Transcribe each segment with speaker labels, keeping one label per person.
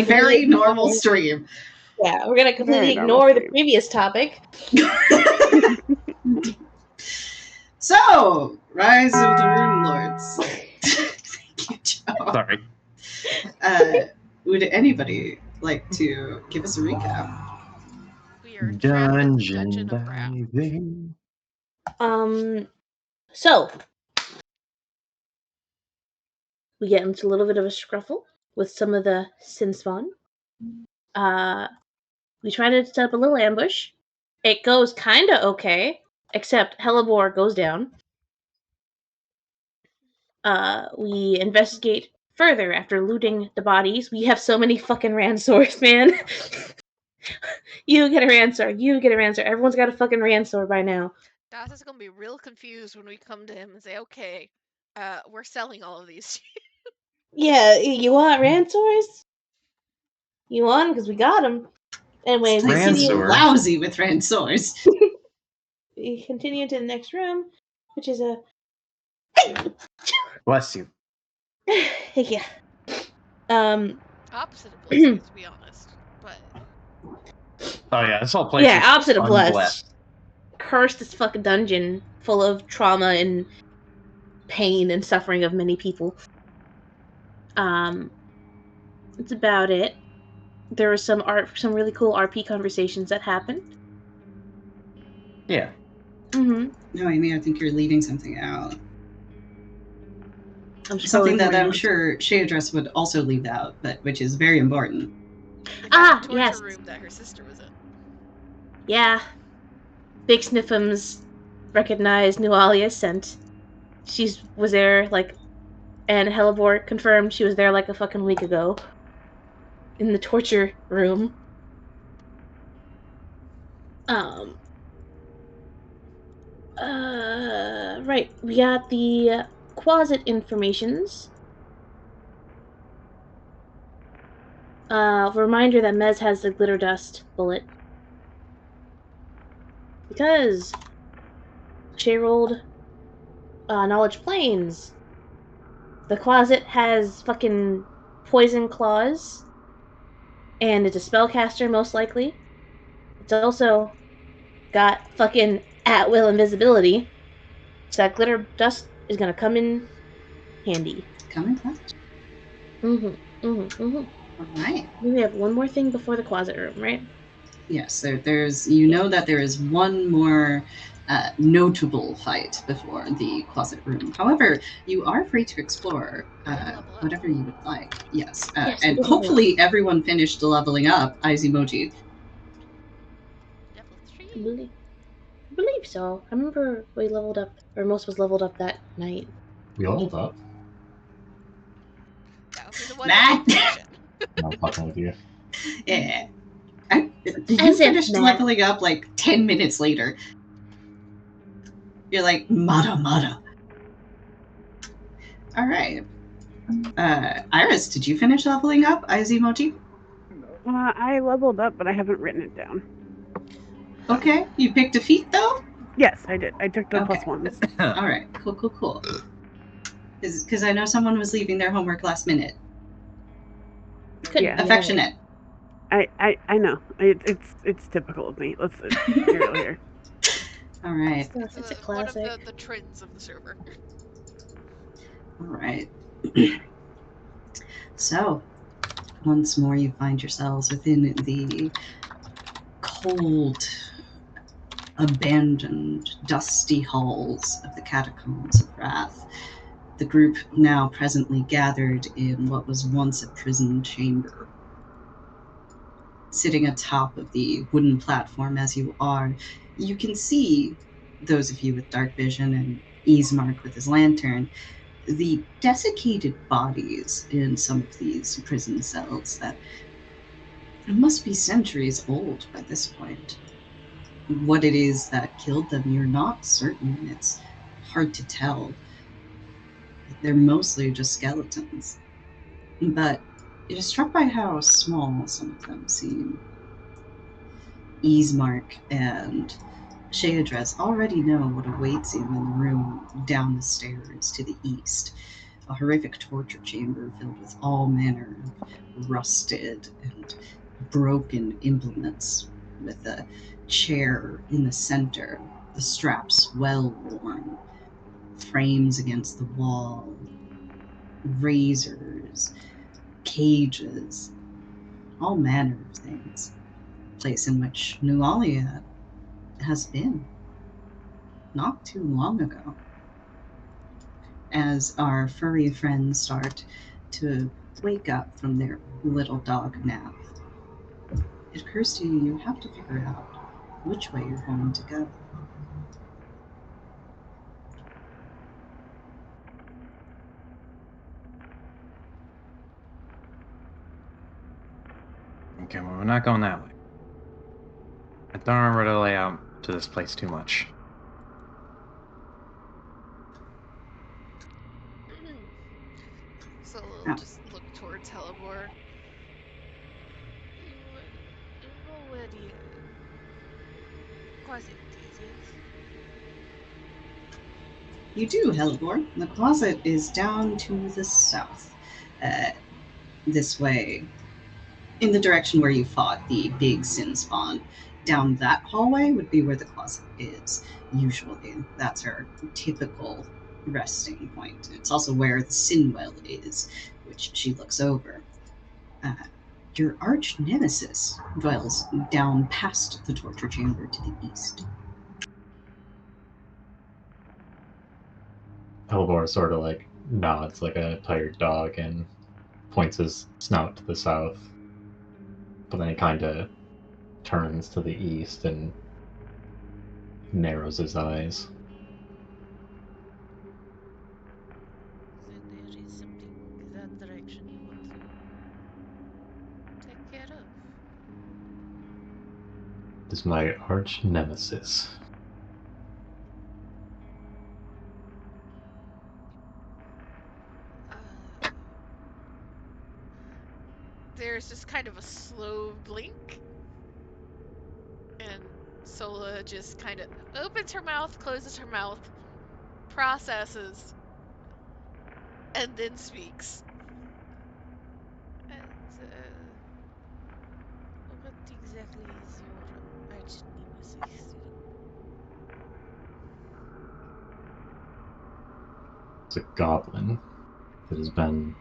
Speaker 1: very normal stream.
Speaker 2: Yeah, we're gonna completely ignore the previous topic.
Speaker 1: So, Rise of the Runelords. Thank you, Joe.
Speaker 3: Sorry.
Speaker 1: Would anybody like to give us a recap?
Speaker 4: We are trapped in the
Speaker 3: Dungeon
Speaker 4: dungeon of Brown.
Speaker 3: diving.
Speaker 2: So we get into a little bit of a scruffle with some of the sin spawn. We try to set up a little ambush. It goes kinda okay, except Hellebore goes down. We investigate further after looting the bodies. We have so many fucking Ransors, man. You get a Ransor, you get a Ransor. Everyone's got a fucking Ransor by now.
Speaker 4: Das is gonna be real confused when we come to him and say, okay, we're selling all of these.
Speaker 2: Yeah, you want Ransors? You want them? Because we got them. Anyway, we continue
Speaker 1: lousy with Ransors.
Speaker 2: We continue to the next room, which is a...
Speaker 3: Bless you.
Speaker 2: Yeah.
Speaker 4: Opposite of blessed, to be honest. But
Speaker 3: oh yeah, this whole place.
Speaker 2: Yeah, opposite of blessed.
Speaker 3: Unblessed.
Speaker 2: Cursed this fucking dungeon full of trauma and pain and suffering of many people. That's about it. There was some really cool RP conversations that happened.
Speaker 3: Yeah.
Speaker 2: Mm-hmm.
Speaker 1: No, Amy, I think you're leaving something out.
Speaker 2: Something
Speaker 1: that I'm sure Shayadress would also leave out, but which is very important.
Speaker 4: the torture
Speaker 2: yes.
Speaker 4: room that her sister was in.
Speaker 2: Yeah. Big Sniffums recognized Nualia sent. She was there, and Hellebore confirmed she was there a fucking week ago. In the torture room. Right. We got the closet informations. Reminder that Mez has the glitter dust bullet. Because she rolled Knowledge Planes. The closet has fucking poison claws. And it's a spellcaster, most likely. It's also got fucking at-will invisibility. So that glitter dust is gonna come in handy.
Speaker 1: Come in clutch. Alright.
Speaker 2: We have one more thing before the closet room, right?
Speaker 1: Yes, there's... You know that there is one more notable fight before the closet room. However, you are free to explore whatever you would like. Yes. And hopefully everyone finished leveling up. Eyes emoji.
Speaker 4: Level 3?
Speaker 2: I believe so. I remember we leveled up, or most was leveled up that night.
Speaker 5: We leveled up?
Speaker 1: Matt!
Speaker 5: I'm fucking with you.
Speaker 1: Yeah. You finished leveling up 10 minutes later. You're like, Mada. Alright. Iris, did you finish leveling up, Eyes emoji?
Speaker 6: I leveled up, but I haven't written it down.
Speaker 1: Okay. You picked a feat, though?
Speaker 6: Yes, I did. I took the +1s.
Speaker 1: Alright. Cool. Because I know someone was leaving their homework last minute.
Speaker 6: Yeah.
Speaker 1: Affectionate.
Speaker 6: I know. It's typical of me. Let's be real here.
Speaker 1: All right.
Speaker 2: It's a classic.
Speaker 4: One of the trends of the server.
Speaker 1: All right. So, once more you find yourselves within the cold, abandoned, dusty halls of the Catacombs of Wrath. The group now presently gathered in what was once a prison chamber. Sitting atop of the wooden platform as you are, you can see, those of you with dark vision and Easemark with his lantern, the desiccated bodies in some of these prison cells that must be centuries old by this point. What it is that killed them, you're not certain. It's hard to tell. They're mostly just skeletons. But you're struck by how small some of them seem. Easemark and Shayadress already know what awaits you in the room down the stairs to the east. a horrific torture chamber filled with all manner of rusted and broken implements, with a chair in the center, the straps well worn, frames against the wall, razors, cages, all manner of things. Place in which Nualia has been not too long ago. As our furry friends start to wake up from their little dog nap, it occurs to you you have to figure out which way you're going to go.
Speaker 7: Okay, well, we're not going that way. I don't remember the layout to this place too much.
Speaker 4: So
Speaker 1: Oh.
Speaker 4: we'll just look towards Hellebore. You know where the closet is, yes?
Speaker 1: You do, Hellebore. The closet is down to the south. This way, in the direction where you fought the big sin spawn. Down that hallway would be where the closet is, usually. That's her typical resting point. It's also where the sin well is, which she looks over. Your arch nemesis dwells down past the torture chamber to the east.
Speaker 5: Elvor sort of like nods like a tired dog and points his snout to the south. But then he kind of turns to the east and narrows his eyes.
Speaker 4: Then there is something that direction you want to take care of.
Speaker 5: This is my arch nemesis.
Speaker 4: There's just kind of a slow blink. And Sola just kind of opens her mouth, closes her mouth, processes, and then speaks. And, what exactly is your arch nemesis?
Speaker 5: It's a goblin that has been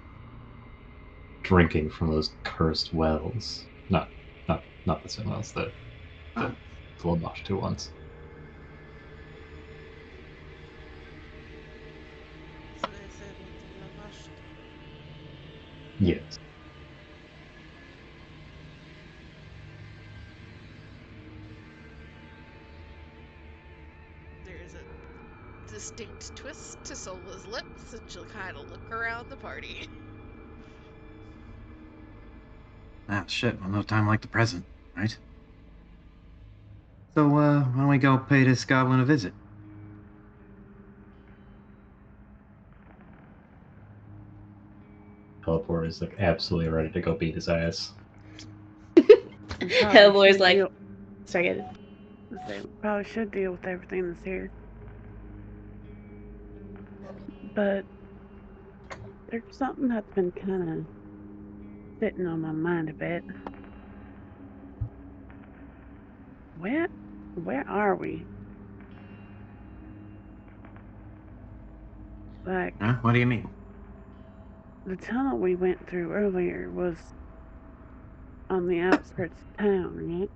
Speaker 5: drinking from those cursed wells. Not the same wells, the Lomashtu ones.
Speaker 4: So they said it Lamashtu.
Speaker 5: Yes.
Speaker 4: There's a distinct twist to Sola's lips, and she'll kind of look around the party.
Speaker 7: Ah, shit. Well, no time like the present, right? So, why don't we go pay this goblin a visit?
Speaker 5: Teleport is like absolutely ready to go beat his ass.
Speaker 2: Hellbore's like, sorry, go ahead.
Speaker 6: Probably should deal with everything that's here. But there's something that's been kind of sitting on my mind a bit. Where are we? Like,
Speaker 7: Huh? What do you mean?
Speaker 6: the tunnel we went through earlier was on the outskirts of town, right?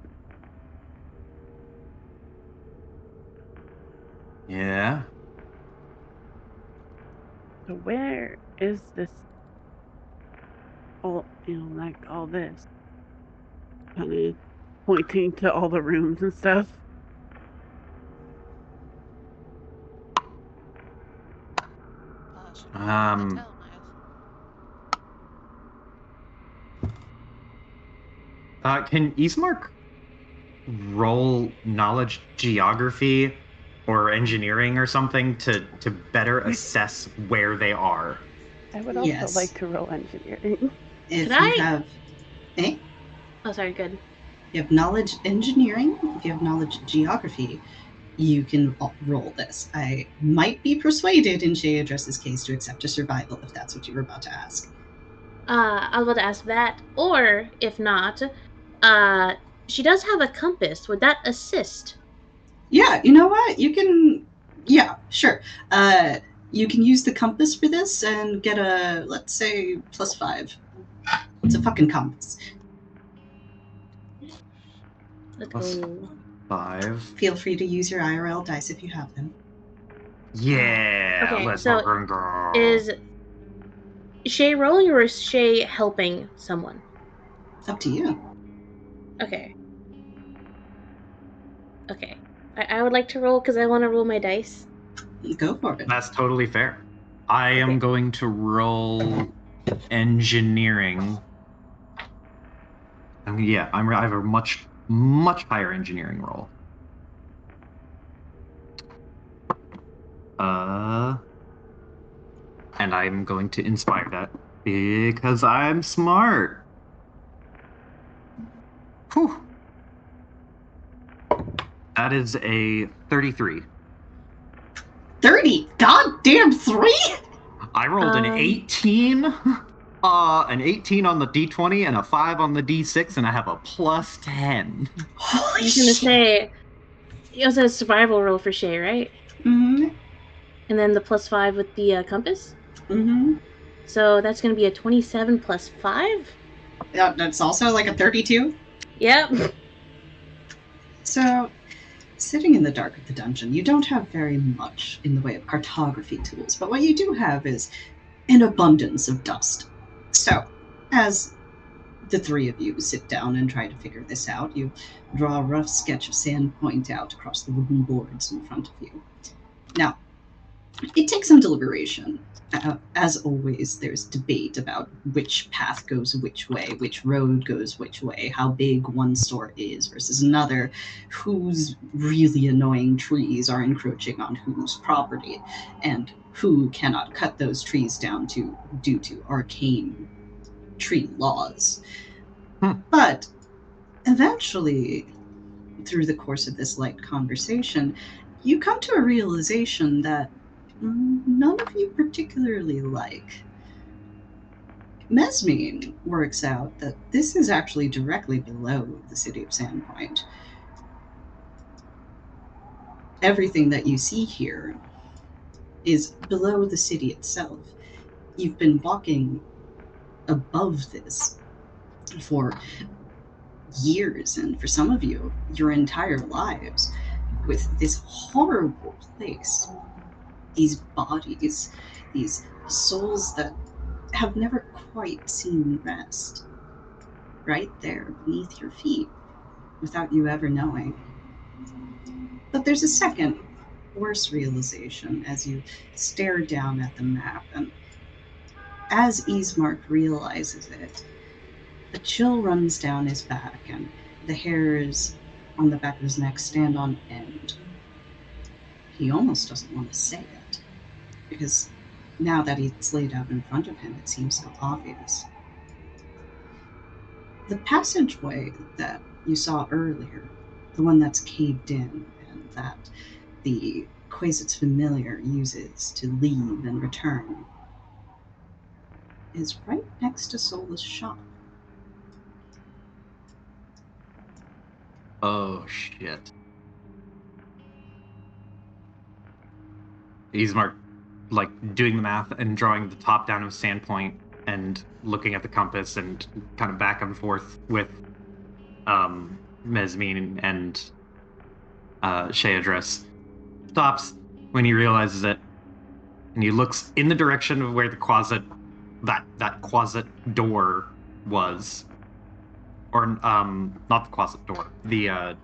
Speaker 7: Yeah?
Speaker 6: So where is this all this? Kind of pointing to all the rooms and stuff.
Speaker 4: Should we tell Miles?
Speaker 7: Can Ismark roll knowledge geography or engineering or something to better assess where they are?
Speaker 6: I would also
Speaker 1: Yes.
Speaker 6: like to roll engineering.
Speaker 1: If
Speaker 2: Can
Speaker 1: you
Speaker 2: I-
Speaker 1: have... Eh?
Speaker 2: Oh, sorry, good.
Speaker 1: You have knowledge engineering, if you have knowledge geography, you can roll this. I might be persuaded in Shay Address's case to accept a survival if that's what you were about to ask.
Speaker 2: I was about to ask that, or if not, she does have a compass. Would that assist?
Speaker 1: Yeah, you know what? You can. Yeah, sure. You can use the compass for this and get a, let's say, +5. It's a fucking compass.
Speaker 2: Let's
Speaker 7: Plus
Speaker 2: go.
Speaker 7: 5.
Speaker 1: Feel free to use your IRL dice if you have them.
Speaker 7: Yeah,
Speaker 2: Okay,
Speaker 7: let's
Speaker 2: so
Speaker 7: fucking go.
Speaker 2: Is Shay rolling or is Shay helping someone?
Speaker 1: Up to you.
Speaker 2: Okay. Okay. I would like to roll because I want to roll my dice.
Speaker 1: Go for it.
Speaker 7: That's totally fair. I am
Speaker 2: Okay.
Speaker 7: going to roll engineering. I mean, yeah, I have a much higher engineering roll. And I'm going to inspire that because I'm smart. Whew. That is a 33.
Speaker 1: 30! Goddamn 3?
Speaker 7: I rolled an 18. An 18 on the D20 and a 5 on the D6, and I have a +10.
Speaker 1: Holy
Speaker 2: I was gonna
Speaker 1: shit.
Speaker 2: say it was a survival roll for Shay, right?
Speaker 1: Mm-hmm.
Speaker 2: And then the +5 with the compass.
Speaker 1: Mm-hmm.
Speaker 2: So that's gonna be a 27 plus 5.
Speaker 1: Yeah, that's also like a 32.
Speaker 2: Yep.
Speaker 1: So, sitting in the dark of the dungeon, you don't have very much in the way of cartography tools, but what you do have is an abundance of dust. So, as the three of you sit down and try to figure this out, you draw a rough sketch of Sandpoint out across the wooden boards in front of you. Now, it takes some deliberation. As always, there's debate about which path goes which way, which road goes which way, how big one store is versus another, whose really annoying trees are encroaching on whose property, and who cannot cut those trees down due to arcane tree laws. But eventually, through the course of this light conversation, you come to a realization that none of you particularly like. Mesmine works out that this is actually directly below the city of Sandpoint. Everything that you see here is below the city itself. You've been walking above this for years, and for some of you, your entire lives, with this horrible place. These bodies, these souls that have never quite seen rest, right there beneath your feet, without you ever knowing. But there's a second, worse realization as you stare down at the map, and as Ismark realizes it, a chill runs down his back, and the hairs on the back of his neck stand on end. He almost doesn't want to say it, because now that it's laid out in front of him, it seems so obvious. The passageway that you saw earlier, the one that's caved in and that the Quasit's familiar uses to leave and return, is right next to Sola's shop.
Speaker 7: Oh, shit. Ismark, like, doing the math and drawing the top down of Sandpoint and looking at the compass and kind of back and forth with Mesmine and Shay Address, stops when he realizes it, and he looks in the direction of where the closet, that closet door was, or not the closet door, the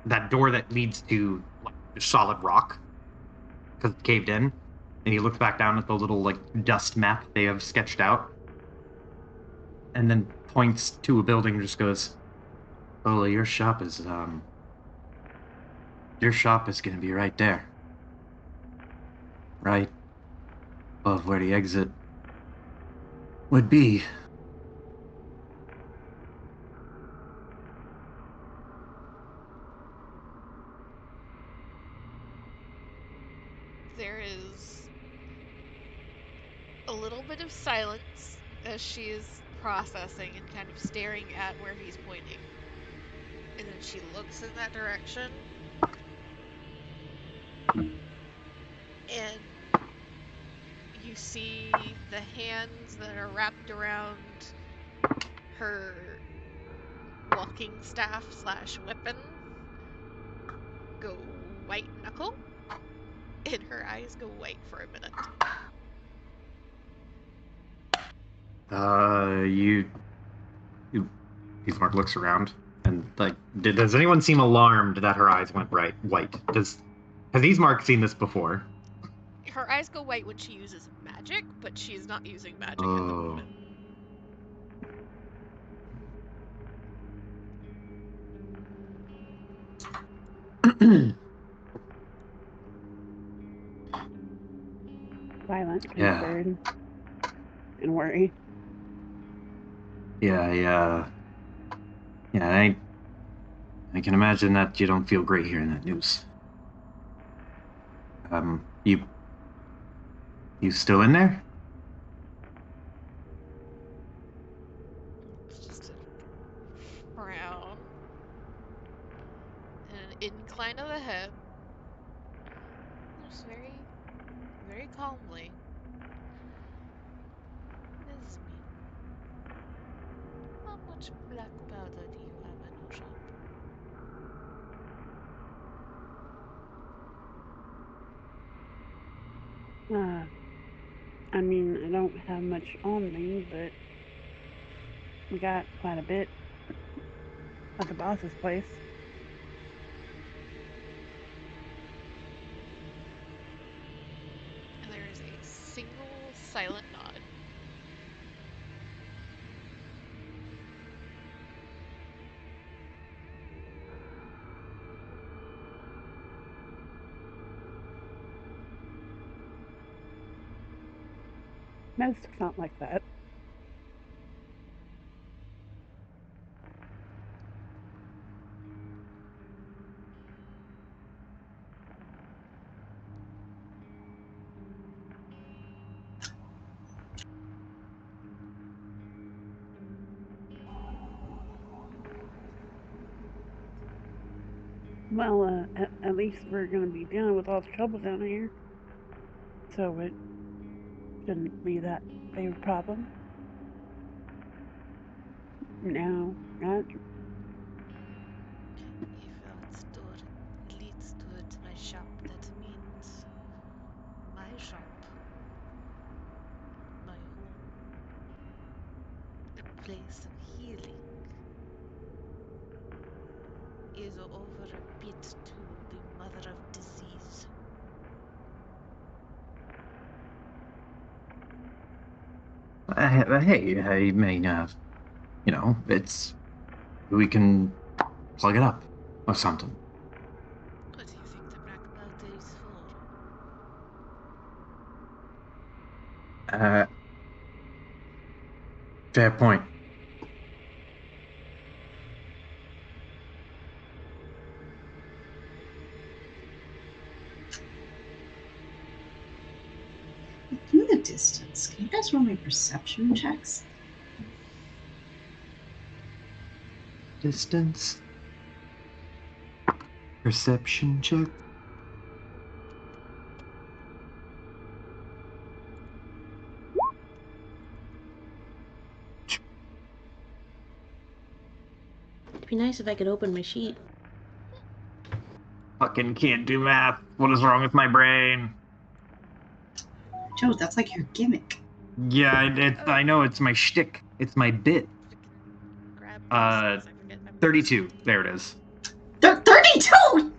Speaker 7: that door that leads to like solid rock because it caved in, and he looks back down at the little like dust map they have sketched out, and then points to a building and just goes, "Oh, your shop is going to be right there, right above where the exit would be."
Speaker 4: there is a little bit of silence as she is processing and kind of staring at where he's pointing. And then she looks in that direction. And you see the hands that are wrapped around her walking staff / weapon go white knuckle, and her eyes go white for a minute.
Speaker 7: Mark looks around and like, does anyone seem alarmed that her eyes went white? Has Mark seen this before?
Speaker 4: Her eyes go white when she uses magic, but she's not using magic at the
Speaker 7: Oh.
Speaker 4: moment.
Speaker 6: Violent
Speaker 7: Yeah.
Speaker 6: concern and worry.
Speaker 7: Yeah, I can imagine that you don't feel great hearing that news. You still in there?
Speaker 4: It's just a frown and an incline of the head. Just very, very calmly. Nesmin, how much black powder do you have in your shop?
Speaker 6: I mean, I don't have much on me, but we got quite a bit at the boss's place.
Speaker 4: And there is a single silent nod.
Speaker 6: Most not like that. Well, at least we're gonna be dealing with all the trouble down here. So it shouldn't be that big of a problem. No, not.
Speaker 4: If that door leads to my shop, that means my shop, my home, a place of healing, is over a bit to the mother of disease.
Speaker 7: Hey, I mean, we can plug it up or something.
Speaker 4: What do you think the black powder is for?
Speaker 7: Fair point.
Speaker 1: In the distance, can you guys roll me perception checks?
Speaker 7: Distance. Perception check.
Speaker 2: It'd be nice if I could open my sheet.
Speaker 7: Fucking can't do math. What is wrong with my brain?
Speaker 1: Joe, that's like your gimmick.
Speaker 7: Yeah, I know it's my shtick. It's my bit.
Speaker 4: Grab
Speaker 7: 32. There it is.
Speaker 1: 32!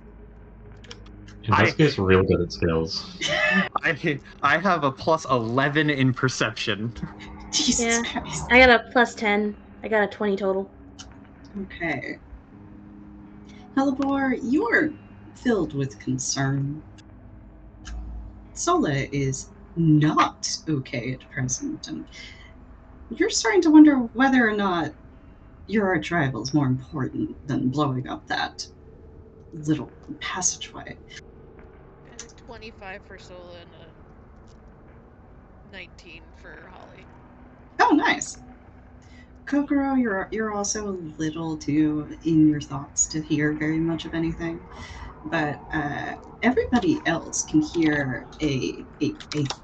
Speaker 5: Investigate's real good at skills.
Speaker 7: I have a plus 11 in perception.
Speaker 1: Jesus Christ.
Speaker 2: I got a plus 10. I got a 20 total.
Speaker 1: Okay. Hellebore, you're filled with concern. Sola is not okay at present, and you're starting to wonder whether or not your arch rival is more important than blowing up that little passageway.
Speaker 4: 25 for Sola and a 19 for Holly.
Speaker 1: Oh, nice. Kokoro, you're also a little too in your thoughts to hear very much of anything, but everybody else can hear a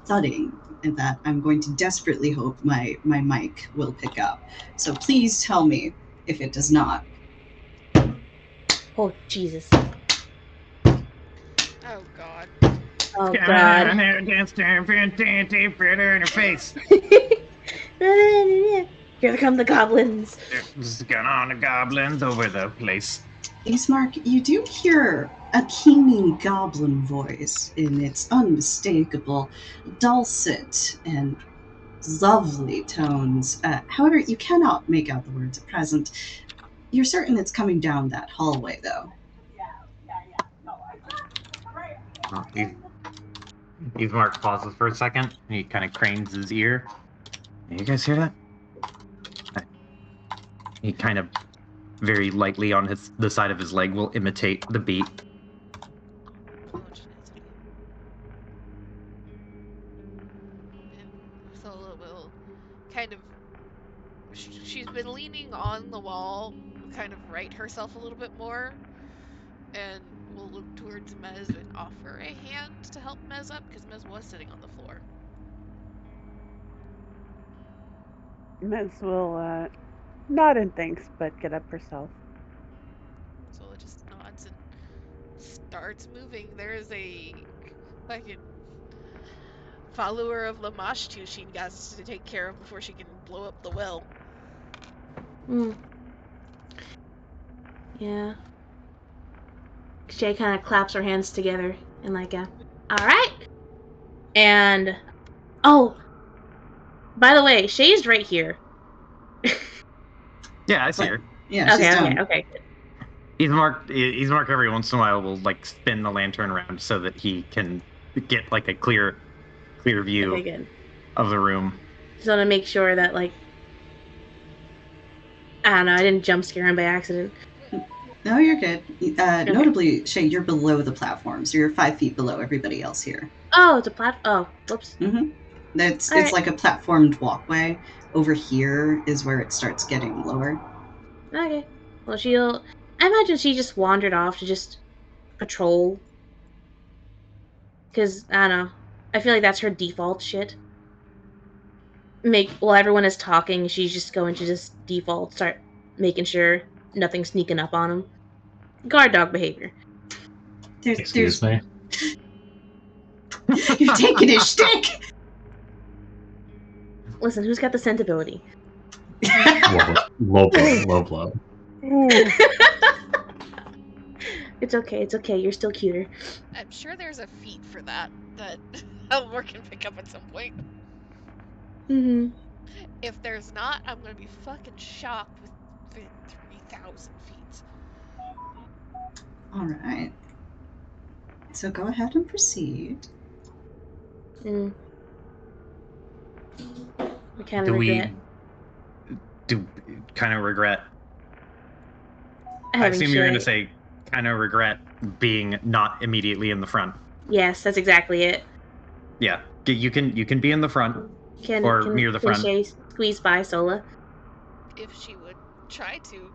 Speaker 1: thudding that I'm going to desperately hope my mic will pick up. So please tell me if it does not.
Speaker 2: Oh Jesus.
Speaker 4: Oh god.
Speaker 2: Oh God.
Speaker 7: in your face.
Speaker 2: Here come the goblins.
Speaker 7: There's gone the goblins over the place.
Speaker 1: Ismark, you do hear a keening goblin voice in its unmistakable, dulcet, and lovely tones. However, you cannot make out the words at present. You're certain it's coming down that hallway, though.
Speaker 7: Mark pauses for a second, and he kind of cranes his ear. You guys hear that? He kind of very lightly on the side of his leg will imitate the beat.
Speaker 4: And Sola will kind of. She's been leaning on the wall, kind of right herself a little bit more, and will look towards Mez and offer a hand to help Mez up, because Mez was sitting on the floor.
Speaker 6: Mez will nod in thanks, but get up herself.
Speaker 4: Sola just nods and starts moving. There's a fucking follower of Lamashtu she got to take care of before she can blow up the well.
Speaker 2: Yeah. Shay kind of claps her hands together and like, all right. And oh, by the way, Shay's right here.
Speaker 7: Yeah, I see her.
Speaker 1: Yeah, she's done.
Speaker 2: Okay.
Speaker 7: He's marked every once in a while will like spin the lantern around so that he can get like a clear view of the room.
Speaker 2: Just want to make sure that like I don't know, I didn't jump scare him by accident.
Speaker 1: No, you're good. Notably, Shay, you're below the platform, so you're 5 feet below everybody else here.
Speaker 2: Oh, it's a platform. Oh, whoops.
Speaker 1: Mm-hmm. It's like a platformed walkway. Over here is where it starts getting lower.
Speaker 2: Okay. Well, I imagine she just wandered off to just patrol. Because, I don't know. I feel like that's her default shit. While everyone is talking, she's just going to just default, start making sure nothing's sneaking up on them. Guard dog behavior.
Speaker 5: Excuse me?
Speaker 1: You're taking his shtick!
Speaker 2: Listen, who's got the scent ability?
Speaker 5: Low blow.
Speaker 2: It's okay. You're still cuter.
Speaker 4: I'm sure there's a feat for that Elmore can pick up at some point.
Speaker 2: Mm-hmm.
Speaker 4: If there's not, I'm gonna be fucking shocked with 3,000 feet.
Speaker 1: Alright. So go ahead and proceed.
Speaker 2: I kind of regret.
Speaker 7: Kind of regret? I assume you're going to say kind of regret being not immediately in the front.
Speaker 2: Yes, that's exactly it.
Speaker 7: Yeah, you can be in the front or near the front.
Speaker 2: Can squeeze by Sola?
Speaker 4: If she would try to.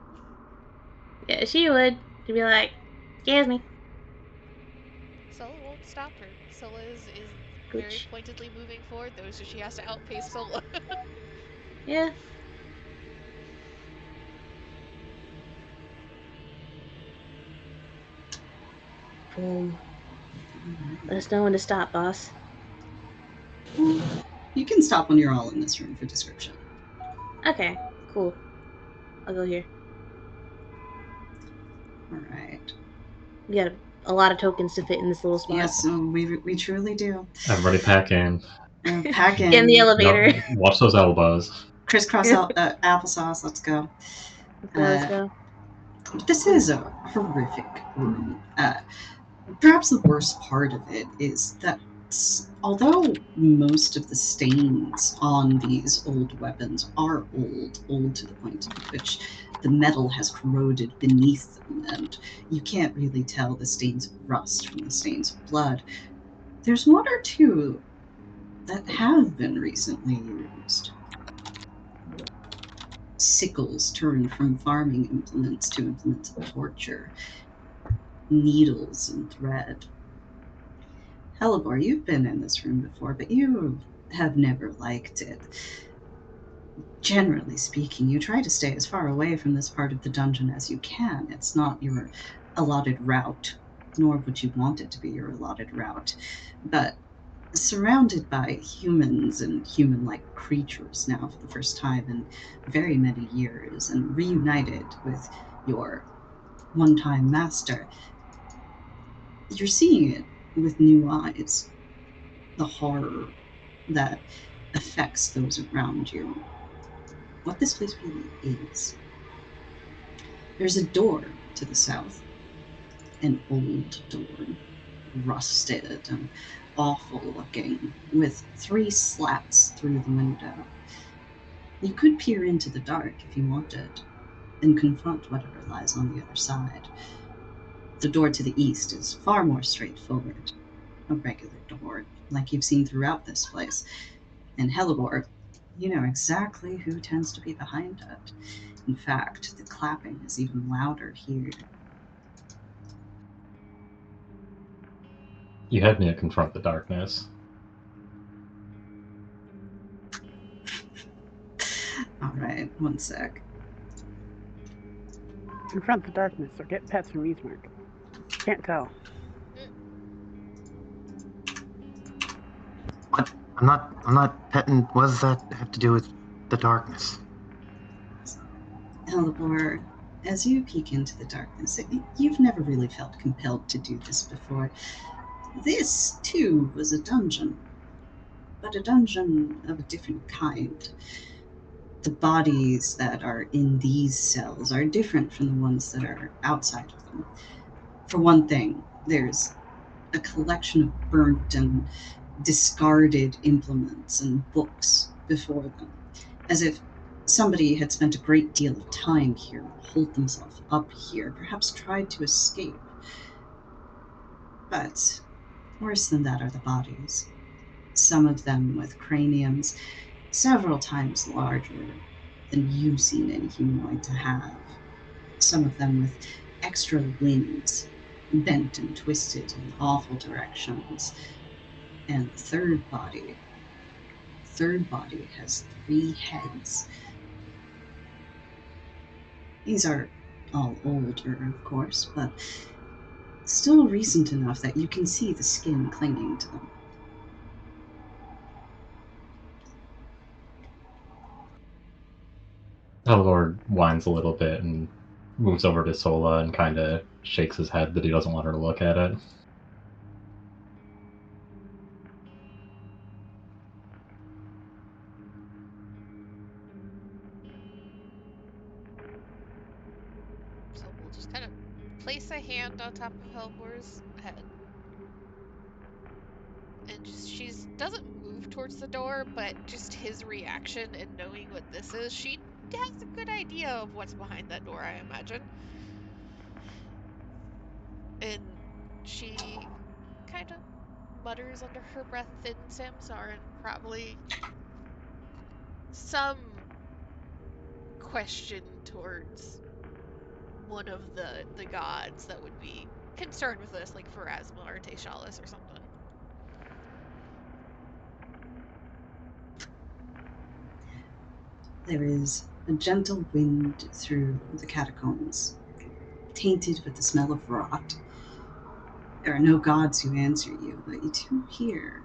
Speaker 2: Yeah, she would. She'd be like, excuse me.
Speaker 4: Sola won't stop her. Sola is very pointedly moving forward, though, so she has to outpace Sola.
Speaker 2: Yeah. Boom. Let us know when to stop, boss.
Speaker 1: You can stop when you're all in this room for description.
Speaker 2: Okay, cool. I'll go here.
Speaker 1: Alright.
Speaker 2: We got a lot of tokens to fit in this little spot.
Speaker 1: Yes, we truly do.
Speaker 5: Everybody pack in.
Speaker 1: Pack in.
Speaker 2: Get in the elevator.
Speaker 5: No, watch those elbows.
Speaker 1: Crisscross applesauce, let's go.
Speaker 2: Let's go.
Speaker 1: This is a horrific room. Perhaps the worst part of it is that although most of the stains on these old weapons are old to the point at which the metal has corroded beneath them, and you can't really tell the stains of rust from the stains of blood, There's one or two that have been recently used. Sickles turned from farming implements to implements of torture. Needles and thread. Hellebore, you've been in this room before, but you have never liked it. Generally speaking, you try to stay as far away from this part of the dungeon as you can. It's not your allotted route, nor would you want it to be your allotted route. But surrounded by humans and human-like creatures now for the first time in very many years, and reunited with your one-time master, you're seeing it with new eyes. The horror that affects those around you. What this place really is. There's a door to the south, an old door, rusted and awful looking, with 3 slats through the window. You could peer into the dark if you wanted, and confront whatever lies on the other side. The door to the east is far more straightforward, a regular door, like you've seen throughout this place. And Hellebore, you know exactly who tends to be behind it. In fact, the clapping is even louder here.
Speaker 5: You had me to confront the darkness.
Speaker 1: All right, one sec.
Speaker 6: Confront the darkness or get pets from Eastmark. Can't tell.
Speaker 7: What? I'm not petting. What does that have to do with the darkness?
Speaker 1: Hellebore, as you peek into the darkness, you've never really felt compelled to do this before. This, too, was a dungeon, but a dungeon of a different kind. The bodies that are in these cells are different from the ones that are outside of them. For one thing, there's a collection of burnt and discarded implements and books before them, as if somebody had spent a great deal of time here, holed themselves up here, perhaps tried to escape. But worse than that are the bodies. Some of them with craniums several times larger than you've seen any humanoid to have. Some of them with extra limbs, bent and twisted in awful directions. And the third body has 3 heads. These are all older, of course, but still recent enough that you can see the skin clinging to them.
Speaker 5: Hellebore whines a little bit and moves over to Sola and kind of shakes his head that he doesn't want her to look at it.
Speaker 4: So we'll just kind of place a hand on top of Hellebore's head. And she doesn't move towards the door, but just his reaction and knowing what this is, she has a good idea of what's behind that door, I imagine. And she kind of mutters under her breath in Samsaran, probably some question towards one of the gods that would be concerned with this, like Pharasma or Tashalis or something.
Speaker 1: There is a gentle wind through the catacombs, tainted with the smell of rot. There are no gods who answer you, but you do hear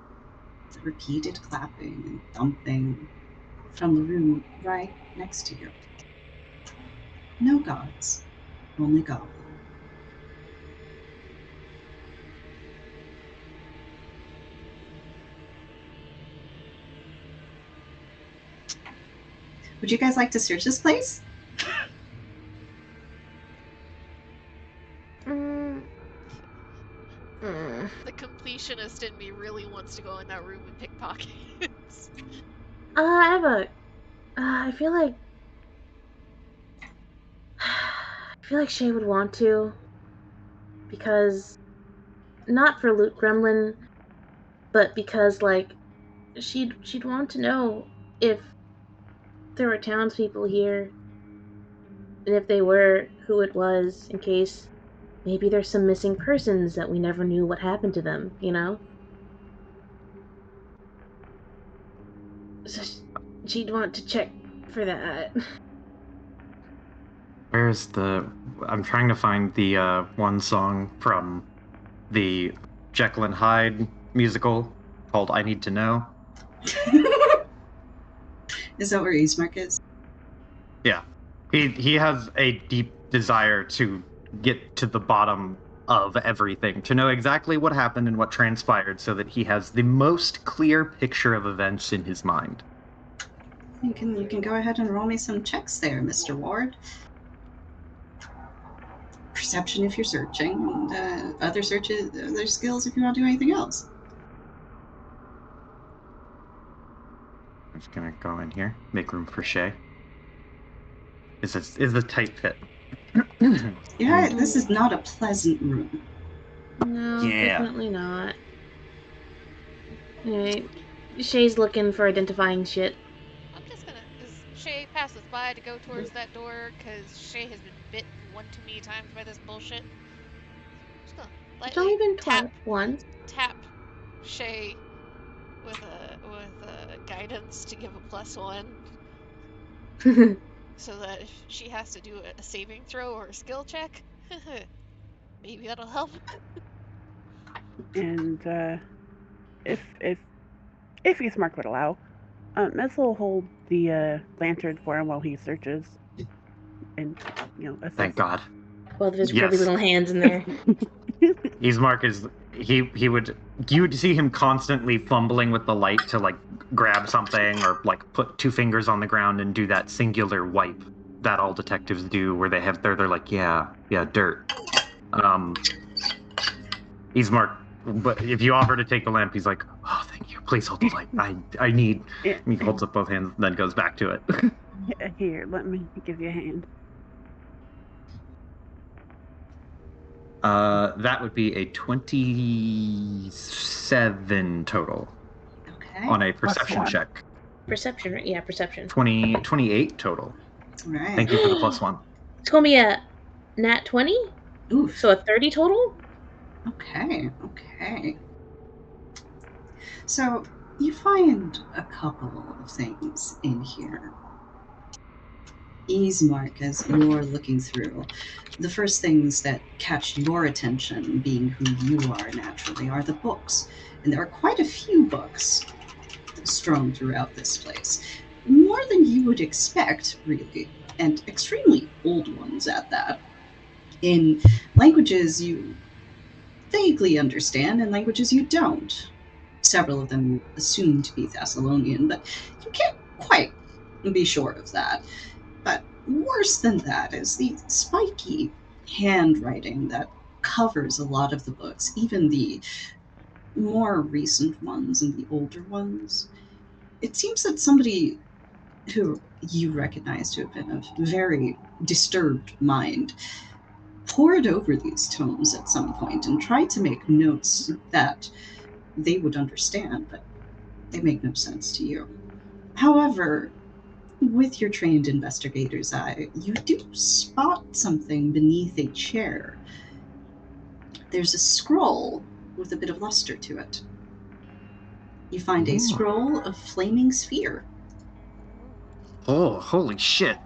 Speaker 1: the repeated clapping and thumping from the room right next to you. No gods, only goblin. Would you guys like to search this place?
Speaker 4: The completionist in me really wants to go in that room and pickpockets.
Speaker 2: I have a. I feel like Shay would want to, because not for Loot Gremlin, but because like she'd want to know if there were townspeople here, and if they were, who it was, in case maybe there's some missing persons that we never knew what happened to them, you know? So she'd want to check for that.
Speaker 7: Where's the... I'm trying to find the one song from the Jekyll and Hyde musical called I Need to Know.
Speaker 1: Is that where Eastmark is?
Speaker 7: Yeah. He has a deep desire to get to the bottom of everything, to know exactly what happened and what transpired so that he has the most clear picture of events in his mind.
Speaker 1: You can go ahead and roll me some checks there, Mr. Ward. Perception if you're searching, and other skills if you want to do anything else.
Speaker 7: I'm just gonna go in here, make room for Shay. Is a tight fit.
Speaker 1: Yeah, this is not a pleasant room.
Speaker 2: No,
Speaker 7: Yeah.
Speaker 2: definitely not. Alright. Shay's looking for identifying shit.
Speaker 4: I'm just gonna, as Shay passes by to go towards that door, because Shay has been bit one too many times by this bullshit. Just gonna
Speaker 2: It's only
Speaker 4: lightly
Speaker 2: been once.
Speaker 4: tap Shay with a guidance to give a +1, so that if she has to do a saving throw or a skill check, maybe that'll help.
Speaker 6: And if Eastmark would allow, Mess will hold the lantern for him while he searches, and assess.
Speaker 7: Thank God.
Speaker 2: Both of his
Speaker 7: Yes.
Speaker 2: grubby little hands in there.
Speaker 7: Eastmark is you would see him constantly fumbling with the light to like grab something or like put two fingers on the ground and do that singular wipe that all detectives do where they're like yeah dirt. Eastmark, but if you offer to take the lamp, he's like, oh thank you, please hold the light. I need.
Speaker 6: Yeah.
Speaker 7: He holds up both hands, then goes back to it.
Speaker 6: Here, let me give you a hand.
Speaker 7: That would be a 27 total
Speaker 1: Okay.
Speaker 7: on a perception
Speaker 6: one.
Speaker 7: check.
Speaker 2: Perception, right? Yeah, perception.
Speaker 7: 28 total.
Speaker 1: Right.
Speaker 7: Thank you for the +1.
Speaker 2: It's gonna be a nat 20?
Speaker 1: Oof.
Speaker 2: So a 30 total?
Speaker 1: Okay. So you find a couple of things in here. Eastmark, as you're looking through, the first things that catch your attention, being who you are naturally, are the books. And there are quite a few books strewn throughout this place. More than you would expect, really, and extremely old ones at that. In languages you vaguely understand and languages you don't. Several of them you assume to be Thessalonian, but you can't quite be sure of that. But worse than that is the spiky handwriting that covers a lot of the books, even the more recent ones and the older ones. It seems that somebody who you recognize to have been of very disturbed mind pored over these tomes at some point and tried to make notes that they would understand, but they make no sense to you. However, with your trained investigator's eye, you do spot something beneath a chair. There's a scroll with a bit of luster to it. You find a scroll of flaming sphere.
Speaker 7: Oh, holy shit.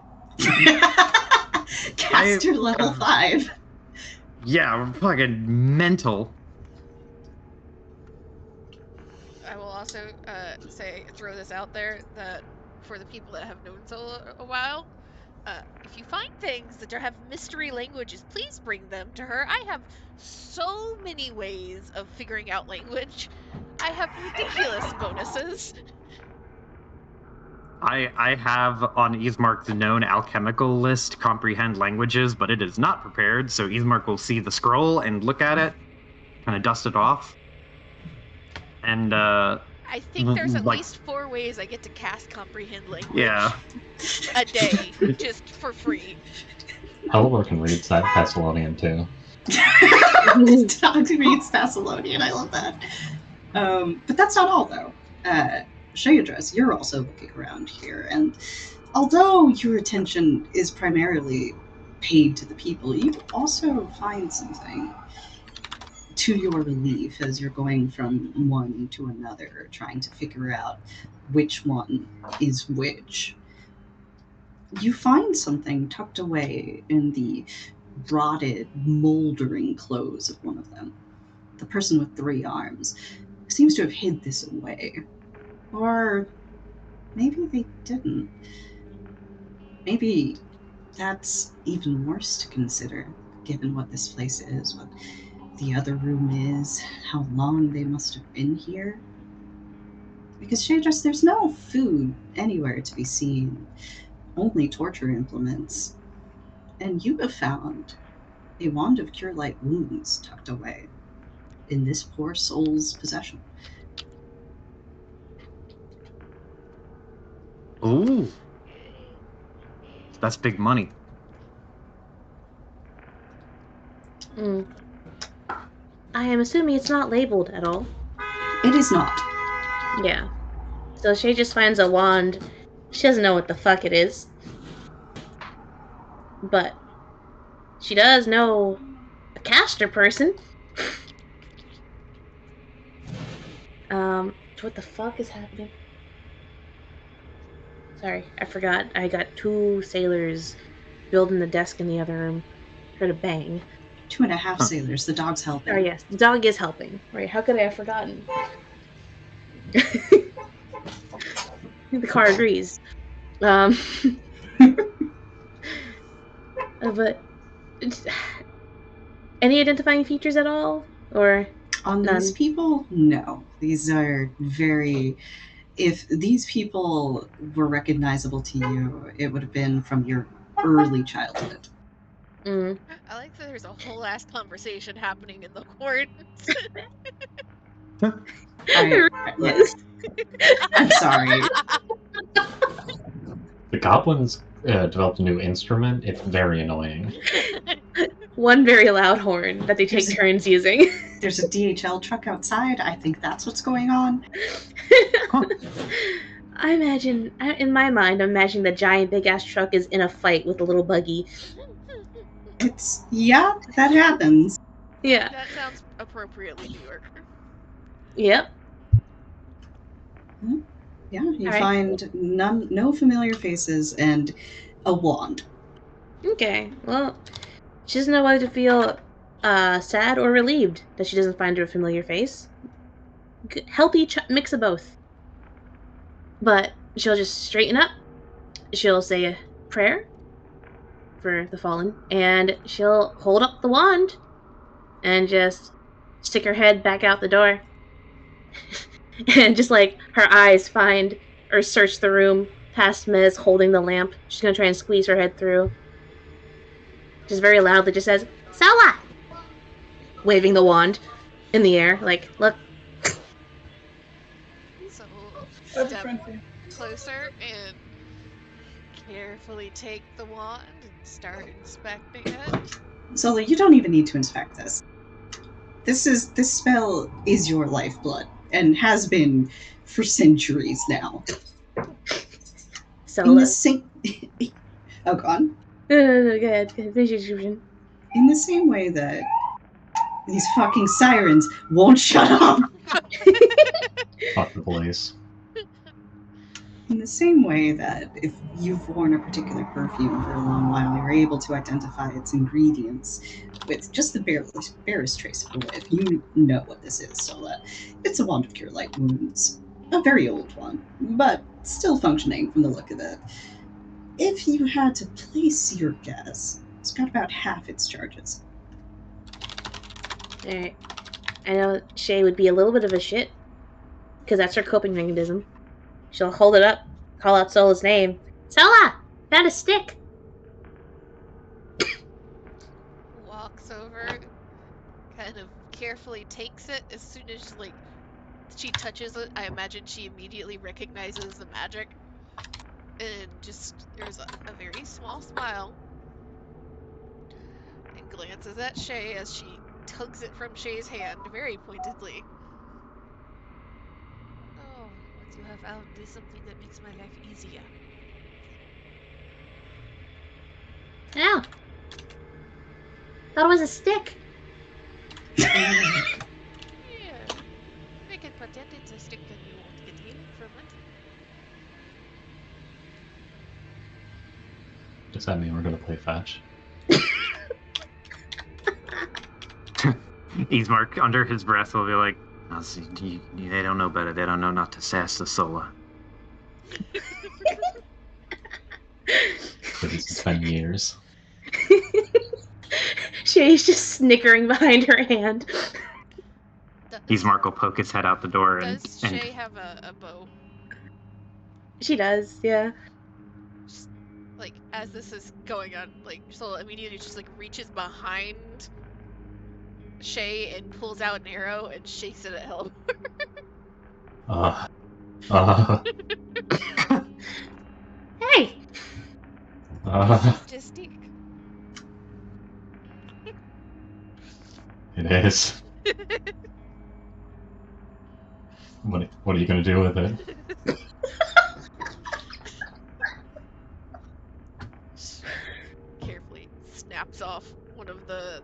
Speaker 1: Caster level 5.
Speaker 7: Yeah, we're fucking mental.
Speaker 4: I will also throw this out there that for the people that have known Zola a while, if you find things that have mystery languages, please bring them to her. I have so many ways of figuring out language. I have ridiculous bonuses.
Speaker 7: I have on Eastmark's known alchemical list comprehend languages, but it is not prepared, so Eastmark will see the scroll and look at it, kind of dust it off. And
Speaker 4: I think there's at
Speaker 7: like-
Speaker 4: least 4 ways I get to cast comprehend language
Speaker 7: yeah.
Speaker 4: a day, just for free.
Speaker 5: Oliver can read Thessalonian too.
Speaker 1: Dog reads Thessalonian. I love that. But that's not all, though. Shayadress, you're also looking around here, and although your attention is primarily paid to the people, you also find something to your relief as you're going from one to another, trying to figure out which one is which. You find something tucked away in the rotted, moldering clothes of one of them. The person with 3 arms seems to have hid this away. Or maybe they didn't. Maybe that's even worse to consider, given what this place is, what the other room is, how long they must have been here. Because Shadress, there's no food anywhere to be seen, only torture implements. And you have found a wand of cure light wounds tucked away in this poor soul's possession.
Speaker 7: Ooh. That's big money.
Speaker 2: I am assuming it's not labeled at all.
Speaker 1: It is not.
Speaker 2: Yeah. So Shay just finds a wand. She doesn't know what the fuck it is. But she does know a caster person. What the fuck is happening? Sorry, I forgot. I got 2 sailors building the desk in the other room. Heard a bang.
Speaker 1: 2.5 sailors. The dog's helping.
Speaker 2: Oh yes, the dog is helping. Right? How could I have forgotten? The car agrees. But any identifying features at all, or
Speaker 1: on
Speaker 2: none?
Speaker 1: these people? No. These are very. If these people were recognizable to you, it would have been from your early childhood.
Speaker 2: Mm.
Speaker 4: I like that there's a whole ass conversation happening in the court.
Speaker 1: Look, I'm sorry.
Speaker 5: The goblins developed a new instrument. It's very annoying.
Speaker 2: One very loud horn that they take turns using.
Speaker 1: There's a DHL truck outside. I think that's what's going on.
Speaker 2: I imagine, in my mind, I'm imagining the giant big ass truck is in a fight with a little buggy.
Speaker 1: Yeah, that happens.
Speaker 2: Yeah.
Speaker 4: That sounds appropriately New York.
Speaker 2: Yep.
Speaker 1: Yeah, you find no familiar faces and a wand.
Speaker 2: Okay, well, she doesn't know whether to feel sad or relieved that she doesn't find her familiar face. Healthy mix of both. But she'll just straighten up. She'll say a prayer for the fallen, and she'll hold up the wand and just stick her head back out the door. And just like her eyes find or search the room past Mez holding the lamp. She's gonna try and squeeze her head through. Just very loudly just says, Sola! Waving the wand in the air, like, look.
Speaker 4: So we'll step closer and carefully take the wand and start inspecting it.
Speaker 1: Zola, you don't even need to inspect this. This spell is your lifeblood and has been for centuries now.
Speaker 2: Sola.
Speaker 1: In the same oh, go on.
Speaker 2: No, go ahead. Finish your description.
Speaker 1: In the same way that these fucking sirens won't shut up.
Speaker 5: Fuck the police.
Speaker 1: In the same way that if you've worn a particular perfume for a long while, you're able to identify its ingredients with just the barest trace of a whiff. You know what this is, Sola. It's a wand of cure light wounds. A very old one, but still functioning from the look of it. If you had to place your guess, it's got about half its charges.
Speaker 2: Alright. I know Shay would be a little bit of a shit, because that's her coping mechanism. She'll hold it up, call out Sola's name. Sola! Found a stick!
Speaker 4: Walks over, kind of carefully takes it. As soon as she touches it, I imagine she immediately recognizes the magic. And just, there's a very small smile. And glances at Shay as she tugs it from Shay's hand very pointedly. to have found something that makes my life easier.
Speaker 2: Ow! Thought it was a stick.
Speaker 4: Yeah. We can pretend it's a stick and you won't get healing from it.
Speaker 5: Does that mean we're gonna play fetch?
Speaker 7: Ismark, under his breath, will be like, "Oh, see, they don't know better. They don't know not to sass the Sola."
Speaker 5: It's been years.
Speaker 2: Shay's just snickering behind her hand.
Speaker 7: Ismark will poke his head out the door and
Speaker 4: Does Shay have a bow?
Speaker 2: She does, yeah.
Speaker 4: Just, like, as this is going on, like, Soul immediately just, like, reaches behind Shay and pulls out an arrow and shakes it at Hell.
Speaker 2: Hey!
Speaker 4: It's just stick.
Speaker 5: It is. What are you gonna do with it?
Speaker 4: Carefully snaps off one of the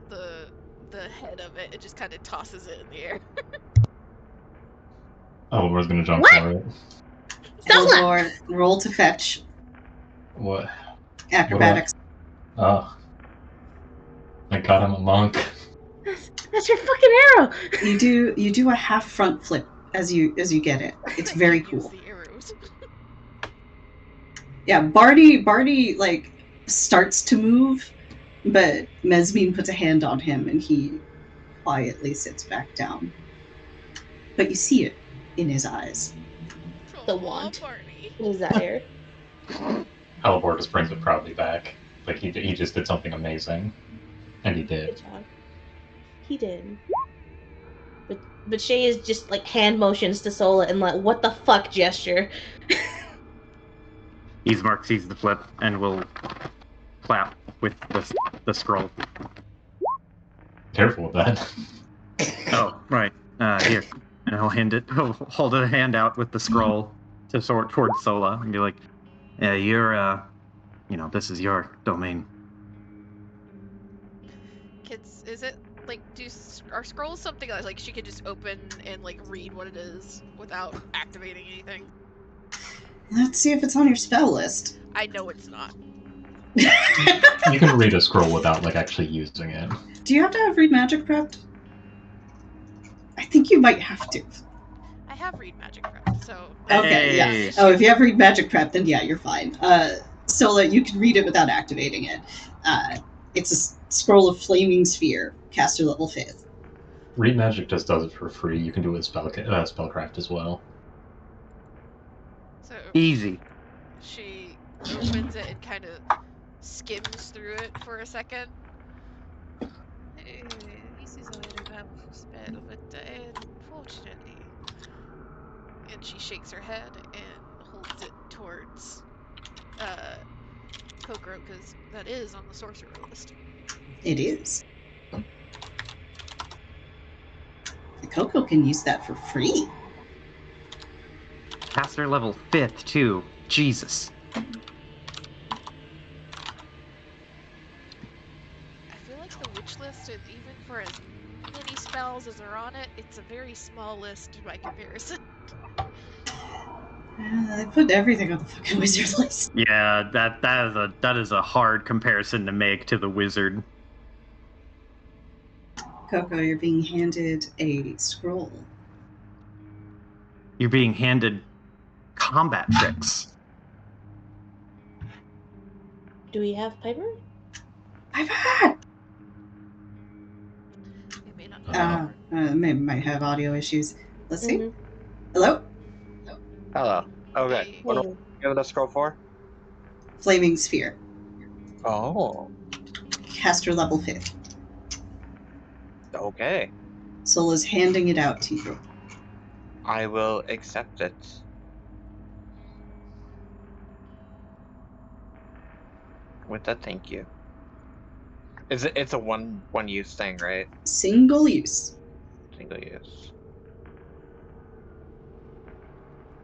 Speaker 4: head of it and just kind of tosses it in the air.
Speaker 5: Oh, we're gonna jump
Speaker 2: What?
Speaker 5: for it.
Speaker 1: Eldor, roll to fetch.
Speaker 5: What?
Speaker 1: Acrobatics.
Speaker 5: Oh. Thank God I'm a monk.
Speaker 2: That's your fucking arrow!
Speaker 1: You do a half front flip as you get it. It's very
Speaker 4: Use
Speaker 1: cool.
Speaker 4: the arrows.
Speaker 1: Yeah, Barney like starts to move, but Mesbine puts a hand on him and he quietly sits back down. But you see it in his eyes.
Speaker 2: The
Speaker 4: Aw,
Speaker 2: want.
Speaker 4: Barney.
Speaker 2: Desire.
Speaker 5: Halibor just brings it proudly back. Like he just did something amazing. And he did.
Speaker 2: Good job. He did. But Shay is just like hand motions to Sola and like, what the fuck gesture.
Speaker 7: Ismark sees the flip and will clap with the scroll.
Speaker 5: Careful with that.
Speaker 7: Oh, right. Here. And he'll hold a hand out with the scroll to sort towards Sola and be like, "Yeah, you're, this is your domain."
Speaker 4: Kids, is it like are scrolls something like she could just open and like read what it is without activating anything?
Speaker 1: Let's see if it's on your spell list.
Speaker 4: I know it's not.
Speaker 5: You can read a scroll without like actually using it.
Speaker 1: Do you have to have read magic prepped? I think you might have to.
Speaker 4: I have read magic prep, so
Speaker 1: Okay,
Speaker 7: Hey.
Speaker 1: yeah. Oh, if you have read magic prep, then yeah, you're fine. Sola, you can read it without activating it. It's a scroll of flaming sphere, caster level 5th.
Speaker 5: Read magic just does it for free. You can do it with spellcraft as well.
Speaker 4: So
Speaker 7: Easy.
Speaker 4: she opens it and kind of skims through it for a second. This is a very powerful spell, but unfortunately. And she shakes her head and holds it towards Kokoro, because that is on the sorcerer list.
Speaker 1: It is. Coco can use that for free.
Speaker 7: Caster level 5th, too. Jesus.
Speaker 4: I feel like the witch list, is, even for as many spells as are on it, it's a very small list by comparison.
Speaker 1: They put everything on the fucking wizard list.
Speaker 7: Yeah, that is a hard comparison to make to the wizard.
Speaker 1: Coco, you're being handed a scroll.
Speaker 7: You're being handed combat tricks.
Speaker 2: Do we have Piper?
Speaker 1: I've had.
Speaker 4: It may not.
Speaker 1: Maybe might have audio issues. Let's see.
Speaker 2: Mhm.
Speaker 1: Hello?
Speaker 8: Hello. Okay.
Speaker 4: Hey.
Speaker 8: What are we giving the scroll for?
Speaker 1: Flaming sphere.
Speaker 8: Oh.
Speaker 1: Caster level 5th.
Speaker 8: Okay.
Speaker 1: Sola's handing it out to you.
Speaker 8: I will accept it. With that, thank you. It's a one use thing, right?
Speaker 1: Single use.
Speaker 8: Single use.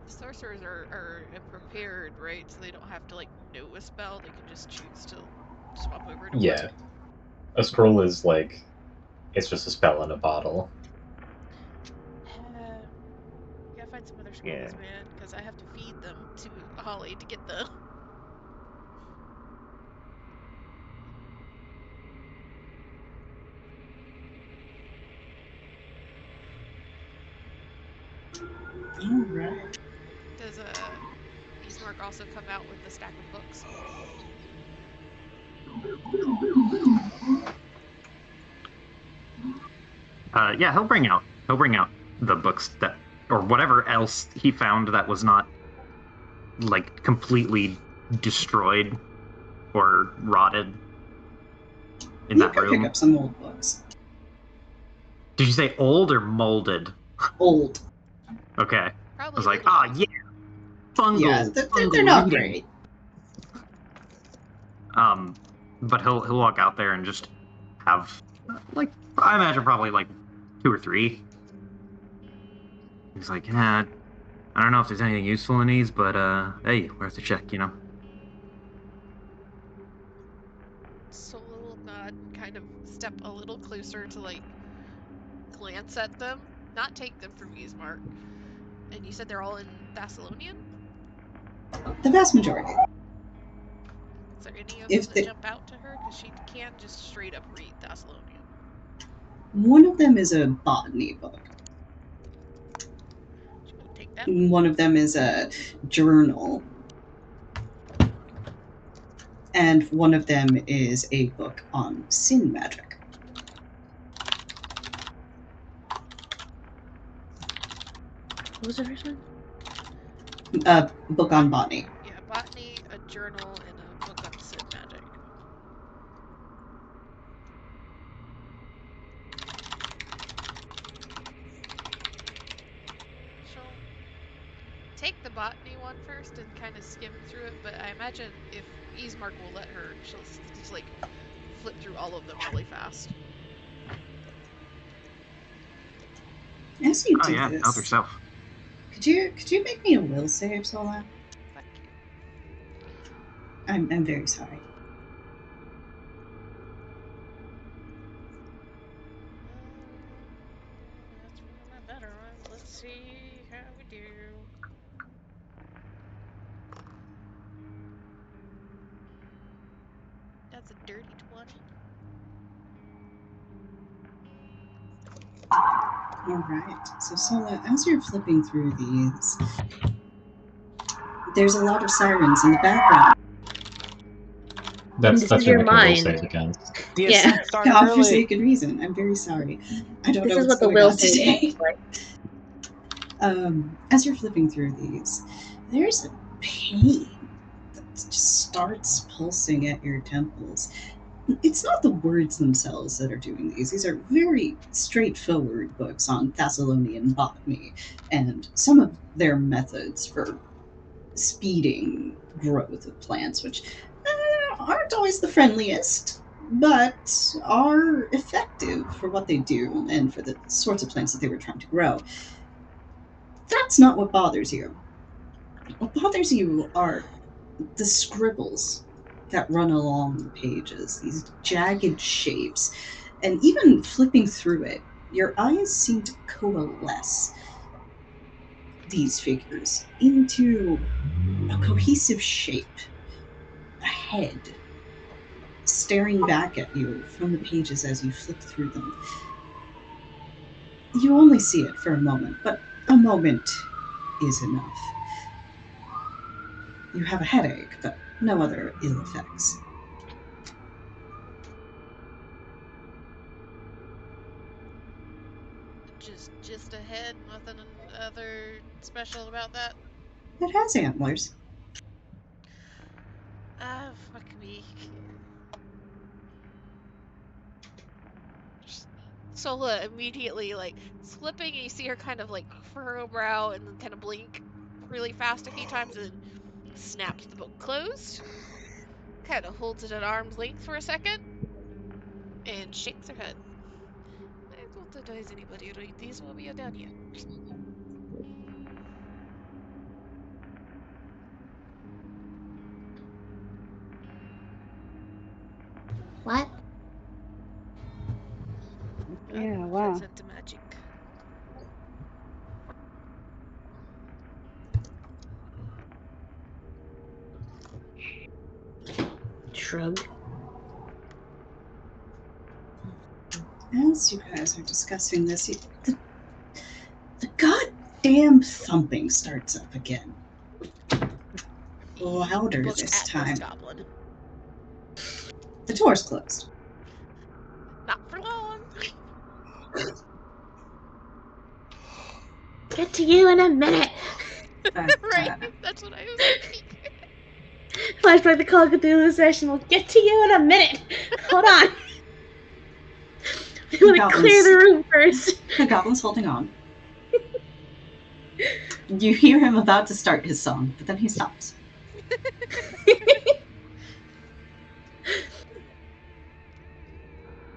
Speaker 4: So sorcerers are prepared, right? So they don't have to like know a spell. They can just choose to swap over to
Speaker 5: Yeah.
Speaker 4: one.
Speaker 5: A scroll is like, it's just a spell in a bottle.
Speaker 4: Gotta find some other scrolls,
Speaker 6: Yeah.
Speaker 4: man, because I have to feed them to Holly to get the.
Speaker 1: All right.
Speaker 4: Does Eastmark also come out with the stack of books?
Speaker 7: Yeah, he'll bring out the books that, or whatever else he found that was not like completely destroyed or rotted in
Speaker 1: You
Speaker 7: that
Speaker 1: can pick
Speaker 7: room.
Speaker 1: up some old books.
Speaker 7: Did you say old or molded?
Speaker 1: Old.
Speaker 7: Okay. I
Speaker 4: Probably
Speaker 7: was like,
Speaker 4: older
Speaker 7: ah,
Speaker 4: ones.
Speaker 7: yeah, fungal.
Speaker 1: Yeah,
Speaker 7: fungal
Speaker 1: they're not
Speaker 7: reading.
Speaker 1: great.
Speaker 7: But he'll walk out there and just have like, I imagine probably like 2 or 3. He's like, I don't know if there's anything useful in these, but hey, worth a check, you know.
Speaker 4: Sola will nod and kind of step a little closer to like glance at them, not take them from Eastmark. And you said they're all in Thessalonian?
Speaker 1: The vast majority.
Speaker 4: Is there any of them
Speaker 1: If
Speaker 4: that
Speaker 1: the,
Speaker 4: jump out to her? Because she can't just straight up read Thessalonian.
Speaker 1: one of them is a botany book.
Speaker 4: She'll take that.
Speaker 1: One of them is a journal. And one of them is a book on sin magic.
Speaker 2: What was the first one?
Speaker 1: A book on botany.
Speaker 4: Yeah, botany, a journal, and a book on sin magic. She'll take the botany one first and kind of skim through it, but I imagine if Eastmark will let her, she'll just like flip through all of them really fast.
Speaker 1: As you
Speaker 7: Oh
Speaker 1: do
Speaker 7: yeah, help
Speaker 1: this,
Speaker 7: yourself.
Speaker 1: could you make me a will save, Sola?
Speaker 4: Fuck you.
Speaker 1: I'm very sorry.
Speaker 4: That's one of my better ones. Let's see how we do. That's a dirty 20.
Speaker 1: All right. So Sola, as you're flipping through these, there's a lot of sirens in the background.
Speaker 5: That's
Speaker 2: This
Speaker 5: that's
Speaker 2: is
Speaker 5: your
Speaker 2: your
Speaker 5: make a will
Speaker 2: mind.
Speaker 5: save against.
Speaker 8: The
Speaker 2: Yeah.
Speaker 8: ascent started
Speaker 1: God
Speaker 8: early.
Speaker 1: forsaken reason. I'm very sorry. I don't
Speaker 2: This
Speaker 1: know
Speaker 2: is
Speaker 1: what's
Speaker 2: what the
Speaker 1: going
Speaker 2: will
Speaker 1: on
Speaker 2: save
Speaker 1: today.
Speaker 2: looks like.
Speaker 1: As you're flipping through these, there's a pain that just starts pulsing at your temples. It's not the words themselves that are doing these. These are very straightforward books on Thessalonian botany and some of their methods for speeding growth of plants, which aren't always the friendliest, but are effective for what they do and for the sorts of plants that they were trying to grow. That's not what bothers you. What bothers you are the scribbles that run along the pages, these jagged shapes, and even flipping through it, your eyes seem to coalesce these figures into a cohesive shape, a head staring back at you from the pages as you flip through them. You only see it for a moment, but a moment is enough. You have a headache, but no other ill effects.
Speaker 4: Just a head, nothing other special about that.
Speaker 1: It has antlers.
Speaker 4: Ah, fuck me. Sola immediately like slipping, and you see her kind of like furrow brow and then kind of blink really fast a few times, and then snaps the book closed. Kind of holds it at arm's length for a second, and shakes her head. I don't advise anybody read these while we are down here.
Speaker 6: Yeah, wow.
Speaker 4: Unpleasant magic.
Speaker 2: Shrug.
Speaker 1: As you guys are discussing this, the goddamn thumping starts up again. Louder
Speaker 4: Look
Speaker 1: this
Speaker 4: at
Speaker 1: time.
Speaker 4: this goblin.
Speaker 1: The door's closed.
Speaker 4: Not for long.
Speaker 2: Get to you in a minute.
Speaker 1: But,
Speaker 4: Right? That's what I was thinking.
Speaker 2: Flashback the Call of Cthulhu session. We'll get to you in a minute. Hold on. We want to clear the room first.
Speaker 1: The goblin's holding on. You hear him about to start his song, but then he stops.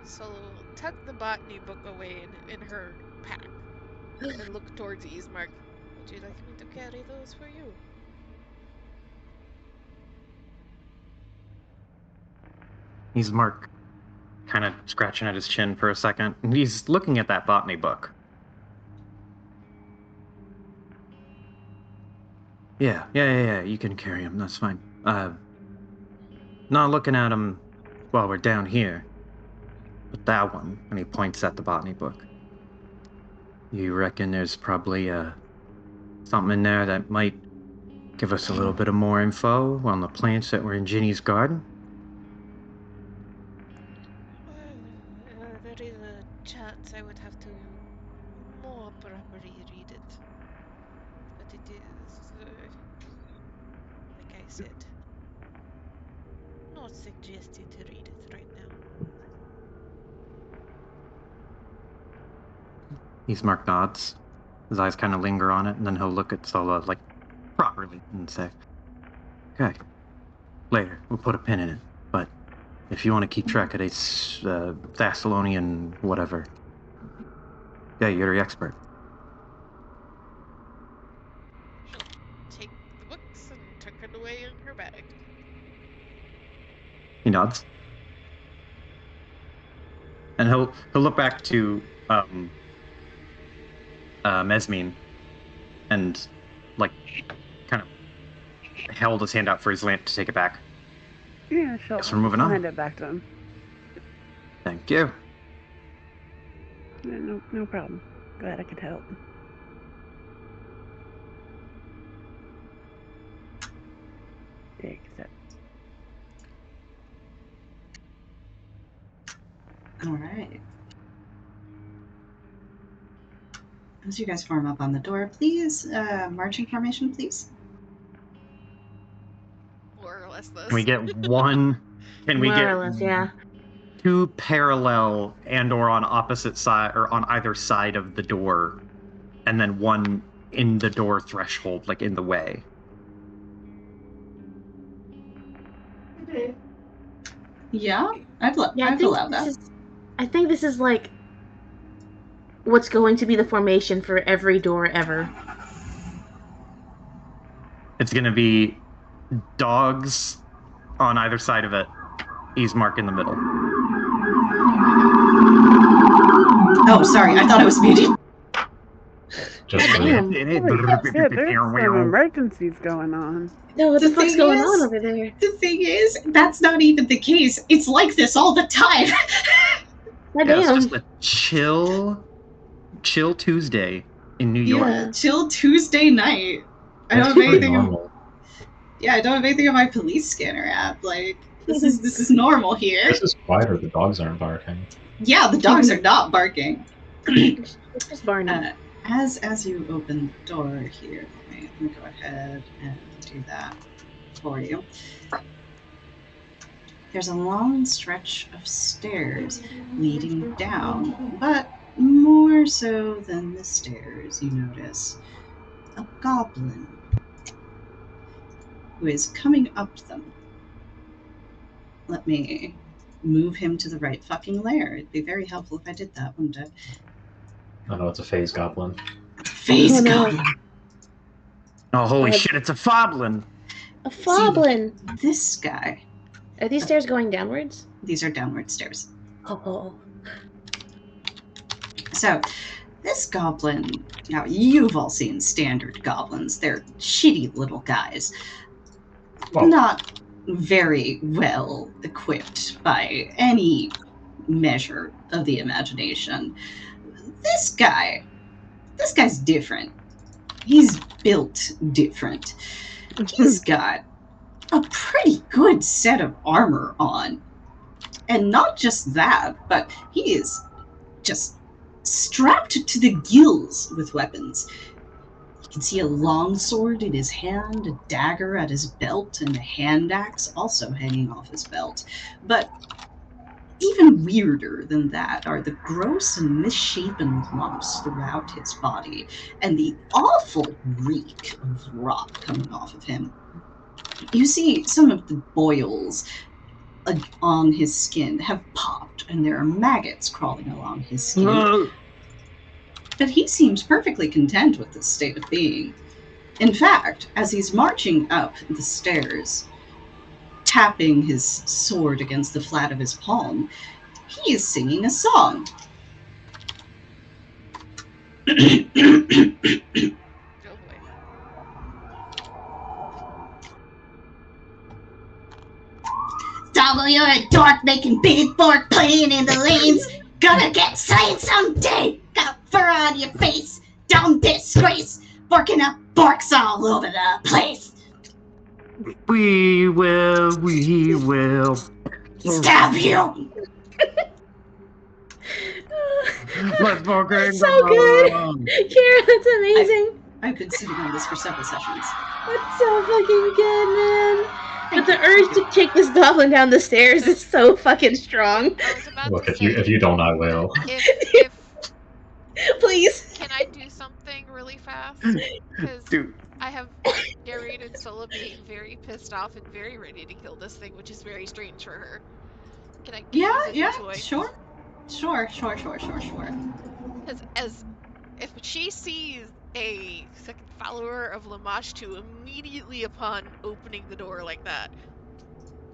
Speaker 4: Solo will tuck the botany book away in her pack and look towards Ismark. Would you like me to carry those for you?
Speaker 7: He's Mark, kind of scratching at his chin for a second, and he's looking at that botany book. Yeah, you can carry him, that's fine. Not looking at him while we're down here, but that one, and he points at the botany book. You reckon there's probably something in there that might give us a little bit of more info on the plants that were in Ginny's garden?
Speaker 4: Well, there is a chance I would have to more properly read it. But it is, like I said, not suggested to read it right now.
Speaker 7: He's Mark nods. His eyes kind of linger on it, and then he'll look at Sola, like, properly, and say, okay, later, we'll put a pin in it, but if you want to keep track of this Thessalonian whatever, yeah, you're the expert.
Speaker 4: She'll take the books and tuck it away in her bag.
Speaker 7: He nods. And he'll look back to Mesmine and, like, kind of held his hand out for his lamp to take it back.
Speaker 6: Yeah, sure.
Speaker 7: Guess we're moving on.
Speaker 6: Hand it back to him.
Speaker 7: Thank you.
Speaker 6: Yeah, no problem. Glad I could help. Take a sip.
Speaker 1: All right. As you guys form up on the door, please, marching formation, please.
Speaker 4: More or less this.
Speaker 7: Can we get one? Can we
Speaker 2: More
Speaker 7: get
Speaker 2: or less, yeah.
Speaker 7: two parallel and/or on opposite side or on either side of the door, and then one in the door threshold, like in the way?
Speaker 1: Yeah, I'd
Speaker 2: Yeah,
Speaker 1: allow that.
Speaker 2: I think this is like what's going to be the formation for every door ever.
Speaker 7: It's gonna be dogs on either side of it. Ismark in the middle.
Speaker 1: Oh, sorry, I thought I was muted.
Speaker 5: Just
Speaker 2: Damn.
Speaker 6: Yeah, there's some emergencies going on.
Speaker 2: No, what the
Speaker 1: The
Speaker 2: fuck's
Speaker 1: thing
Speaker 2: going
Speaker 1: is-
Speaker 2: on over there?
Speaker 1: The thing is, that's not even the case. It's like this all the time.
Speaker 2: God
Speaker 7: Yeah, it's
Speaker 2: damn.
Speaker 7: just a chill Tuesday in New York.
Speaker 2: Yeah.
Speaker 1: Till Tuesday night. I don't have
Speaker 5: pretty
Speaker 1: anything.
Speaker 5: normal.
Speaker 1: Yeah, I don't have anything on my police scanner app. Like this is normal here.
Speaker 5: This is quieter. The dogs aren't barking.
Speaker 1: Yeah, the dogs are not barking.
Speaker 2: It's just Barney.
Speaker 1: As you open the door here, let me go ahead and do that for you. There's a long stretch of stairs leading down, but more so than the stairs, you notice a goblin who is coming up them. Let me move him to the right fucking layer. It'd be very helpful if I did that, wouldn't it?
Speaker 5: I know it's a phase goblin.
Speaker 1: Face
Speaker 2: Oh, no.
Speaker 1: goblin.
Speaker 7: Oh, holy
Speaker 2: Uh,
Speaker 7: shit, it's a foblin!
Speaker 2: A foblin.
Speaker 1: This guy.
Speaker 2: Are these stairs going downwards?
Speaker 1: These are downward stairs.
Speaker 2: Oh.
Speaker 1: So, this goblin, now you've all seen standard goblins. They're shitty little guys.
Speaker 5: Well,
Speaker 1: Not very well equipped by any measure of the imagination. This guy's different. He's built different. He's got a pretty good set of armor on. And not just that, but he is just strapped to the gills with weapons. You can see a long sword in his hand, a dagger at his belt, and a hand axe also hanging off his belt. But even weirder than that are the gross and misshapen lumps throughout his body, and the awful reek of rot coming off of him. You see some of the boils on his skin have popped, and there are maggots crawling along his skin. But he seems perfectly content with this state of being. In fact, as he's marching up the stairs, tapping his sword against the flat of his palm, he is singing a song.
Speaker 4: Oh boy.
Speaker 1: Double, you're a dork making big fork playing in the lanes. Gonna get slain someday. Got fur on your face. Dumb disgrace. Forking up forks all over the place.
Speaker 7: We will.
Speaker 1: Stab you.
Speaker 7: Let's fucking
Speaker 2: So good. Kira, that's amazing.
Speaker 1: I've been sitting on this for several sessions.
Speaker 2: That's so fucking good, man. But the urge to kick this goblin down the stairs is so fucking strong.
Speaker 4: I was about
Speaker 5: look,
Speaker 4: to
Speaker 5: if
Speaker 4: say,
Speaker 5: you don't, I will.
Speaker 4: if
Speaker 2: Please.
Speaker 4: can I do something really fast? Because
Speaker 7: Dude.
Speaker 4: I have narrated Sola being very pissed off and very ready to kill this thing, which is very strange for her. Can I use it as a toy?
Speaker 1: Sure.
Speaker 4: As if she sees a second follower of Lamashtu immediately upon opening the door like that,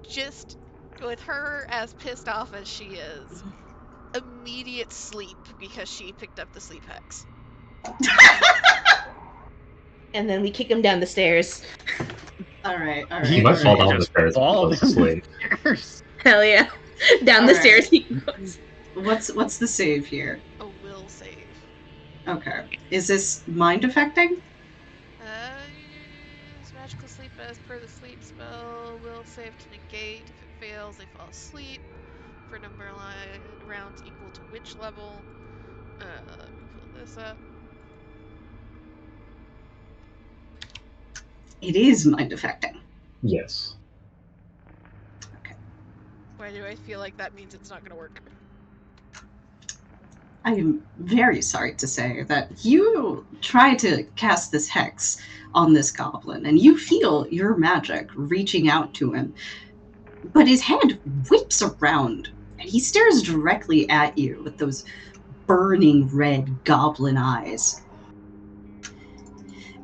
Speaker 4: just with her as pissed off as she is, immediate sleep because she picked up the sleep hex.
Speaker 2: And then we kick him down the stairs.
Speaker 1: All right.
Speaker 5: He might fall down the stairs and
Speaker 7: Fall
Speaker 5: fall asleep.
Speaker 2: Hell yeah. Down the
Speaker 1: Alright.
Speaker 2: stairs he goes.
Speaker 1: What's the save here?
Speaker 4: A will save.
Speaker 1: Okay. Is this mind affecting?
Speaker 4: Use magical sleep as per the sleep spell. Will save to negate. If it fails, they fall asleep. For number of rounds equal to which level? Let me pull this up.
Speaker 1: It is mind affecting.
Speaker 5: Yes.
Speaker 4: Why do I feel like that means it's not gonna work?
Speaker 1: I am very sorry to say that you try to cast this hex on this goblin, and you feel your magic reaching out to him, but his hand whips around, and he stares directly at you with those burning red goblin eyes.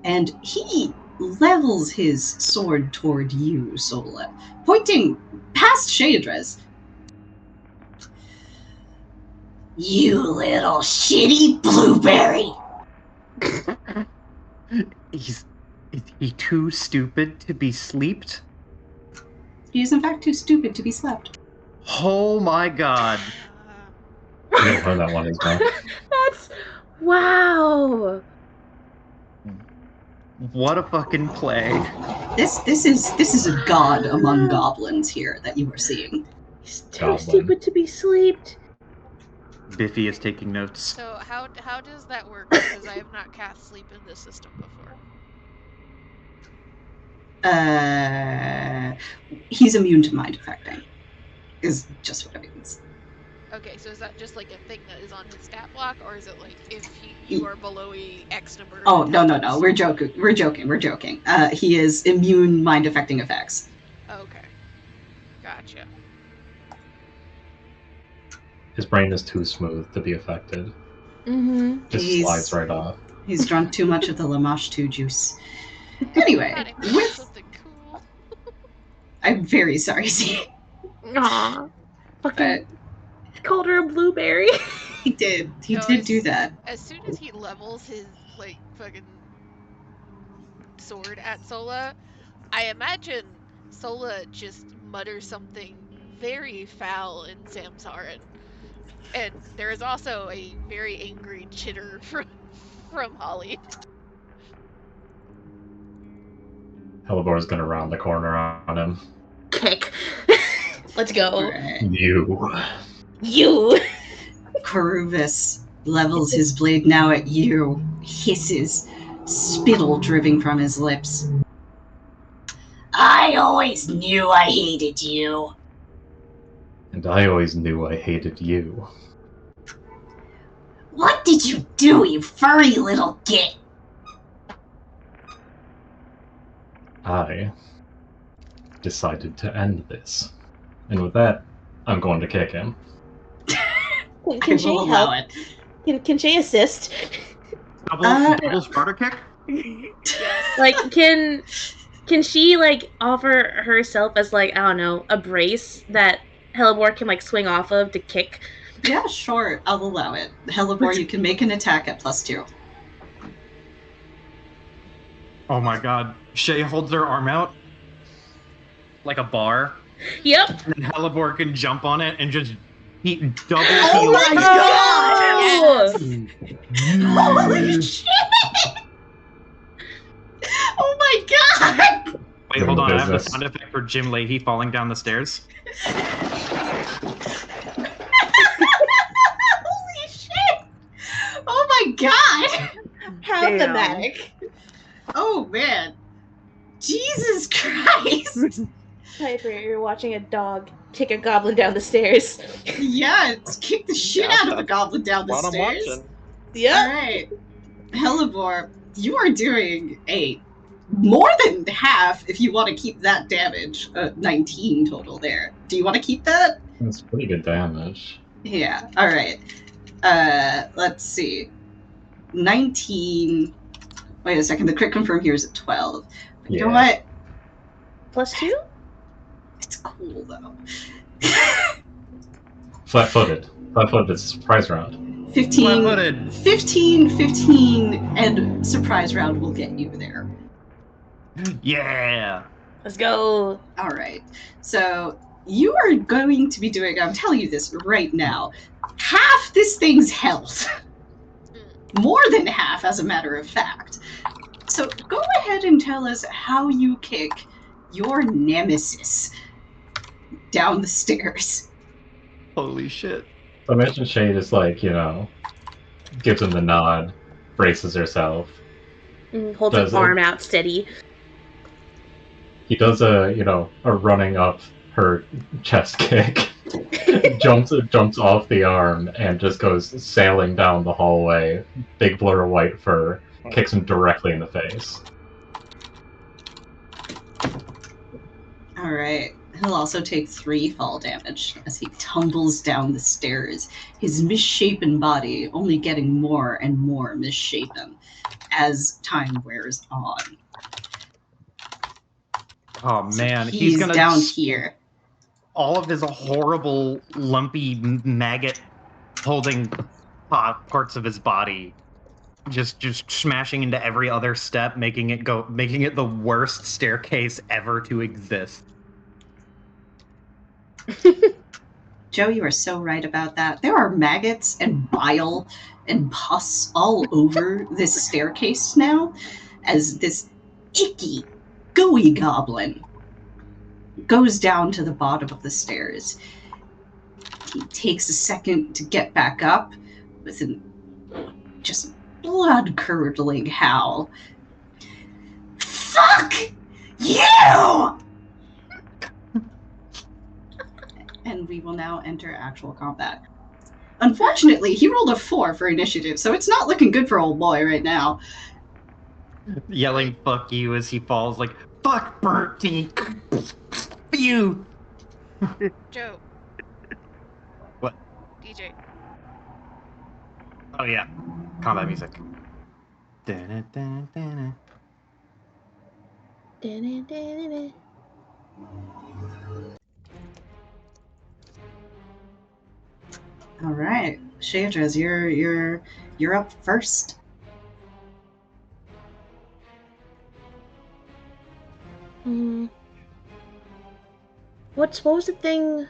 Speaker 1: And he levels his sword toward you, Sola, pointing past Shadres. You little shitty blueberry!
Speaker 7: Is he too stupid to be sleeped?
Speaker 1: He is in fact too stupid to be slept.
Speaker 7: Oh my god.
Speaker 5: You don't know that one is not.
Speaker 2: That's wow.
Speaker 7: What a fucking play.
Speaker 1: This is a god among goblins here that you are seeing.
Speaker 2: He's too
Speaker 5: Goblin.
Speaker 2: stupid to be sleeped.
Speaker 7: Biffy is taking notes.
Speaker 4: So how does that work? Because I have not cast sleep in this system before.
Speaker 1: He's immune to mind affecting. Is just what it means.
Speaker 4: Okay, so is that just like a thing that is on his stat block, or is it like if you are below a X number?
Speaker 1: Oh no. We're joking. He is immune mind affecting effects.
Speaker 4: Okay, gotcha.
Speaker 5: His brain is too smooth to be affected.
Speaker 2: Mm-hmm.
Speaker 5: Just
Speaker 1: He's-
Speaker 5: slides right off.
Speaker 1: He's drunk too much of the Lamashtu juice. Anyway,
Speaker 4: Thought I heard
Speaker 1: with
Speaker 4: something cool.
Speaker 1: I'm very sorry, Z.
Speaker 2: Aw. Fucking
Speaker 1: But
Speaker 2: called her a blueberry.
Speaker 1: He did. He
Speaker 4: No,
Speaker 1: did do that.
Speaker 4: As soon as he levels his like fucking sword at Sola, I imagine Sola just mutters something very foul in Samsaran. And there is also a very angry chitter from Holly.
Speaker 5: Helibor's gonna round the corner on him.
Speaker 2: Kick. Let's go.
Speaker 1: Alright.
Speaker 2: You.
Speaker 1: Coruvus levels his blade now at you, hisses, spittle dripping from his lips. I always knew I hated you.
Speaker 5: And I always knew I hated you.
Speaker 1: What did you do, you furry little git?
Speaker 5: I decided to end this. And with that, I'm going to kick him.
Speaker 2: Can Shay help? Can Shay assist?
Speaker 7: Double Sparta kick?
Speaker 2: Like, can she, like, offer herself as, like, I don't know, a brace that Helibor can, like, swing off of to kick?
Speaker 1: Yeah, sure. I'll allow it. Helibor, you can make an attack at +2.
Speaker 7: Oh my god. Shay holds her arm out like a bar.
Speaker 2: Yep.
Speaker 7: And then Helibor can jump on it and just double
Speaker 1: Oh my god! Holy shit! Oh my god!
Speaker 7: Wait, hold on. I have the sound effect for Jim Leahy falling down the stairs.
Speaker 1: Holy shit! Oh my god!
Speaker 2: How
Speaker 6: Damn.
Speaker 2: thematic.
Speaker 1: Oh man. Jesus Christ!
Speaker 2: Piper, you're watching a dog kick a goblin down the stairs.
Speaker 1: Yeah, it's kick the shit out of a goblin down the
Speaker 8: What I'm
Speaker 1: stairs.
Speaker 8: watching.
Speaker 2: Yep.
Speaker 1: Alright. Helibor, you are doing more than half if you want to keep that damage. 19 total there. Do you want to keep that?
Speaker 5: That's pretty good damage.
Speaker 1: Yeah, alright. Let's see. 19. Wait a second, the crit confirm here is at 12. But you know what?
Speaker 2: +2?
Speaker 1: It's cool though.
Speaker 5: Flat-footed. Flat-footed is a surprise round.
Speaker 1: 15,
Speaker 7: Flat-footed.
Speaker 1: 15, and surprise round will get you there.
Speaker 7: Yeah.
Speaker 2: Let's go.
Speaker 1: All right. So you are going to be doing, I'm telling you this right now, half this thing's health. More than half, as a matter of fact. So go ahead and tell us how you kick your nemesis down the stairs.
Speaker 7: Holy shit.
Speaker 5: So imagine Shay just like, gives him the nod, braces herself.
Speaker 2: Holds his arm out steady.
Speaker 5: He does a running up her chest kick, jumps off the arm and just goes sailing down the hallway. Big blur of white fur, kicks him directly in the face.
Speaker 1: All right. He'll also take 3 fall damage as he tumbles down the stairs, his misshapen body only getting more and more misshapen as time wears on.
Speaker 7: Oh man,
Speaker 1: He's
Speaker 7: gonna
Speaker 1: down here.
Speaker 7: All of his horrible, lumpy maggot holding parts of his body, just smashing into every other step, making it the worst staircase ever to exist.
Speaker 1: Joe, you are so right about that. There are maggots and bile and pus all over this staircase now, as this icky, gooey goblin goes down to the bottom of the stairs. He takes a second to get back up with a just blood-curdling howl. Fuck you! And we will now enter actual combat. Unfortunately, he rolled a 4 for initiative, so it's not looking good for old boy right now.
Speaker 7: Yelling "fuck you" as he falls, like "fuck Bertie, you."
Speaker 4: Joe.
Speaker 7: What?
Speaker 4: DJ.
Speaker 7: Oh yeah, combat music. Dun-dun-dun-dun-dun.
Speaker 1: All right, Shadras, you're up first.
Speaker 2: What was the thing?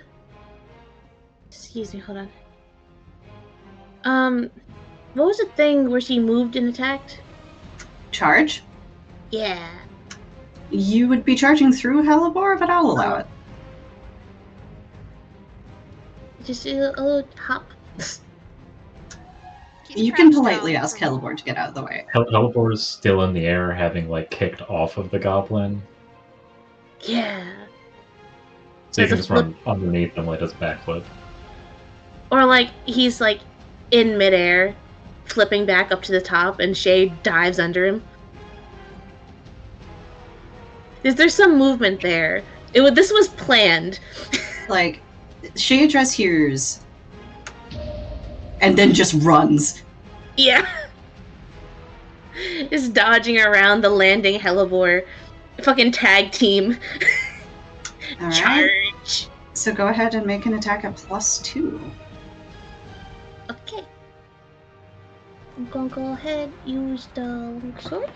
Speaker 2: Excuse me, hold on. What was the thing where she moved and attacked?
Speaker 1: Charge.
Speaker 2: Yeah.
Speaker 1: You would be charging through Hellebore, but I'll allow it.
Speaker 2: Just a little hop.
Speaker 4: Keep
Speaker 1: You can
Speaker 4: crouched
Speaker 1: politely
Speaker 4: down
Speaker 1: ask
Speaker 4: from-
Speaker 1: Hellebore to get out of the way.
Speaker 5: Hellebore is still in the air, having like kicked off of the goblin.
Speaker 2: Yeah.
Speaker 5: So you
Speaker 2: There's
Speaker 5: can
Speaker 2: a
Speaker 5: just run underneath him like his backflip.
Speaker 2: Or like he's like in midair, flipping back up to the top, and Shay dives under him. There's some movement there. This was planned.
Speaker 1: Like, Shadras hears, and then just runs.
Speaker 2: Yeah. Just dodging around the landing Hellebore. Fucking tag team.
Speaker 1: All right.
Speaker 2: Charge.
Speaker 1: So go ahead and make an attack at +2.
Speaker 2: Okay. I'm gonna go ahead, use the long sword.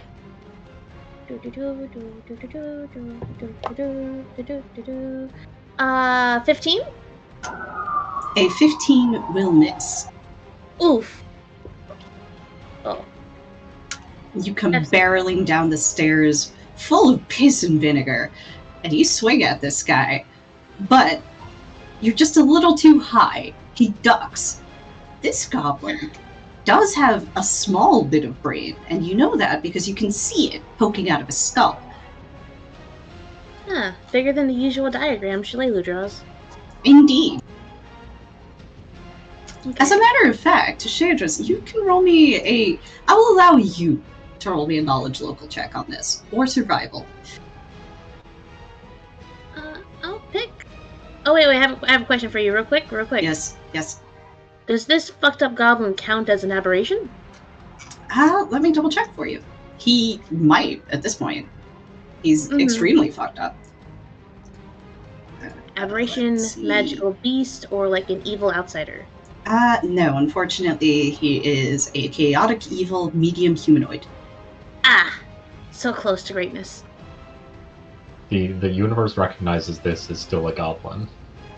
Speaker 2: Uh, 15?
Speaker 1: A 15 will miss.
Speaker 2: Oof. Oh.
Speaker 1: You come
Speaker 2: Absolutely.
Speaker 1: barreling down the stairs, full of piss and vinegar, and you swing at this guy. But you're just a little too high. He ducks. This goblin does have a small bit of brain, and you know that because you can see it poking out of his skull.
Speaker 2: Huh, bigger than the usual diagram Shalelu draws.
Speaker 1: Indeed.
Speaker 2: Okay.
Speaker 1: As a matter of fact, Shadras, you can roll me I will allow you to roll me a knowledge local check on this, or survival.
Speaker 2: I'll pick. Oh wait, I have a question for you, real quick.
Speaker 1: Yes.
Speaker 2: Does this fucked up goblin count as an aberration?
Speaker 1: Let me double check for you. He might at this point. He's extremely fucked up.
Speaker 2: Aberration,
Speaker 1: Let's see.
Speaker 2: magical beast, or like an evil outsider?
Speaker 1: No, unfortunately, he is a chaotic evil medium humanoid.
Speaker 2: Ah, so close to greatness.
Speaker 5: The universe recognizes this as still a goblin.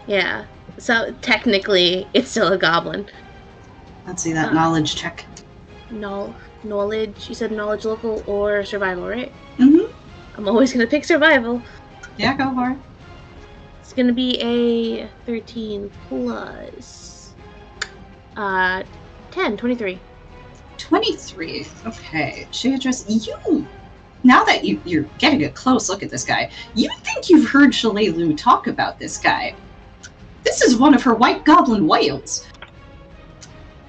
Speaker 2: Yeah, so technically, it's still a goblin.
Speaker 1: Let's see that knowledge check.
Speaker 2: Knowledge, you said knowledge local or survival, right?
Speaker 1: Mm-hmm.
Speaker 2: I'm always gonna pick survival.
Speaker 1: Yeah, go for it.
Speaker 2: It's gonna be a 13 plus 10, 23.
Speaker 1: 23. Okay. Shadras, now that you're getting a close look at this guy, you think you've heard Shalelu talk about this guy. This is one of her white goblin whales.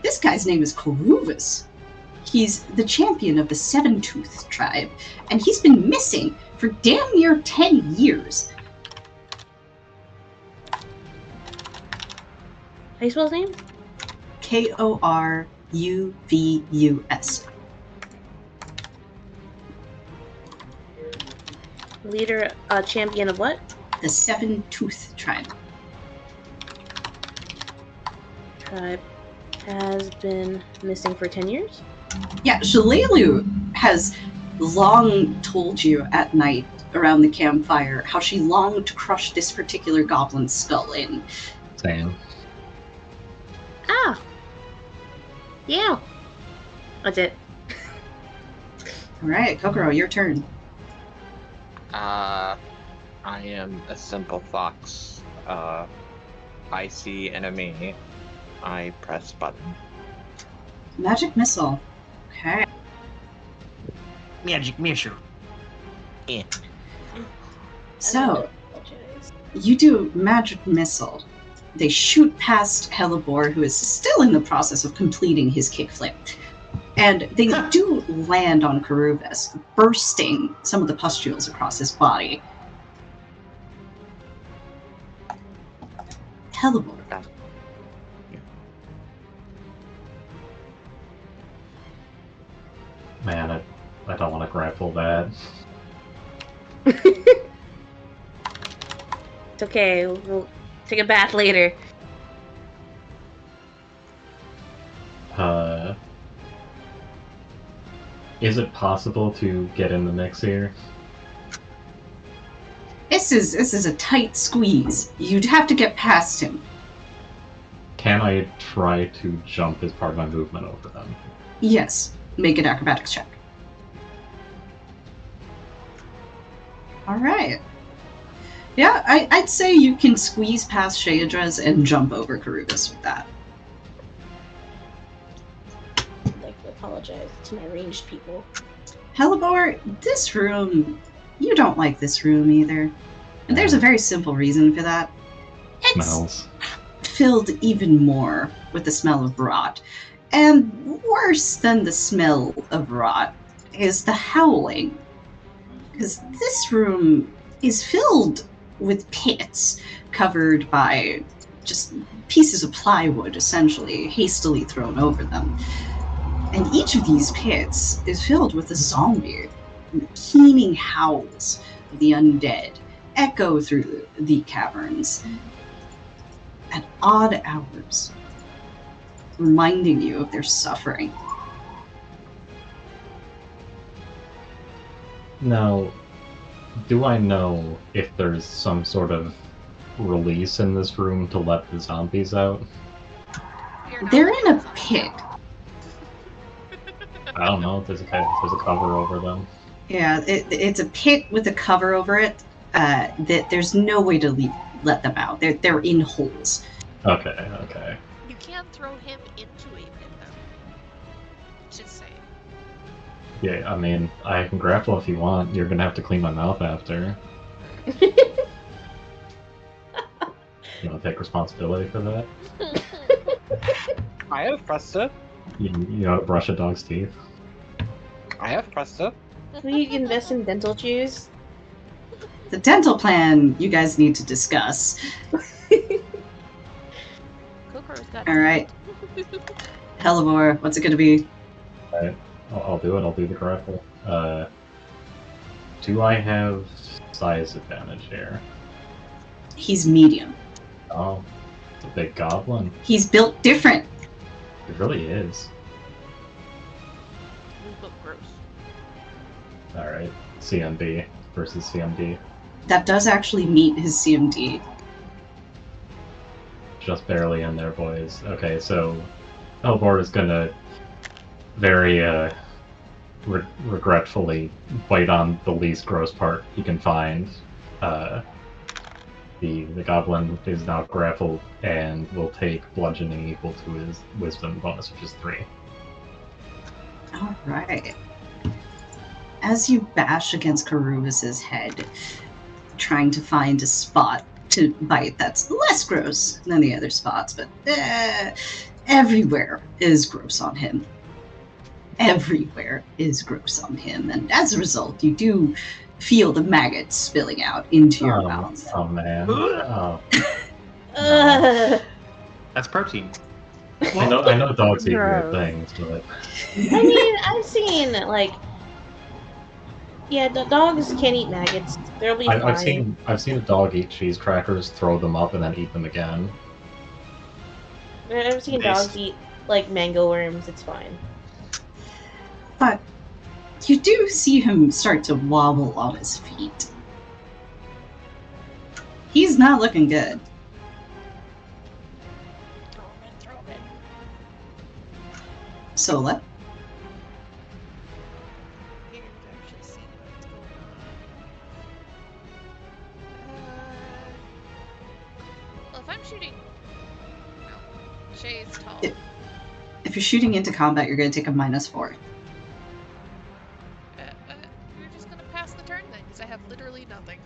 Speaker 1: This guy's name is Coruvus. He's the champion of the Seven-Toothed tribe, and he's been missing for damn near 10 years.
Speaker 2: How you spell his name?
Speaker 1: Koruvus.
Speaker 2: Leader, champion of what?
Speaker 1: The Seven-Toothed tribe.
Speaker 2: Tribe has been missing for 10 years?
Speaker 1: Yeah, Shalelu has long told you at night around the campfire how she longed to crush this particular goblin's skull in.
Speaker 5: Same.
Speaker 2: Ah! Yeah. That's it.
Speaker 1: Alright, Kokoro, your turn.
Speaker 8: I am a simple fox. I see enemy. I press button.
Speaker 1: Magic missile. Okay.
Speaker 7: Magic missile.
Speaker 1: So, you do magic missile. They shoot past Hellebore, who is still in the process of completing his kickflip. And they do land on Coruvus, bursting some of the pustules across his body. Hellebore.
Speaker 5: Man, I don't want to grapple that.
Speaker 2: It's okay, we'll take a bath later.
Speaker 5: Is it possible to get in the mix here?
Speaker 1: This is a tight squeeze. You'd have to get past him.
Speaker 5: Can I try to jump as part of my movement over them?
Speaker 1: Yes. Make an acrobatics check. All right. Yeah, I'd say you can squeeze past Shayadres and jump over Karubis with that.
Speaker 2: I'd like to apologize to my ranged people.
Speaker 1: Hellebore, this room, you don't like this room either. And there's a very simple reason for that. It's
Speaker 5: Smells.
Speaker 1: filled even more with the smell of rot. And worse than the smell of rot is the howling. Because this room is filled with pits covered by just pieces of plywood, essentially, hastily thrown over them. And each of these pits is filled with a zombie. And the keening howls of the undead echo through the caverns at odd hours, reminding you of their suffering.
Speaker 5: Now, do I know if there's some sort of release in this room to let the zombies out?
Speaker 1: They're in a pit.
Speaker 5: I don't know if there's a cover over them.
Speaker 1: Yeah, it's a pit with a cover over it. That there's no way to let them out. They're in holes.
Speaker 5: Okay.
Speaker 4: You can throw him into a pit, though. Just saying.
Speaker 5: Yeah, I mean, I can grapple if you want. You're gonna have to clean my mouth after. You want to take responsibility for that?
Speaker 8: I have pressed it.
Speaker 5: You know how to brush a dog's teeth?
Speaker 8: I have pressed it.
Speaker 2: Can we invest in dental shoes?
Speaker 1: The dental plan you guys need to discuss.
Speaker 4: Kokoro's got
Speaker 1: All right. Hellebore, what's it going to be?
Speaker 5: Alright, I'll do it. I'll do the grapple. Do I have size advantage here?
Speaker 1: He's medium.
Speaker 5: Oh, it's a big goblin.
Speaker 1: He's built different.
Speaker 5: It really is.
Speaker 4: We look gross.
Speaker 5: Alright, CMB versus CMD.
Speaker 1: That does actually meet his CMD.
Speaker 5: Just barely in there, boys. Okay, so Elbor is gonna very regretfully bite on the least gross part he can find. The goblin is now grappled and will take bludgeoning equal to his wisdom bonus, which is 3.
Speaker 1: All right. As you bash against Karubis's head, trying to find a spot to bite that's less gross than the other spots, but everywhere is gross on him. Everywhere is gross on him, and as a result, you do feel the maggots spilling out into your mouth.
Speaker 5: Oh man. Oh.
Speaker 7: That's protein.
Speaker 5: I know dogs eat weird
Speaker 6: Gross.
Speaker 5: things, but
Speaker 2: I mean, I've seen, like... Yeah, the dogs can't eat maggots. They'll be fine.
Speaker 5: I've seen a dog eat cheese crackers, throw them up, and then eat them again.
Speaker 2: I've seen dogs eat, like, mango worms. It's fine.
Speaker 1: But you do see him start to wobble on his feet. He's not looking good.
Speaker 4: Throw him in.
Speaker 1: Sola.
Speaker 4: Here to actually see what's going on. Well, if I'm shooting... No. Shay's tall.
Speaker 1: If you're shooting into combat, you're going to take a -4.
Speaker 4: You're just gonna pass the turn then, because I have literally nothing.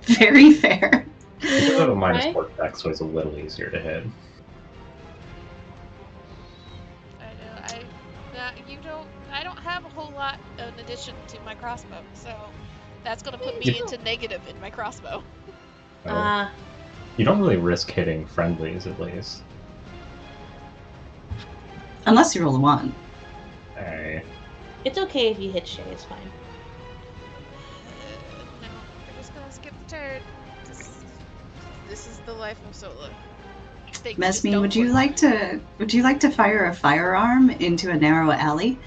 Speaker 1: Very fair.
Speaker 5: It's a little minus
Speaker 2: Right?
Speaker 5: 4 dex, so it's a little easier to hit.
Speaker 4: I know, I don't have a whole lot in addition to my crossbow, so that's gonna put me into negative in my crossbow.
Speaker 5: You don't really risk hitting friendlies, at least.
Speaker 1: Unless you roll a 1.
Speaker 5: Hey.
Speaker 2: It's okay if you hit Shay, it's fine.
Speaker 4: No, we're just gonna skip the turn. This is the life of Sola. They just
Speaker 1: Mesme,
Speaker 4: don't
Speaker 1: would you
Speaker 4: work.
Speaker 1: like to fire a firearm into a narrow alley?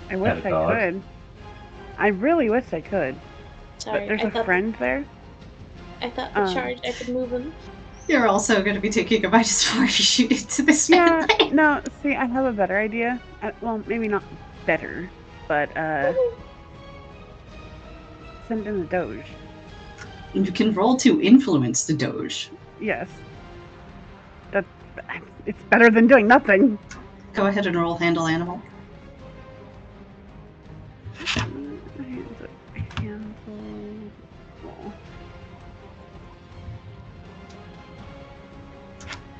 Speaker 6: I wish
Speaker 5: Pet
Speaker 6: I
Speaker 5: dog.
Speaker 6: could. I really wish I could.
Speaker 2: Sorry,
Speaker 6: But there's
Speaker 2: I
Speaker 6: a
Speaker 2: thought
Speaker 6: friend there.
Speaker 2: I thought the
Speaker 6: Um,
Speaker 2: charge I could move him.
Speaker 1: You're also going to be taking a -4 if you shoot into this
Speaker 6: Yeah,
Speaker 1: melee.
Speaker 6: no, see, I have a better idea. Well, maybe not better, but send in the Doge.
Speaker 1: You can roll to influence the Doge.
Speaker 6: Yes. It's better than doing nothing.
Speaker 1: Go ahead and roll handle animal.
Speaker 6: Handle.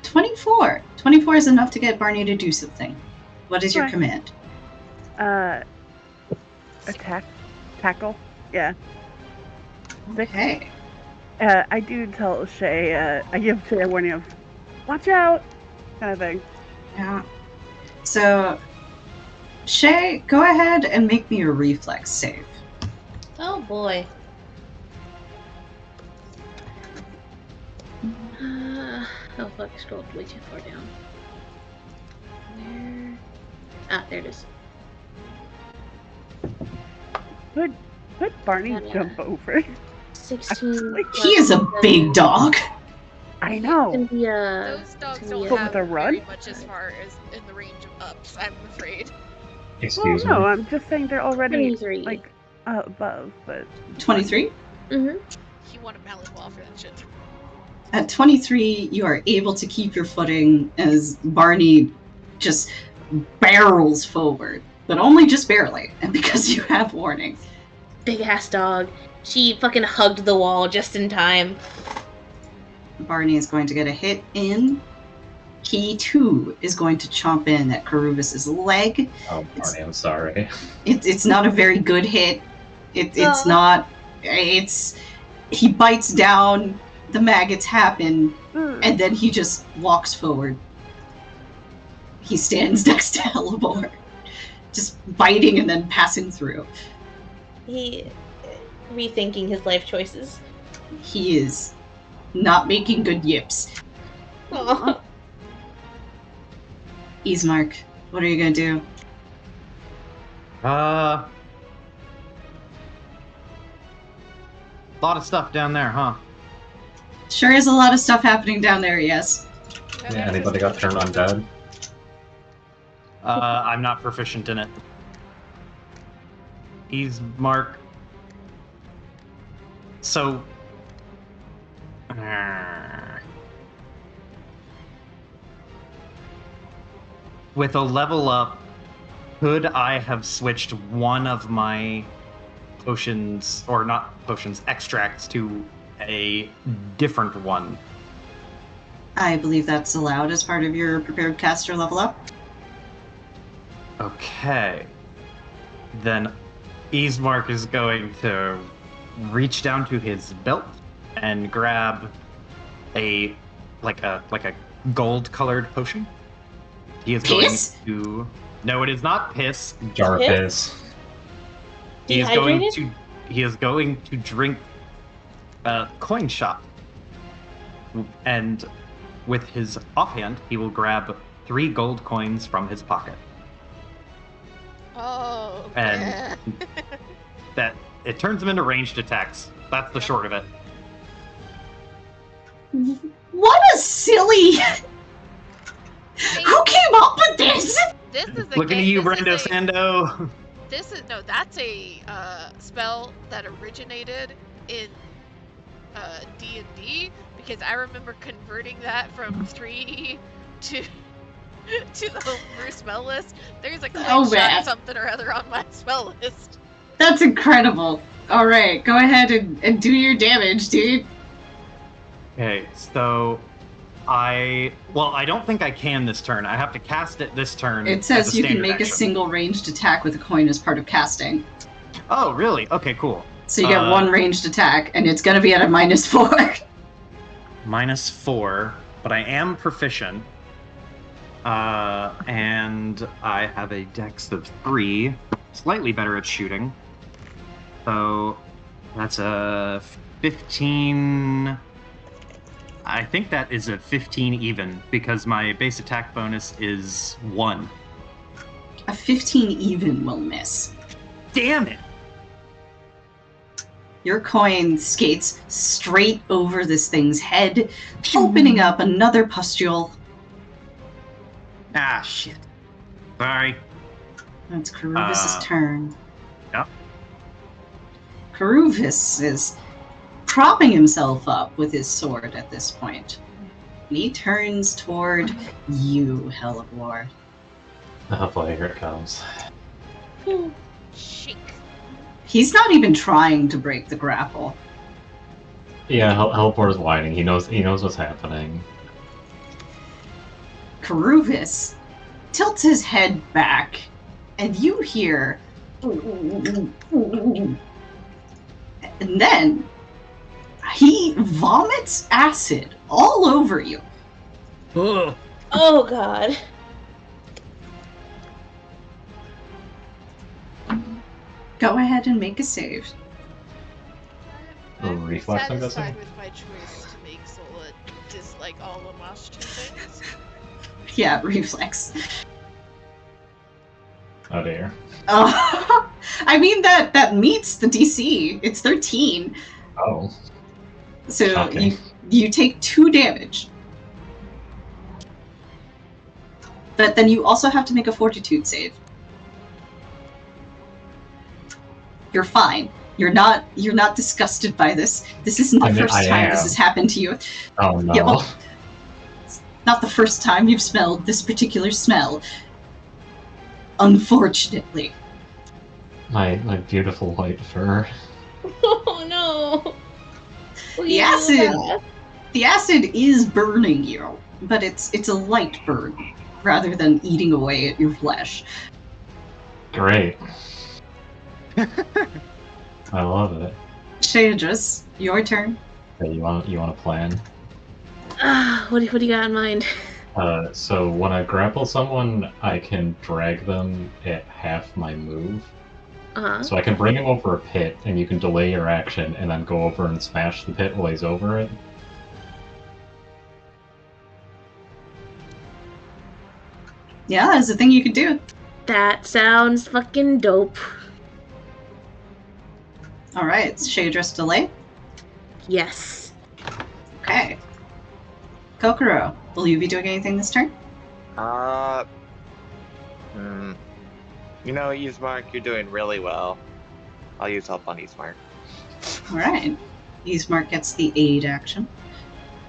Speaker 1: 24. 24 is enough to get Barney to do something. What is your
Speaker 6: Right.
Speaker 1: command?
Speaker 6: Attack, tackle. Yeah.
Speaker 1: Okay.
Speaker 6: I do tell Shay. I give Shay a warning of, watch out, kind of thing.
Speaker 1: Yeah. So, Shay, go ahead and make me a reflex save.
Speaker 2: Oh boy. Oh fuck, I scrolled way too far down. Where? Ah, there it is.
Speaker 6: Could Barney
Speaker 2: Yeah.
Speaker 6: jump over?
Speaker 2: 16.
Speaker 1: He is a big dog.
Speaker 6: I know.
Speaker 2: Can be,
Speaker 4: Those dogs
Speaker 2: can
Speaker 4: don't
Speaker 2: we,
Speaker 6: But
Speaker 4: have
Speaker 6: with a run?
Speaker 4: very much as far as in the range of ups, I'm afraid.
Speaker 5: Excuse
Speaker 6: Well, no,
Speaker 5: me.
Speaker 6: I'm just saying they're already
Speaker 2: 23.
Speaker 6: like above, but
Speaker 1: 23?
Speaker 2: Mm-hmm.
Speaker 4: He won a mallet ball for that shit.
Speaker 1: At 23, you are able to keep your footing as Barney just barrels forward, but only just barely, and because you have warning.
Speaker 2: Big ass dog. She fucking hugged the wall just in time.
Speaker 1: Barney is going to get a hit in. He, too, is going to chomp in at Carubus's leg.
Speaker 5: Oh, Barney, I'm sorry.
Speaker 1: It's not a very good hit. It's
Speaker 2: Aw.
Speaker 1: not... It's... He bites down, the maggots happen, and then he just walks forward. He stands next to Hellebore, just biting and then passing through.
Speaker 2: He rethinking his life choices.
Speaker 1: He is not making good yips.
Speaker 2: Aw.
Speaker 1: Ismark, what are you gonna do?
Speaker 7: Lot of stuff down there, huh?
Speaker 1: Sure is a lot of stuff happening down there, yes.
Speaker 5: Yeah, anybody got turned on dead?
Speaker 7: I'm not proficient in it. He's Mark. So. With a level up, could I have switched one of my potions, or not potions, extracts to a different one?
Speaker 1: I believe that's allowed as part of your prepared caster level up.
Speaker 7: Okay. Then Ismark is going to reach down to his belt and grab a gold colored potion. He is
Speaker 1: Piss?
Speaker 7: going to No, it is not piss.
Speaker 5: Jar of
Speaker 2: Piss?
Speaker 5: piss.
Speaker 7: He is going
Speaker 2: Dehydrated?
Speaker 7: to drink a coin shop. And with his offhand, he will grab 3 gold coins from his pocket.
Speaker 4: Oh,
Speaker 7: And
Speaker 4: yeah.
Speaker 7: that it turns him into ranged attacks. That's the short of it.
Speaker 1: What a silly... Who came up with this?
Speaker 4: This is a
Speaker 7: Looking at
Speaker 4: game-
Speaker 7: you,
Speaker 4: this is
Speaker 7: Brando
Speaker 4: a-
Speaker 7: Sando.
Speaker 4: That's a spell that originated in D&D, because I remember converting that from 3 to the homebrew spell list. There's a
Speaker 1: Oh,
Speaker 4: shot
Speaker 1: man.
Speaker 4: something or other on my spell list.
Speaker 1: That's incredible. Alright, go ahead and do your damage, dude.
Speaker 7: Okay, so I don't think I can this turn. I have to cast it this turn.
Speaker 1: It
Speaker 7: as
Speaker 1: says
Speaker 7: a
Speaker 1: you can
Speaker 7: standard
Speaker 1: make a
Speaker 7: action.
Speaker 1: single ranged attack with a coin as part of casting.
Speaker 7: Oh, really? Okay, cool.
Speaker 1: So you get one ranged attack, and it's gonna be at a -4.
Speaker 7: -4, but I am proficient. And I have a dex of 3, slightly better at shooting. So that's a 15. I think that is a 15 even, because my base attack bonus is 1.
Speaker 1: A 15 even will miss.
Speaker 7: Damn it!
Speaker 1: Your coin skates straight over this thing's head, opening up another pustule.
Speaker 7: Ah, shit. Sorry.
Speaker 1: It's Karuvis' turn.
Speaker 7: Yep.
Speaker 1: Karuvis is propping himself up with his sword at this point. And he turns toward you, Hellebore.
Speaker 5: Oh boy, here it comes.
Speaker 4: Shake.
Speaker 1: He's not even trying to break the grapple.
Speaker 5: Yeah, Hellpor's whining. He knows what's happening.
Speaker 1: Karuvis tilts his head back, and you hear... And then he vomits acid all over you.
Speaker 7: Ugh.
Speaker 2: Oh god.
Speaker 1: Go ahead and make a save.
Speaker 5: A reflex, I'm
Speaker 4: satisfied
Speaker 5: guessing?
Speaker 4: with my choice to make Zola dislike all Lamash two things.
Speaker 1: Yeah, reflex.
Speaker 5: Oh dear.
Speaker 1: I mean, that meets the DC. It's 13.
Speaker 5: Oh.
Speaker 1: So
Speaker 5: Shocking.
Speaker 1: you take 2 damage. But then you also have to make a fortitude save. You're fine. You're not disgusted by this. This isn't the first time this has happened to you.
Speaker 5: Oh no.
Speaker 1: Yeah, well, it's not the first time you've smelled this particular smell. Unfortunately.
Speaker 5: My beautiful white fur.
Speaker 2: Oh no.
Speaker 1: The acid is burning you, but it's a light burn rather than eating away at your flesh.
Speaker 5: Great. I love it.
Speaker 1: Shaydras, your turn.
Speaker 5: Okay, you want a plan?
Speaker 2: What do you got in mind?
Speaker 5: So when I grapple someone, I can drag them at half my move.
Speaker 2: Uh-huh.
Speaker 5: So I can bring him over a pit, and you can delay your action, and then go over and smash the pit while he's over it.
Speaker 1: Yeah, that's a thing you could do.
Speaker 2: That sounds fucking dope.
Speaker 1: Alright, it's Shaydras delay.
Speaker 2: Yes.
Speaker 1: Okay. Kokoro, will you be doing anything this turn?
Speaker 8: You know, Ismark, you're doing really well. I'll use help on Ismark.
Speaker 1: Alright. Ismark gets the aid action.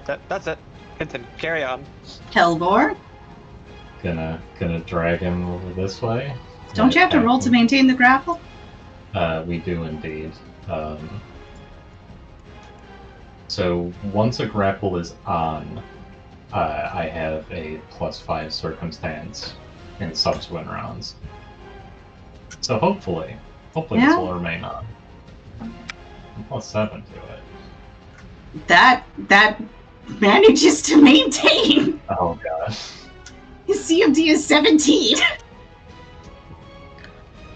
Speaker 8: That's it. Continue. Carry on.
Speaker 1: Hellbore,
Speaker 5: Gonna drag him over this way.
Speaker 1: don't you have to roll to maintain the grapple?
Speaker 5: We do indeed. So once a grapple is on, I have a +5 circumstance in subsequent rounds. So hopefully this will remain on. I'm +7 to it.
Speaker 1: That manages to maintain.
Speaker 5: Oh god.
Speaker 1: His CMD is 17.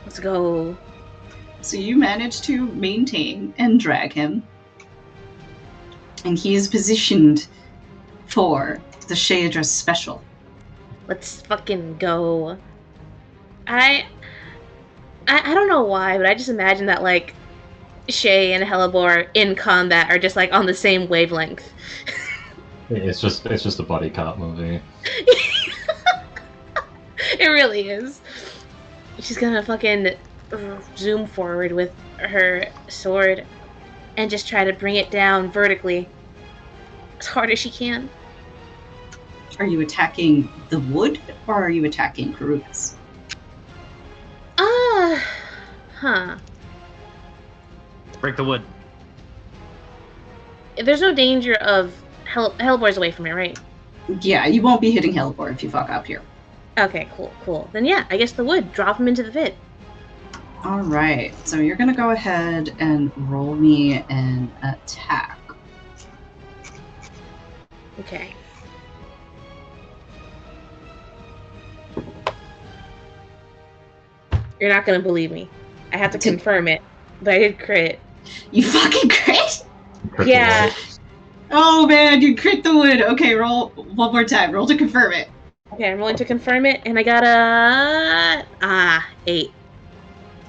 Speaker 2: Let's go.
Speaker 1: So you manage to maintain and drag him. And he is positioned for the Shaydras special.
Speaker 2: Let's fucking go. I don't know why, but I just imagine that like Shay and Hellebore in combat are just like on the same wavelength.
Speaker 5: It's just a buddy cop movie.
Speaker 2: It really is. She's gonna fucking zoom forward with her sword and just try to bring it down vertically as hard as she can.
Speaker 1: Are you attacking the wood or are you attacking Karuvis?
Speaker 2: Huh.
Speaker 7: Break the wood.
Speaker 2: There's no danger of Hellbore's away from me, right?
Speaker 1: Yeah, you won't be hitting Hellbore if you fuck up here.
Speaker 2: Okay, cool. Then yeah, I guess the wood. Drop him into the pit.
Speaker 1: Alright, so you're gonna go ahead and roll me an attack.
Speaker 2: Okay. You're not gonna believe me. I have to confirm it, but I did crit.
Speaker 1: You fucking crit?
Speaker 2: Yeah.
Speaker 1: Oh man, you crit the wood. Okay, roll one more time. Roll to confirm it.
Speaker 2: Okay, I'm rolling to confirm it, and I got a 8.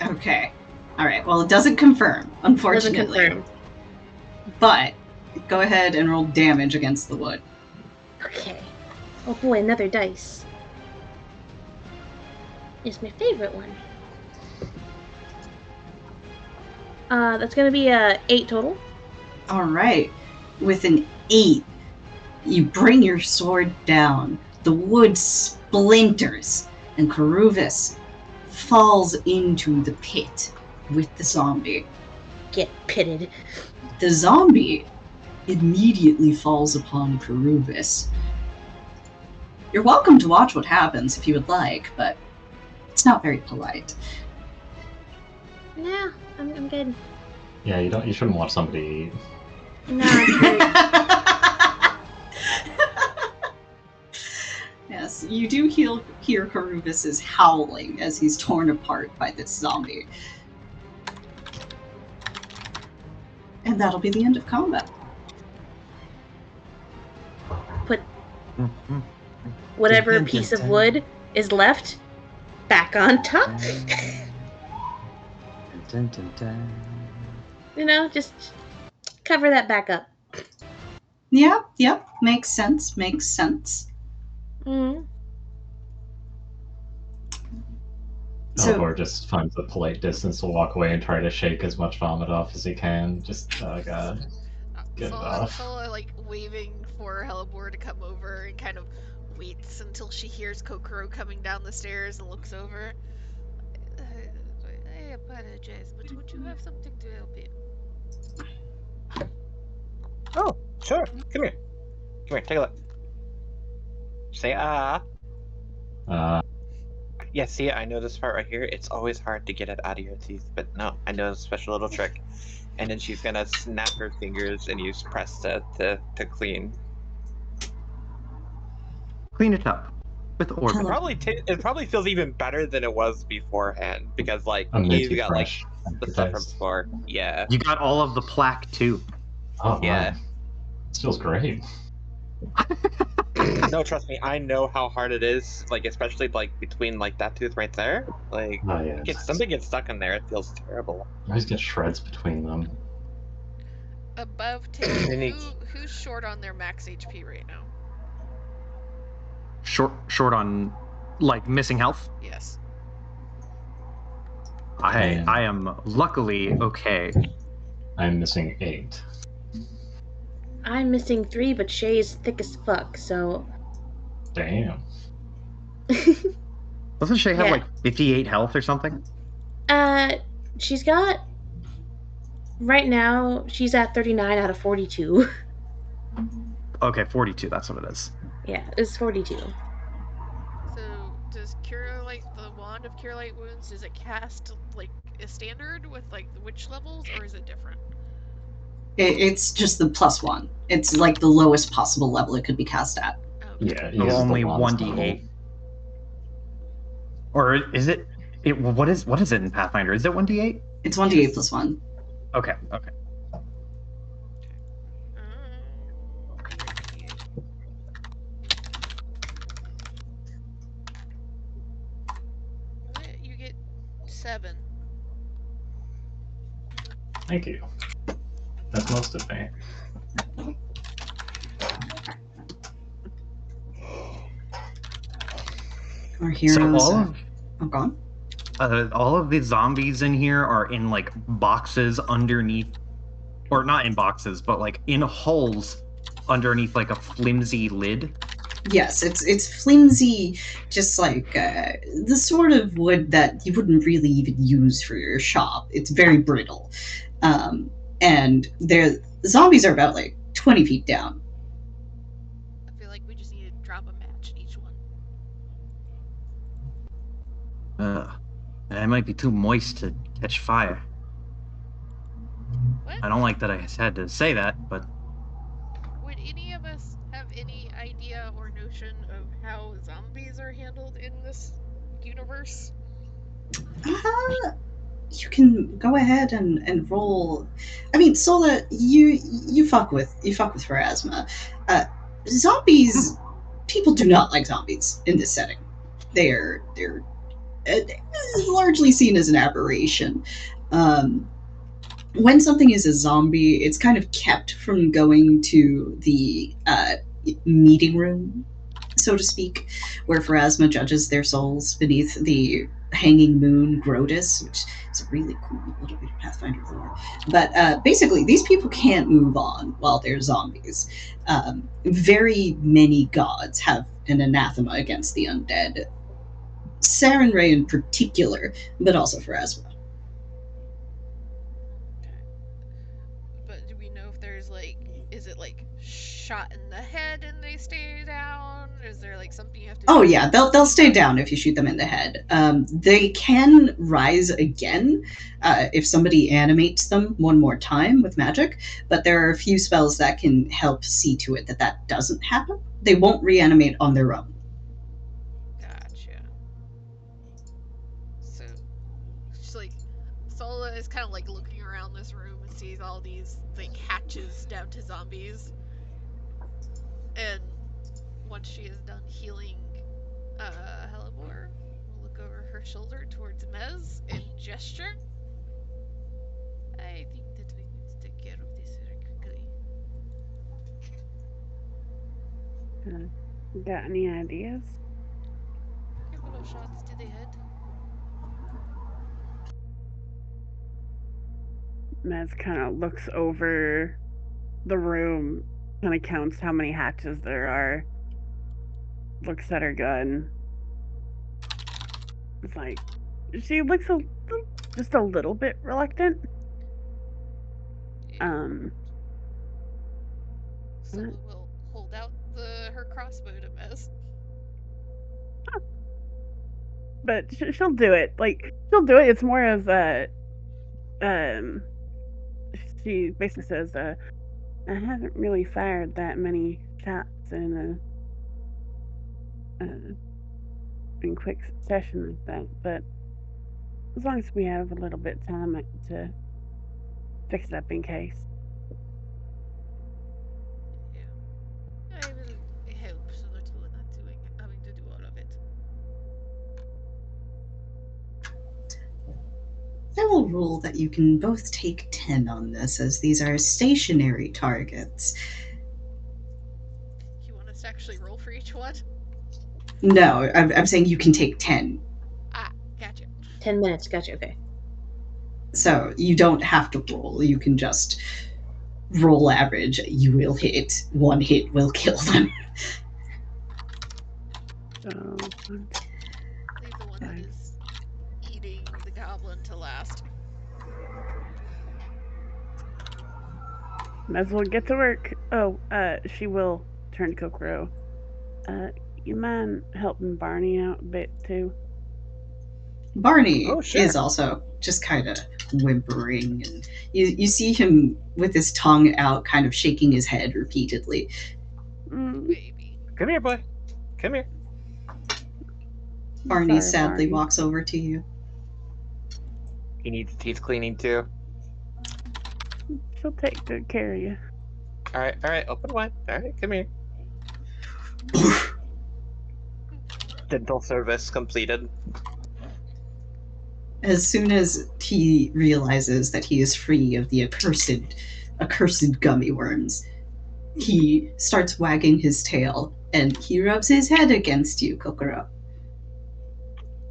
Speaker 1: Okay. All right. Well, it doesn't confirm, unfortunately.
Speaker 2: Doesn't confirm.
Speaker 1: But go ahead and roll damage against the wood.
Speaker 2: Okay. Oh boy, another dice. It's my favorite one. That's gonna be a 8 total.
Speaker 1: All right. With an 8, you bring your sword down. The wood splinters, and Karuvis falls into the pit with the zombie.
Speaker 2: Get pitted.
Speaker 1: The zombie immediately falls upon Karuvis. You're welcome to watch what happens if you would like, but it's not very polite.
Speaker 2: No, I'm good.
Speaker 5: Yeah, you shouldn't watch somebody eat.
Speaker 2: No, I'm good.
Speaker 1: Yes, you do hear Karuvis' howling as he's torn apart by this zombie. And that'll be the end of combat.
Speaker 2: Put whatever piece of wood is left back on top. You know, just cover that back up.
Speaker 1: Yeah, yep, makes sense.
Speaker 2: Mm-hmm.
Speaker 1: So-
Speaker 5: Or just finds a polite distance to walk away and try to shake as much vomit off as he can. Just, oh god. Get it off.
Speaker 4: Sola, like, waving for Hellebore to come over and kind of waits until she hears Kokoro coming down the stairs and looks over. I apologize, but would you have something to help you?
Speaker 8: Oh, sure. Come here. Come here, take a look. Say ah. Yeah, see, I know this part right here. It's always hard to get it out of your teeth, but no, I know a special little trick. And then she's gonna snap her fingers and use press to clean.
Speaker 7: Clean it up with order.
Speaker 8: It probably feels even better than it was beforehand because like
Speaker 5: Amazing
Speaker 8: you got like
Speaker 5: fresh
Speaker 8: the stuff from
Speaker 5: aftertaste.
Speaker 8: before. Yeah.
Speaker 7: You got all of the plaque too.
Speaker 5: Oh,
Speaker 8: Yeah.
Speaker 5: wow. This feels great.
Speaker 8: No, trust me, I know how hard it is. Like especially like between like that tooth right there. Like
Speaker 5: Oh, yeah.
Speaker 8: something gets stuck in there. It feels terrible.
Speaker 5: You always get shreds between them.
Speaker 4: Above 10,
Speaker 8: Then he-
Speaker 4: who's short on their max HP right now?
Speaker 7: Short on, like, missing health.
Speaker 4: Yes.
Speaker 7: I am luckily okay.
Speaker 5: I'm missing 8.
Speaker 2: I'm missing 3, but Shay's thick as fuck, so.
Speaker 5: Damn.
Speaker 7: Doesn't Shay have
Speaker 2: Yeah.
Speaker 7: like 58 health or something?
Speaker 2: She's got. Right now, she's at 39 out of 42.
Speaker 7: Okay, 42. That's what it is.
Speaker 2: Yeah, it's 42.
Speaker 4: So, does Cure Light, the Wand of Cure Light Wounds, does it cast, like, a standard with, like, the witch levels, or is it different?
Speaker 1: It's just the +1. It's like the lowest possible level it could be cast at.
Speaker 4: Oh,
Speaker 5: Yeah,
Speaker 7: So
Speaker 5: uses the
Speaker 7: only
Speaker 5: wand's
Speaker 7: 1d8. Or is it? What is it in Pathfinder? Is it 1d8?
Speaker 1: It's 1d8 +1.
Speaker 7: Okay.
Speaker 4: You get 7.
Speaker 5: Thank you. That's most of me.
Speaker 1: Our heroes.
Speaker 7: So
Speaker 1: gone.
Speaker 7: all of the zombies in here are in like boxes underneath, or not in boxes, but like in holes underneath like a flimsy lid.
Speaker 1: Yes, it's flimsy, just like the sort of wood that you wouldn't really even use for your shop. It's very brittle, and the zombies are about like 20 feet down.
Speaker 4: I feel like we just need to drop a match in each one.
Speaker 7: It might be too moist to catch fire.
Speaker 4: What?
Speaker 7: I don't like that I had to say that, but
Speaker 4: Would any of us have any idea or notion of how zombies are handled in this universe?
Speaker 1: You can go ahead and roll. I mean, Sola, you fuck with Pharasma. Zombies people do not like zombies in this setting. They're largely seen as an aberration. When something is a zombie, it's kind of kept from going to the meeting room, so to speak, where Pharasma judges their souls beneath the hanging moon Grotus, which is a really cool little bit of Pathfinder lore. But basically, these people can't move on while they're zombies. Very many gods have an anathema against the undead. Sarenrae in particular, but also Pharasma.
Speaker 4: But do we know if there's like, is it like shot in the head and they stay down? Is there like something you have to?
Speaker 1: Oh yeah, they'll stay down if you shoot them in the head. They can rise again if somebody animates them one more time with magic, but there are a few spells that can help see to it that that doesn't happen. They won't reanimate on their own.
Speaker 4: Gotcha. So, just like, Sola is kind of like looking around this room and sees all these like hatches down to zombies. And once she is done healing Helibor, will look over her shoulder towards Mez and gesture. I think that we need to take care of this very quickly.
Speaker 6: Got any ideas?
Speaker 4: Couple of shots to the head.
Speaker 6: Mez kind of looks over the room, kind of counts how many hatches there are, looks at her gun. It's like, she looks just a little bit reluctant.
Speaker 4: Sola will hold out her crossbow to Mez.
Speaker 6: But she'll do it. Like, she'll do it. It's more as she basically says, I haven't really fired that many shots in quick succession like that, but as long as we have a little bit of time to fix it up in case.
Speaker 4: Yeah. I will help so that you are not having to do all of it.
Speaker 1: I will rule that you can both take 10 on this, as these are stationary targets.
Speaker 4: You want us to actually roll for each one?
Speaker 1: No, I'm saying you can take 10.
Speaker 4: Ah, gotcha.
Speaker 2: 10 minutes, gotcha, okay.
Speaker 1: So you don't have to roll. You can just roll average. You will hit. One hit will kill them.
Speaker 6: So,
Speaker 4: Leave the one that is eating the goblin to last.
Speaker 6: might as well get to work. Oh, she will turn to Kokoro. You mind helping Barney out a bit too?
Speaker 1: Barney
Speaker 8: Oh, sure.
Speaker 1: is also just kind of whimpering, and you see him with his tongue out, kind of shaking his head repeatedly.
Speaker 4: Baby.
Speaker 8: Come here, boy. Come here.
Speaker 1: Barney
Speaker 6: Sorry,
Speaker 1: sadly
Speaker 6: Barney.
Speaker 1: walks over to you.
Speaker 8: He needs teeth cleaning too.
Speaker 6: She'll take good care of you.
Speaker 8: All right. Open wide. All right, come here. Dental service completed.
Speaker 1: As soon as he realizes that he is free of the accursed gummy worms, he starts wagging his tail, and he rubs his head against you, Kokoro.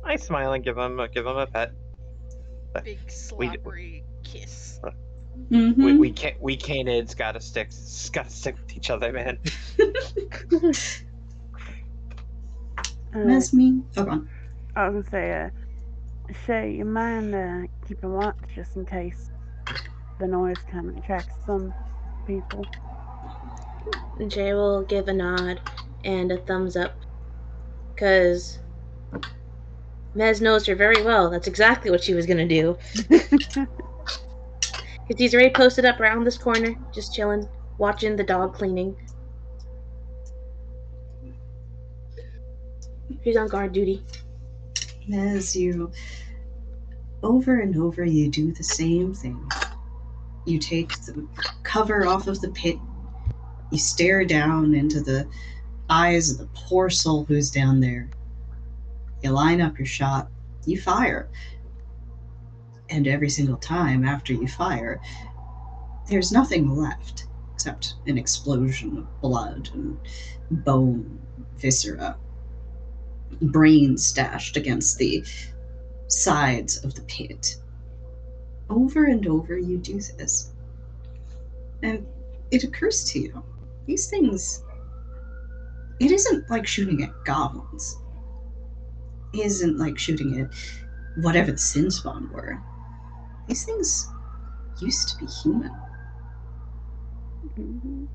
Speaker 8: I smile and give him a pet.
Speaker 4: Big slobbery kiss.
Speaker 1: Mm-hmm.
Speaker 8: We canids gotta stick with each other, man.
Speaker 1: That's me. Hold on.
Speaker 6: I was gonna say, Shay, you mind keeping watch just in case the noise kind of attracts some people?
Speaker 2: Jay will give a nod and a thumbs up, because Mez knows her very well. That's exactly what she was going to do. Because he's already posted up around this corner, just chilling, watching the dog cleaning. He's on guard duty.
Speaker 1: As you, over and over, you do the same thing. You take the cover off of the pit, you stare down into the eyes of the poor soul who's down there. You line up your shot, you fire. And every single time after you fire, there's nothing left except an explosion of blood and bone, viscera, brains stashed against the sides of the pit. Over and over you do this. And it occurs to you, these things, it isn't like shooting at goblins. It isn't like shooting at whatever the sin spawn were. These things used to be human.
Speaker 6: Mhm.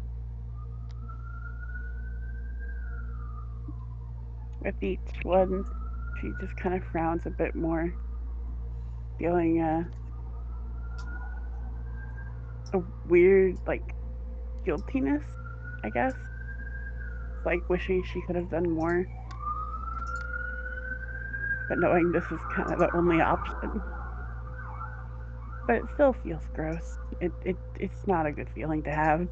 Speaker 6: With each one, she just kind of frowns a bit more, feeling a weird, like, guiltiness, I guess. Like wishing she could have done more, but knowing this is kind of the only option. But it still feels gross. It's not a good feeling to have.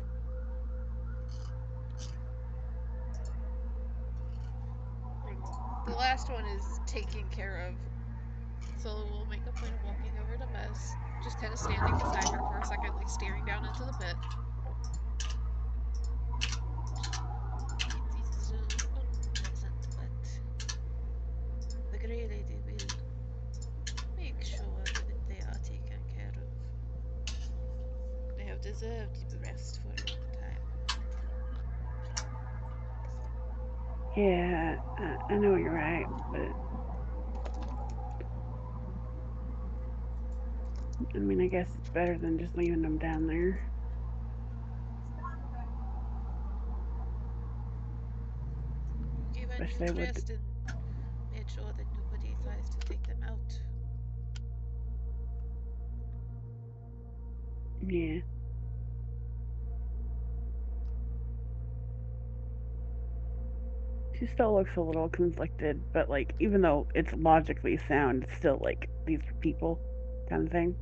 Speaker 4: The last one is taken care of. So we'll make a point of walking over to Mess, just kind of standing beside her for a second, like staring down into the pit. It is unpleasant, but the Grey Lady will make sure that they are taken care of. They have deserved rest for a long time.
Speaker 6: Yeah, I know you're right, but I mean, I guess it's better than just leaving them down there.
Speaker 4: You given
Speaker 6: Wish they would.
Speaker 4: rest and made sure that nobody tries to take them out.
Speaker 6: Yeah. She still looks a little conflicted, but like, even though it's logically sound, it's still like these are people kind of thing.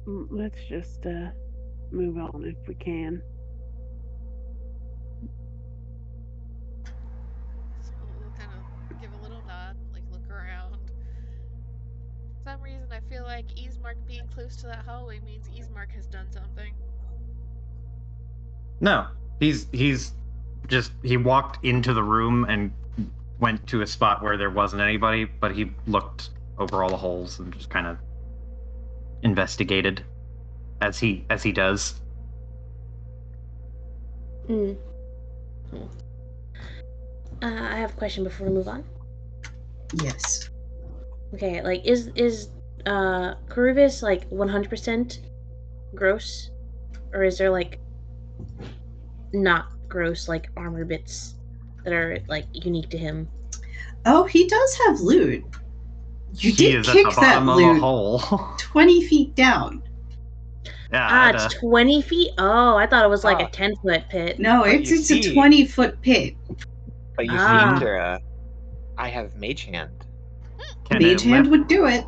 Speaker 6: Let's just move on if we can.
Speaker 4: So we'll kind of give a little nod and like look around. For some reason, I feel like Easemark being close to that hallway means Easemark has done something.
Speaker 7: No, he's just he walked into the room and went to a spot where there wasn't anybody, but he looked over all the holes and just kind of investigated as he does.
Speaker 2: Mm. I have a question before we move on.
Speaker 1: Yes.
Speaker 2: Okay, like is Karuvis like 100% gross, or is there like not gross like armor bits that are like unique to him?
Speaker 1: Oh, he does have loot. You
Speaker 7: He
Speaker 1: did
Speaker 7: is at
Speaker 1: kick
Speaker 7: the
Speaker 1: that
Speaker 7: bottom of a
Speaker 1: loot
Speaker 7: hole.
Speaker 1: 20 feet down.
Speaker 7: Yeah,
Speaker 2: It's 20 feet? Oh, I thought it was like a
Speaker 8: Oh.
Speaker 2: 10-foot pit.
Speaker 1: No,
Speaker 8: But
Speaker 1: it's
Speaker 8: you
Speaker 1: a
Speaker 8: see-
Speaker 1: 20-foot pit.
Speaker 8: But you
Speaker 2: Ah.
Speaker 8: see, Dura, I have Mage Hand.
Speaker 7: can
Speaker 1: Mage
Speaker 7: it
Speaker 1: Hand
Speaker 7: lift,
Speaker 1: would do it.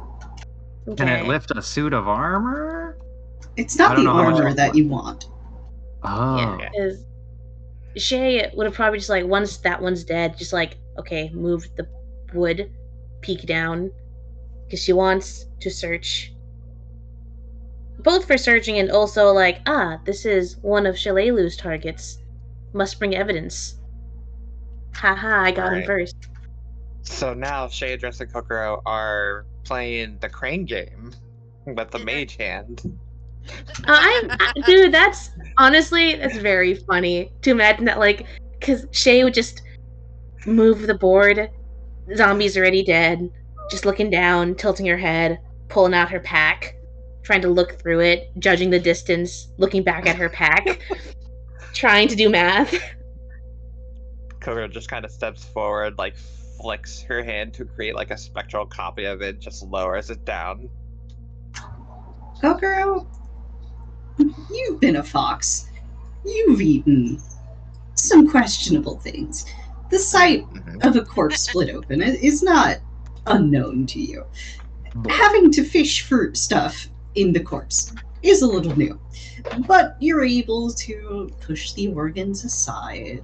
Speaker 7: can it
Speaker 2: Okay.
Speaker 7: lift a suit of armor?
Speaker 1: It's
Speaker 7: I
Speaker 1: not
Speaker 7: don't
Speaker 1: the
Speaker 7: know how much
Speaker 1: armor
Speaker 7: it's
Speaker 1: that
Speaker 7: worth.
Speaker 1: you want.
Speaker 7: Oh,
Speaker 2: Yeah, because Shay would have probably just like, once that one's dead, just like, okay, move the wood, peek down, because she wants to search. Both for searching and also like, this is one of Shalalu's targets. Must bring evidence. Haha, I got him
Speaker 8: Right.
Speaker 2: first.
Speaker 8: So now Shayadress and Kokoro are playing the crane game with the Mage Hand.
Speaker 2: Dude, that's honestly, that's very funny to imagine that, like, because Shay would just move the board, zombie's already dead, just looking down, tilting her head, pulling out her pack, trying to look through it, judging the distance, looking back at her pack, trying to do math.
Speaker 8: Kokoro just kind of steps forward, like flicks her hand to create like a spectral copy of it, just lowers it down.
Speaker 1: Kokoro, you've been a fox. You've eaten some questionable things. The sight of a corpse split open is not unknown to you. Having to fish for stuff in the corpse, is a little new. But you're able to push the organs aside.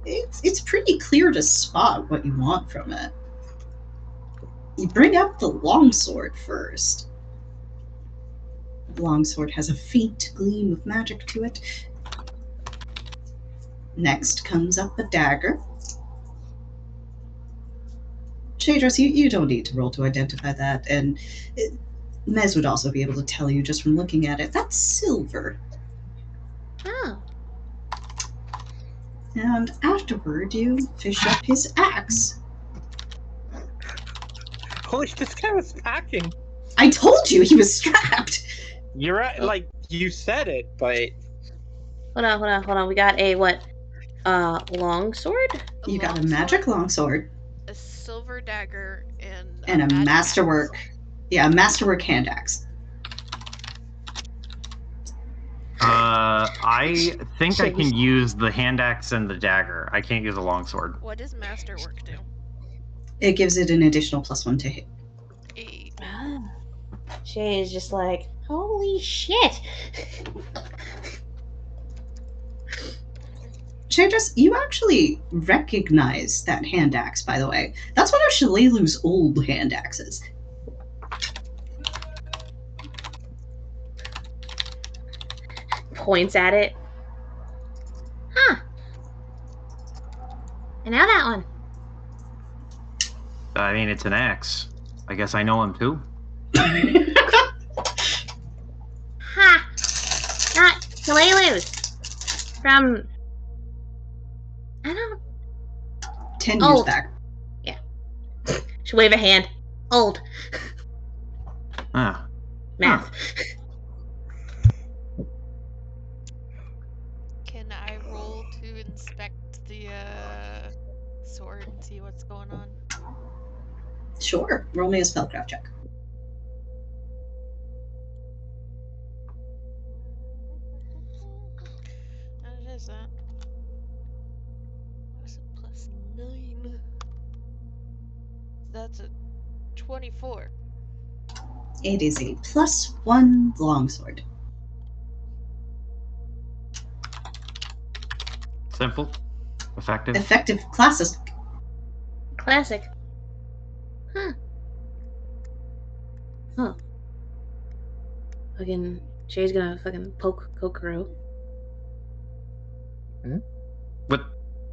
Speaker 1: It's pretty clear to spot what you want from it. You bring up the longsword first. The longsword has a faint gleam of magic to it. Next comes up a dagger. Shadros, you don't need to roll to identify that, and Mez would also be able to tell you just from looking at it. That's silver.
Speaker 2: Oh.
Speaker 1: And afterward, you fish up his axe.
Speaker 8: Holy, this guy was packing.
Speaker 1: I told you he was strapped.
Speaker 8: You're right, like, you said it, but...
Speaker 2: Hold on. We got a what? Longsword?
Speaker 1: You got a magic longsword.
Speaker 4: A silver dagger, and
Speaker 1: And a
Speaker 4: magic
Speaker 1: masterwork.
Speaker 4: axe.
Speaker 1: Yeah, a masterwork hand axe.
Speaker 7: I think I can use the hand axe and the dagger. I can't use a longsword.
Speaker 4: What does masterwork do?
Speaker 1: It gives it an additional +1 to hit.
Speaker 4: A
Speaker 2: Shay is just like, holy shit.
Speaker 1: Shadros, you actually recognize that hand axe, by the way. That's one of Shalalu's old hand axes.
Speaker 2: Points at it. Huh. And now that one.
Speaker 7: I mean, it's an axe. I guess I know him too.
Speaker 2: Ha! Not Kalelu's. From... I don't...
Speaker 1: 10 years
Speaker 2: Old.
Speaker 1: back.
Speaker 2: Should wave a hand. Old.
Speaker 7: Ah.
Speaker 2: Math.
Speaker 4: Can I roll to inspect the sword and see what's going on?
Speaker 1: Sure. Roll me a spellcraft check.
Speaker 4: What is that? That's a +9. That's a 24.
Speaker 1: It is a +1 longsword.
Speaker 7: Simple. Effective.
Speaker 1: Effective classes.
Speaker 2: Classic. Huh. Huh. Fucking Shay's gonna fucking poke Kokoro.
Speaker 7: With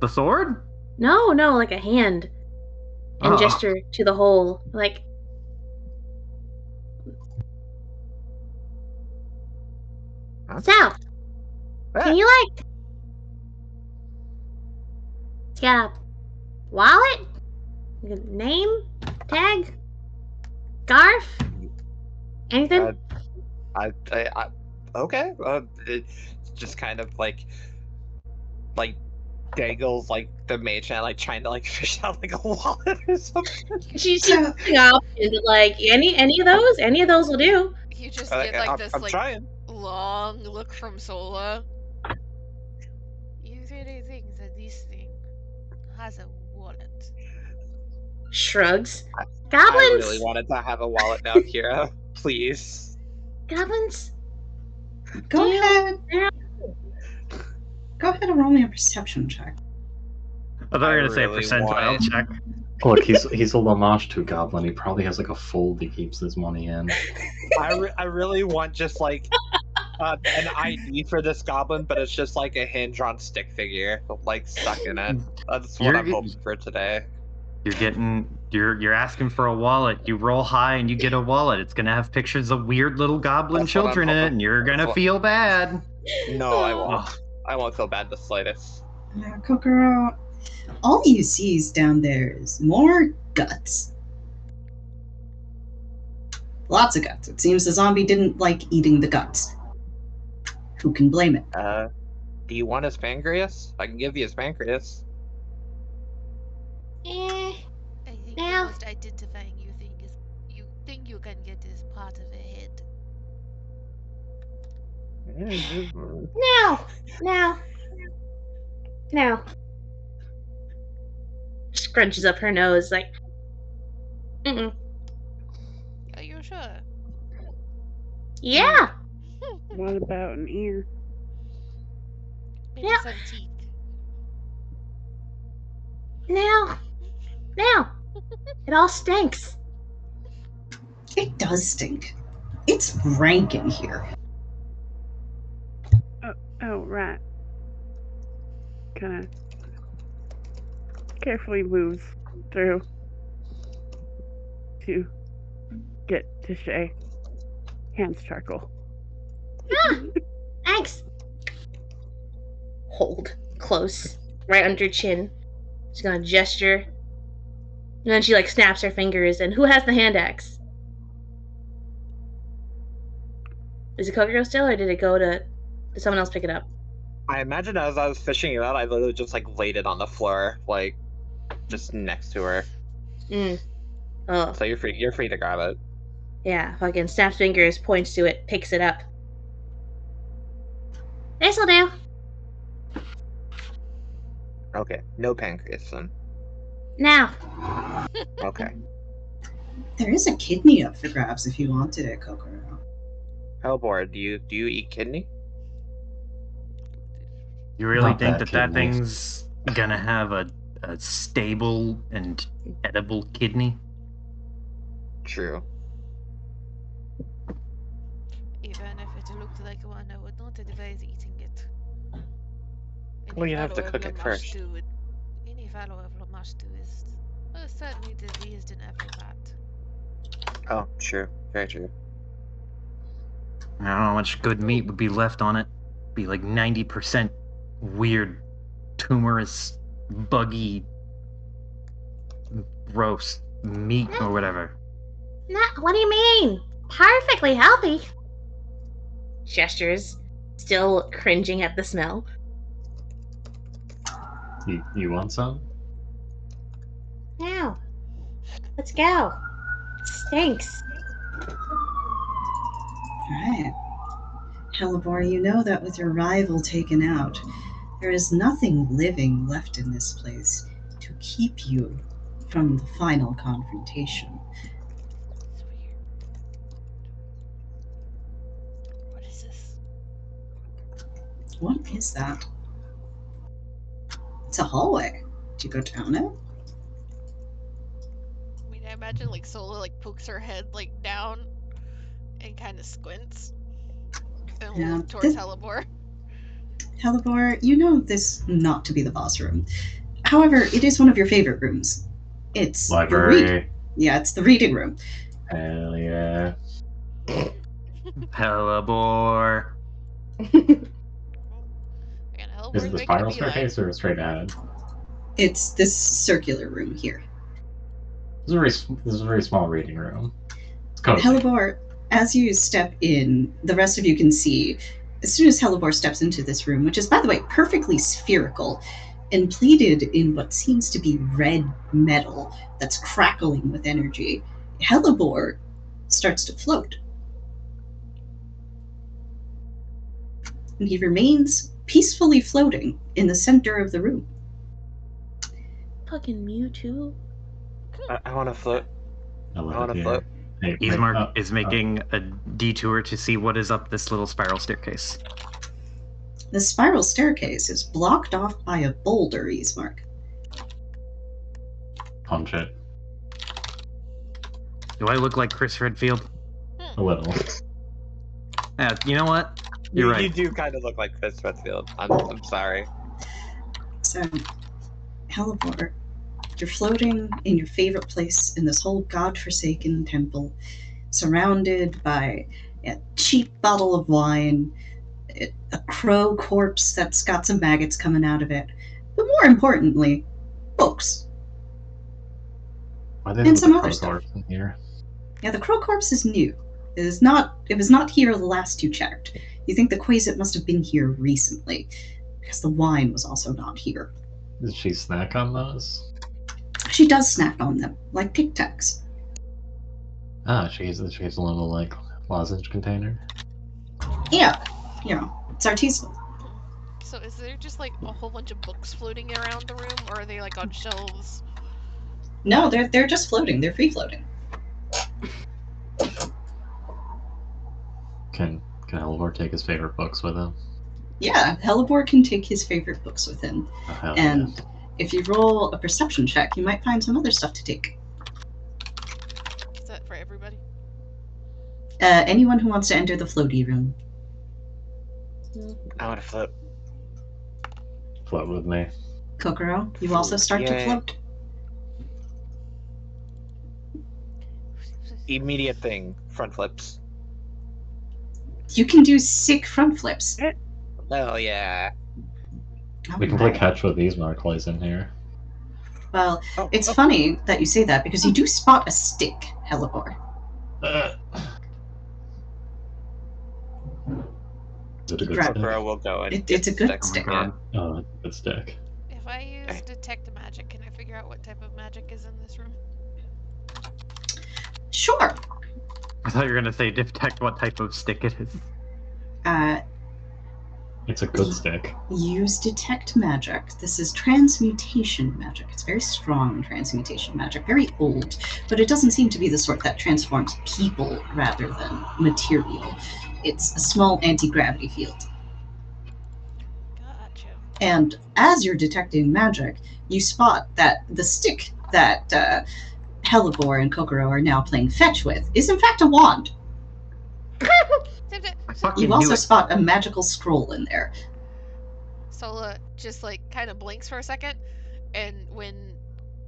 Speaker 7: the sword?
Speaker 2: No, like a hand. And
Speaker 7: Oh.
Speaker 2: gesture to the hole. Like,
Speaker 8: Huh?
Speaker 2: South. Can you like... It's got a wallet? Name? Tag? Scarf? Anything?
Speaker 8: Okay. It's just kind of like dangles like the mage hand, like trying to like fish out like a wallet or something.
Speaker 2: She's using options. Like, any of those will do.
Speaker 4: You just get like this
Speaker 8: I'm
Speaker 4: like
Speaker 8: trying.
Speaker 4: long look from Sola. You really think that this thing has a wallet?
Speaker 2: Shrugs.
Speaker 8: I
Speaker 2: Goblins?
Speaker 8: really wanted to have a wallet now, Kira. Please.
Speaker 2: Goblins?
Speaker 1: Go
Speaker 2: Deal.
Speaker 1: ahead.
Speaker 2: Yeah.
Speaker 1: Go ahead and roll me a perception check.
Speaker 7: I thought you were going to say a
Speaker 8: really
Speaker 7: percentile
Speaker 8: want-
Speaker 7: check.
Speaker 5: Look, he's a Lamash goblin. He probably has like a fold he keeps his money in.
Speaker 8: I really want just like an ID for this goblin, but it's just like a hinge-on stick figure, like stuck in it. That's what I'm hoping for today.
Speaker 7: You're asking for a wallet. You roll high and you get a wallet. It's gonna have pictures of weird little goblin
Speaker 8: That's what I'm
Speaker 7: children in it,
Speaker 8: hoping.
Speaker 7: and you're gonna
Speaker 8: That's what-
Speaker 7: feel bad.
Speaker 8: No, I won't.
Speaker 7: Ugh.
Speaker 8: I won't feel bad the slightest.
Speaker 1: Yeah, Kokoro, all you see is down there is more guts. Lots of guts. It seems the zombie didn't like eating the guts. Who can blame it?
Speaker 8: Do you want his pancreas? I can give you his pancreas.
Speaker 4: I think
Speaker 2: Yeah.
Speaker 4: the most identifying you think you can get is part of a head.
Speaker 2: No. Scrunches up her nose like,
Speaker 4: Are you sure?
Speaker 2: yeah.
Speaker 6: What about an ear?
Speaker 4: Maybe
Speaker 2: Yeah.
Speaker 4: some teeth.
Speaker 2: Now, it all stinks.
Speaker 1: It does stink. It's rank in here.
Speaker 6: Oh, right. Kind of carefully moves through to get to Shay. Hands charcoal.
Speaker 2: Thanks. Hold close, right under chin. She's gonna gesture, and then she like snaps her fingers. And who has the hand axe? Is it Kokoro still, or did it go to? Did someone else pick it up?
Speaker 8: I imagine as I was fishing it out, I literally just like laid it on the floor, like just next to her.
Speaker 2: Oh,
Speaker 8: So you're free. You're free to grab it.
Speaker 2: yeah. Fucking snaps fingers, points to it, picks it up. This'll do.
Speaker 8: Okay. No pancreas then.
Speaker 2: Now,
Speaker 8: Okay.
Speaker 1: There is a kidney up for grabs if you wanted it, Kokoro.
Speaker 8: Hellboard, do you eat kidney?
Speaker 7: You really
Speaker 5: Not
Speaker 7: think
Speaker 5: that
Speaker 7: that
Speaker 5: kidney.
Speaker 7: thing's gonna have a stable and edible kidney?
Speaker 8: True.
Speaker 4: Even if it looked like one, I would not advise eating it.
Speaker 8: Well, you have to
Speaker 4: Any
Speaker 8: cook
Speaker 4: fellow
Speaker 8: it
Speaker 4: of
Speaker 8: first.
Speaker 4: Lamashtu would- Any fellow of Lamashtu is certainly diseased in every part.
Speaker 8: Oh, true. Very true.
Speaker 7: I don't know how much good meat would be left on it. Be like 90% weird, tumorous, buggy, gross meat or whatever.
Speaker 2: what do you mean? Perfectly healthy. Gestures, still cringing at the smell.
Speaker 5: You want some?
Speaker 2: Now, let's go. It stinks.
Speaker 1: Alright. Hellebore, you know that with your rival taken out, there is nothing living left in this place to keep you from the final confrontation.
Speaker 4: It's weird. What is this?
Speaker 1: What is that? It's a hallway. Do you go down it?
Speaker 4: I mean, I imagine like Sola like pokes her head like down and kind of squints and
Speaker 1: Yeah,
Speaker 4: look towards
Speaker 1: this-
Speaker 4: Hellebore.
Speaker 1: Hellebore, you know this not to be the boss room. However, it is one of your favorite rooms. It's the
Speaker 5: Library.
Speaker 1: Yeah, it's the reading room.
Speaker 5: Hell yeah.
Speaker 7: Hellebore.
Speaker 4: And Hellebore's
Speaker 5: Is it the
Speaker 4: making a
Speaker 5: spiral
Speaker 4: beeline.
Speaker 5: staircase or straight ahead?
Speaker 1: It's this circular room here.
Speaker 5: This is a very small reading room. It's cozy.
Speaker 1: Hellebore, as you step in, the rest of you can see, as soon as Hellebore steps into this room, which is, by the way, perfectly spherical and pleated in what seems to be red metal that's crackling with energy, Hellebore starts to float. And he remains peacefully floating in the center of the room.
Speaker 2: Fucking Mewtwo.
Speaker 8: I want to float.
Speaker 5: I love
Speaker 8: I wanna
Speaker 5: it here.
Speaker 8: float.
Speaker 5: Hey,
Speaker 7: Ismark is making a detour to see what is up this little spiral staircase.
Speaker 1: The spiral staircase is blocked off by a boulder, Ismark.
Speaker 5: punch it
Speaker 7: Do I look like Chris Redfield?
Speaker 5: a little.
Speaker 7: You know what? You're right.
Speaker 8: You do kind of look like Chris Redfield. I'm sorry.
Speaker 1: So, Hellebore, you're floating in your favorite place in this whole godforsaken temple, surrounded by a cheap bottle of wine, a crow corpse that's got some maggots coming out of it, but more importantly, books.
Speaker 5: Why are they
Speaker 1: And
Speaker 5: with
Speaker 1: some
Speaker 5: the
Speaker 1: other
Speaker 5: crow
Speaker 1: stuff.
Speaker 5: corpse in here?
Speaker 1: Yeah, the crow corpse is new. It was not here the last you checked. You think the Quasit must have been here recently, because the wine was also not here.
Speaker 5: Did she snack on those?
Speaker 1: She does snack on them, like Tic Tacs.
Speaker 5: Ah, she's a little like lozenge container.
Speaker 1: Yeah, it's artisanal.
Speaker 4: So is there just like a whole bunch of books floating around the room, or are they like on shelves?
Speaker 1: No, they're just floating. They're free floating.
Speaker 5: Can Can Helivore take his favorite books with him?
Speaker 1: Yeah, Helivore can take his favorite books with him.
Speaker 5: Oh, hell
Speaker 1: And
Speaker 5: yeah.
Speaker 1: if you roll a perception check, you might find some other stuff to take.
Speaker 4: Is that for everybody?
Speaker 1: Anyone who wants to enter the floaty room.
Speaker 8: I want to float.
Speaker 5: Float with me.
Speaker 1: Kokoro, you also start to
Speaker 8: Yay.
Speaker 1: float.
Speaker 8: Immediate thing. Front flips.
Speaker 1: You can do sick front flips.
Speaker 8: Hell yeah.
Speaker 5: We can play catch with these Markleys in here.
Speaker 1: Well,
Speaker 8: Oh,
Speaker 1: it's
Speaker 8: oh.
Speaker 1: funny that you say that because you do spot a stick, Helivore.
Speaker 5: Is it a good
Speaker 1: Grab-
Speaker 5: stick?
Speaker 8: Bro will go and
Speaker 1: It's a good
Speaker 7: Oh my
Speaker 1: stick.
Speaker 7: god.
Speaker 5: Oh, it's a good stick.
Speaker 4: If I use detect magic, can I figure out what type of magic is in this room?
Speaker 1: Sure.
Speaker 7: I thought you were gonna say detect what type of stick it is.
Speaker 5: It's a good stick.
Speaker 1: Use detect magic. This is transmutation magic. It's very strong transmutation magic, very old, but it doesn't seem to be the sort that transforms people rather than material. It's a small anti-gravity field.
Speaker 4: Gotcha.
Speaker 1: And as you're detecting magic, you spot that the stick that Helivore and Kokoro are now playing fetch with is in fact a wand.
Speaker 7: I fucking
Speaker 1: You
Speaker 7: knew
Speaker 1: also
Speaker 7: it.
Speaker 1: spot a magical scroll in there.
Speaker 4: Sola just like kind of blinks for a second, and when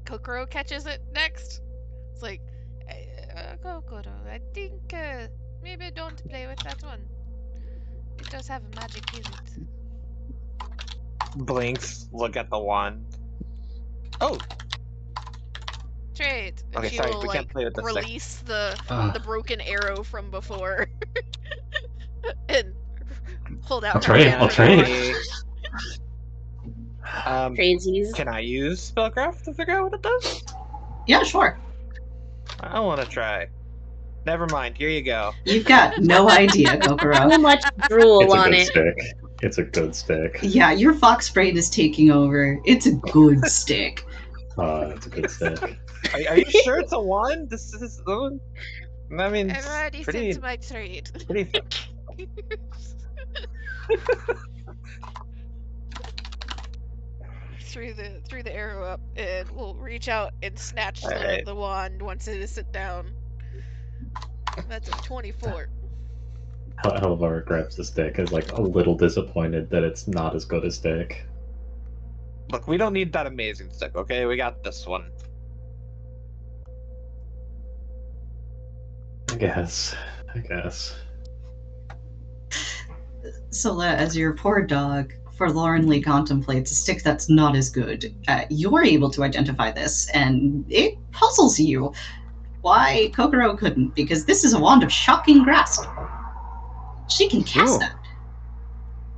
Speaker 4: Kokoro catches it next, it's like, Kokoro, I think maybe don't play with that one. It does have a magic in it.
Speaker 8: Blinks. Look at the wand. Oh,
Speaker 4: Trade. And
Speaker 8: Okay,
Speaker 4: she
Speaker 8: sorry,
Speaker 4: will
Speaker 8: we can't
Speaker 4: like
Speaker 8: play with this stick.
Speaker 4: release the broken arrow from before, and hold out
Speaker 5: I'll
Speaker 4: her
Speaker 5: trade,
Speaker 4: hand
Speaker 5: I'll
Speaker 4: for the
Speaker 5: trade.
Speaker 4: wand.
Speaker 2: Crazies.
Speaker 8: Can I use spellcraft to figure out what it does?
Speaker 1: Yeah, sure.
Speaker 8: I want to try. Never mind. Here you go.
Speaker 1: You've got no idea, Kokoro.
Speaker 2: Too much drool
Speaker 5: It's a
Speaker 2: on
Speaker 5: good
Speaker 2: it.
Speaker 5: stick. It's a good stick.
Speaker 1: Yeah, your fox brain is taking over. It's a good stick.
Speaker 5: It's a good stick.
Speaker 8: Are you sure it's a wand? This is. I mean,
Speaker 4: I've
Speaker 8: it's
Speaker 4: already
Speaker 8: pretty.
Speaker 4: sent my trade.
Speaker 8: Pretty.
Speaker 4: threw the arrow up, and we'll reach out and snatch
Speaker 8: Alright.
Speaker 4: the wand once it is sit down. That's a 24.
Speaker 5: Helivore grabs the stick, is like a little disappointed that it's not as good a stick.
Speaker 8: Look, we don't need that amazing stick, okay? We got this one.
Speaker 5: I guess.
Speaker 1: Sola, as your poor dog forlornly contemplates a stick that's not as good, you're able to identify this, and it puzzles you why Kokoro couldn't, because this is a wand of shocking grasp. She can cast
Speaker 7: Cool.
Speaker 1: that.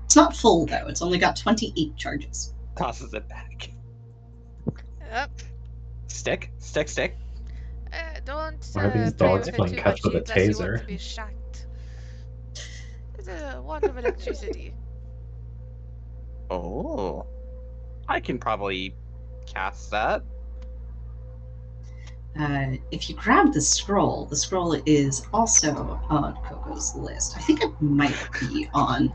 Speaker 1: It's not full, though. It's only got 28 charges.
Speaker 8: Tosses it back.
Speaker 4: Yep.
Speaker 8: Stick.
Speaker 4: Don't
Speaker 5: Why are these
Speaker 4: play
Speaker 5: dogs
Speaker 4: with it
Speaker 5: playing
Speaker 4: too
Speaker 5: catch
Speaker 4: much
Speaker 5: with a
Speaker 4: unless you want
Speaker 5: taser?
Speaker 4: to be shocked. It's a wand of electricity.
Speaker 8: Oh. I can probably cast that.
Speaker 1: If you grab the scroll is also on Coco's list. I think it might be on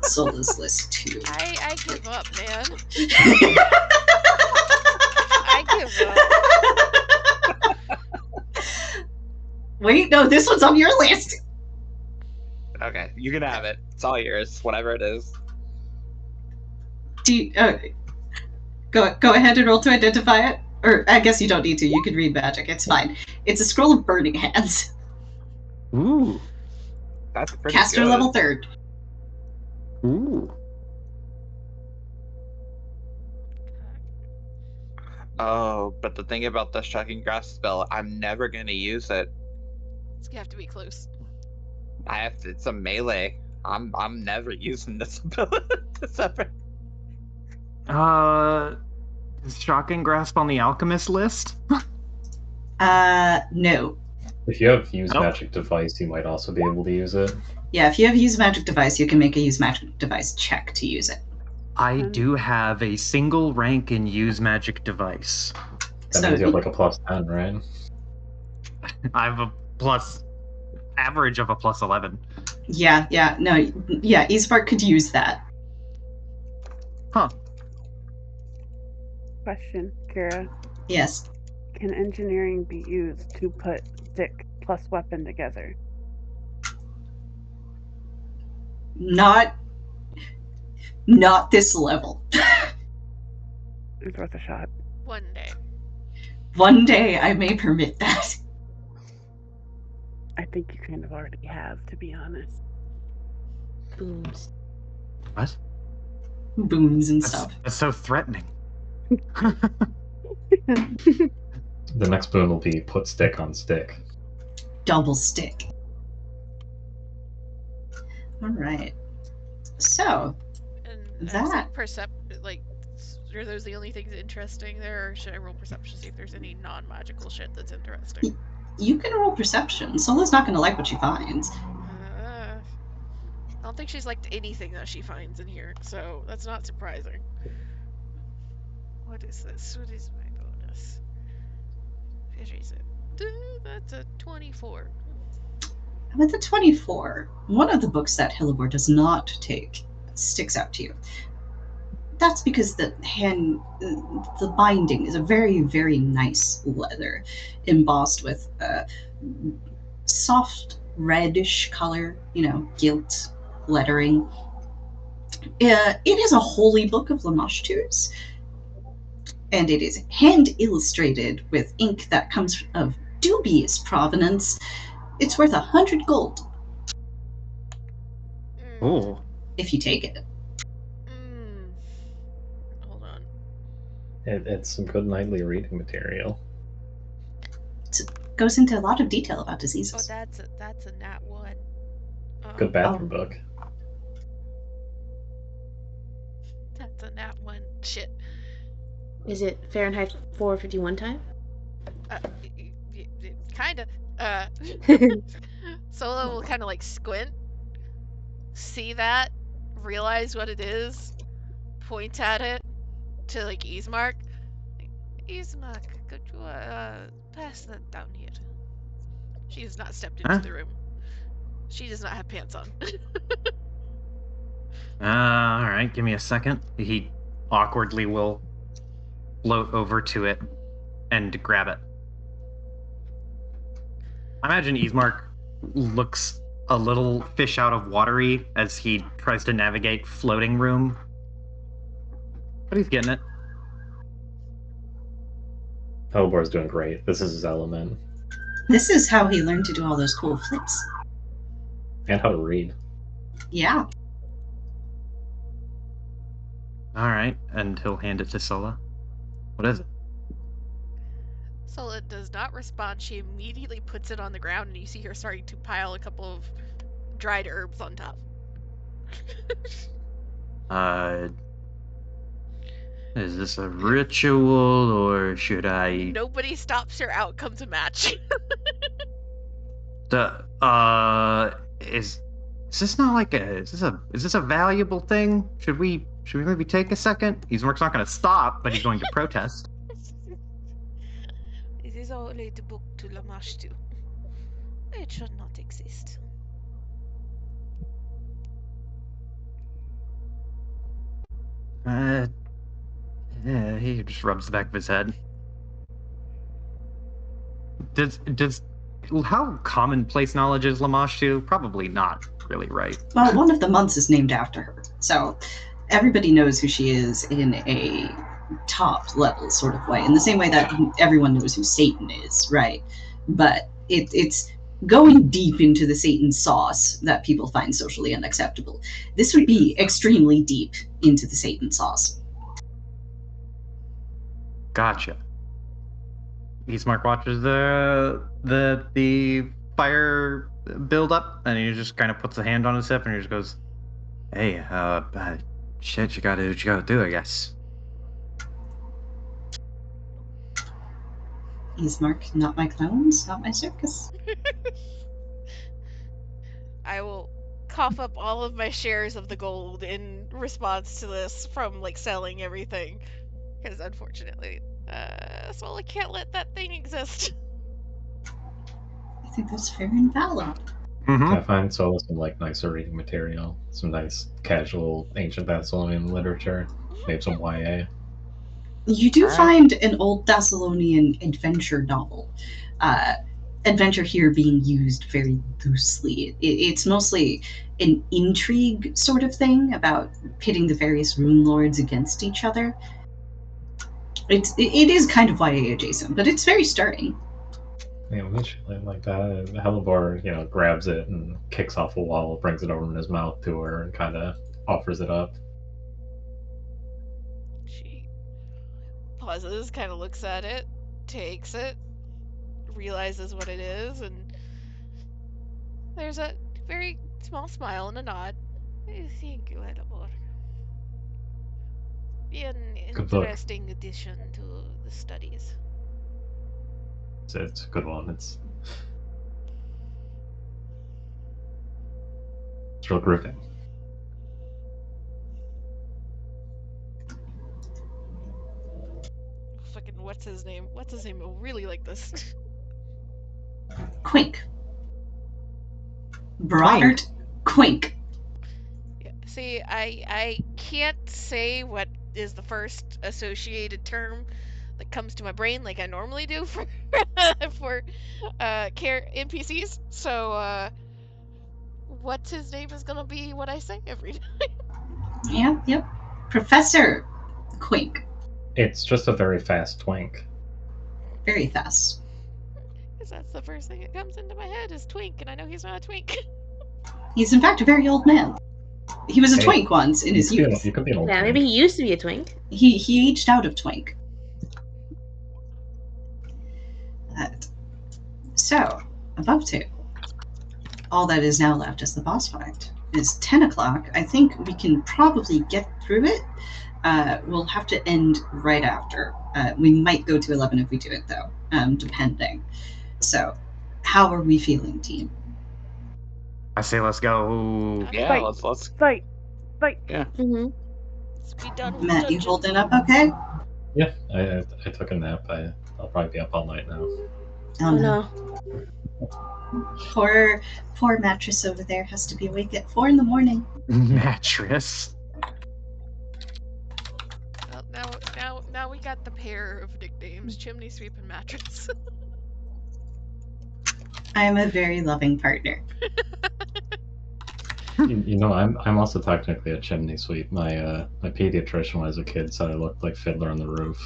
Speaker 1: Sola's list too.
Speaker 4: I give up, man. I give up.
Speaker 1: Wait, no, this one's on your list.
Speaker 8: Okay, you can have it. It's all yours, whatever it is.
Speaker 1: Do you, go ahead and roll to identify it. Or I guess you don't need to. You can read magic. It's fine. It's a scroll of burning hands.
Speaker 7: Ooh.
Speaker 8: That's pretty
Speaker 1: Caster
Speaker 8: good.
Speaker 1: level 3rd.
Speaker 7: Ooh.
Speaker 8: Oh, but the thing about the shocking grasp spell, I'm never gonna use it.
Speaker 4: It's gonna have to be close.
Speaker 8: I have to. It's a melee. I'm never using this ability.
Speaker 7: Is Shocking Grasp on the Alchemist list?
Speaker 1: No.
Speaker 5: If you have use
Speaker 7: Nope.
Speaker 5: magic device, you might also be able to use it.
Speaker 1: Yeah, if you have use magic device, you can make a use magic device check to use it.
Speaker 7: I do have a single rank in Use Magic Device.
Speaker 5: That
Speaker 1: So
Speaker 5: means you have like a +10, right?
Speaker 7: I have a plus average of a +11.
Speaker 1: Yeah, no, yeah, Ismark could use that.
Speaker 7: Huh.
Speaker 6: Question, Kira.
Speaker 1: Yes.
Speaker 6: Can engineering be used to put stick plus weapon together?
Speaker 1: Not this level.
Speaker 6: It's worth a shot.
Speaker 4: One day.
Speaker 1: One day I may permit that.
Speaker 6: I think you kind of already have, to be honest.
Speaker 2: Booms.
Speaker 7: What?
Speaker 1: Booms and stuff.
Speaker 7: That's so threatening.
Speaker 5: The next boon will be put stick on stick.
Speaker 1: Double stick. Alright. So,
Speaker 4: And
Speaker 1: that.
Speaker 4: are those the only things interesting there, or should I roll perception to see if there's any non-magical shit that's interesting?
Speaker 1: You can roll perception. Solo's not going to like what she finds.
Speaker 4: I don't think she's liked anything that she finds in here, so that's not surprising. What is this? What is my bonus? Where is it? That's a 24.
Speaker 1: With the 24, one of the books that Hellebore does not take sticks out to you. That's because the binding is a very, very nice leather, embossed with a soft reddish color, gilt lettering. It is a holy book of Lamashtu's, and it is hand illustrated with ink that comes of dubious provenance. It's worth 100 gold.
Speaker 7: Oh.
Speaker 1: If you take it.
Speaker 4: Hold on.
Speaker 5: It's some good nightly reading material.
Speaker 1: It goes into a lot of detail about
Speaker 4: Oh,
Speaker 1: diseases.
Speaker 4: that's a nat 1.
Speaker 5: Good bathroom book.
Speaker 4: That's a nat 1. Shit.
Speaker 2: Is it Fahrenheit 451 time?
Speaker 4: Kinda. Solo will kind of like squint, see that, realize what it is, point at it to like Ismark. Ismark, could you pass that down here? She has not stepped into the room. She does not have pants on.
Speaker 7: All right, give me a second. He awkwardly will float over to it and grab it. I imagine Ismark looks a little fish out of watery as he tries to navigate floating room. But he's getting it.
Speaker 5: Hellebore's doing great. This is his element.
Speaker 1: This is how he learned to do all those cool flips.
Speaker 5: And how to read.
Speaker 1: Yeah.
Speaker 7: All right, and he'll hand it to Sola. What is it?
Speaker 4: Sola does not respond. She immediately puts it on the ground, and you see her starting to pile a couple of dried herbs on top.
Speaker 7: Is this a ritual, or should I...
Speaker 4: Nobody stops her outcome to match.
Speaker 7: Is this not like is this a valuable thing? Should we maybe take a second? Ismark's not going to stop, but he's going to protest.
Speaker 4: It is only the book to Lamashtu. It should not exist.
Speaker 7: Yeah, he just rubs the back of his head. Does how commonplace knowledge is Lamashtu? Probably not really, right?
Speaker 1: Well, one of the months is named after her, so everybody knows who she is in a top level sort of way, in the same way that everyone knows who Satan is, right? But it's going deep into the Satan sauce that people find socially unacceptable. This would be extremely deep into the Satan sauce.
Speaker 7: Gotcha. Ismark watches the fire build up, and he just kind of puts a hand on his hip, and he just goes, "Hey, shit, you gotta do, I guess."
Speaker 1: Ismark, not my clowns, not my circus.
Speaker 4: I will cough up all of my shares of the gold in response to this from like selling everything, because unfortunately, Sola can't let that thing exist.
Speaker 1: I think that's fair and valid.
Speaker 5: Can I
Speaker 7: Mhm.
Speaker 5: find Solo some like nicer reading material? Some nice casual ancient Thessalonian literature? Maybe some YA?
Speaker 1: You do
Speaker 7: Alright.
Speaker 1: find an old Thessalonian adventure novel. Uh, adventure here being used very loosely. It's mostly an intrigue sort of thing about pitting the various Runelords against each other. It is kind of YA adjacent, but it's very stirring.
Speaker 5: Yeah, we should play like that. And Hellebore, grabs it and kicks off a wall, brings it over in his mouth to her, and kind of offers it up.
Speaker 4: She pauses, kind of looks at it, takes it, realizes what it is, and there's a very small smile and a nod. Thank you, Elabor. Be an
Speaker 5: Good book.
Speaker 4: interesting addition to the studies.
Speaker 5: It's a good one. It's real gripping.
Speaker 4: Fucking what's his name? What's his name? Will really like this.
Speaker 1: Quink. Broddert Quink.
Speaker 4: Yeah. See, I can't say what is the first associated term that comes to my brain like I normally do for for care NPCs. So what's his name is gonna be what I say every time.
Speaker 1: Yep. Professor Quink.
Speaker 5: It's just a very fast twink.
Speaker 1: Very fast.
Speaker 4: Because that's the first thing that comes into my head is Twink, and I know he's not a twink.
Speaker 1: He's in fact a very old man. He was a
Speaker 5: Hey,
Speaker 1: twink once in his youth.
Speaker 5: You could be an old
Speaker 2: Yeah,
Speaker 5: twink.
Speaker 2: maybe he used to be a twink.
Speaker 1: He aged out of twink. So, above two. All that is now left is the boss fight. It's 10 o'clock. I think we can probably get through it. We'll have to end right after. We might go to 11 if we do it, though, depending. So, how are we feeling, team?
Speaker 7: I say let's go.
Speaker 8: Yeah,
Speaker 6: Fight.
Speaker 8: let's
Speaker 6: Fight.
Speaker 2: Mm-hmm.
Speaker 4: Let's be done with
Speaker 1: Matt, you
Speaker 4: dungeons.
Speaker 1: holding up okay?
Speaker 5: Yeah, I took a nap. I'll probably be up all night now.
Speaker 2: Oh no.
Speaker 1: Poor mattress over there has to be awake at 4 in the morning.
Speaker 7: Mattress.
Speaker 4: Well, now we got the pair of nicknames: Chimney Sweep and Mattress.
Speaker 1: I am a very loving partner.
Speaker 5: I'm also technically a chimney sweep. My pediatrician when I was a kid said I looked like Fiddler on the Roof.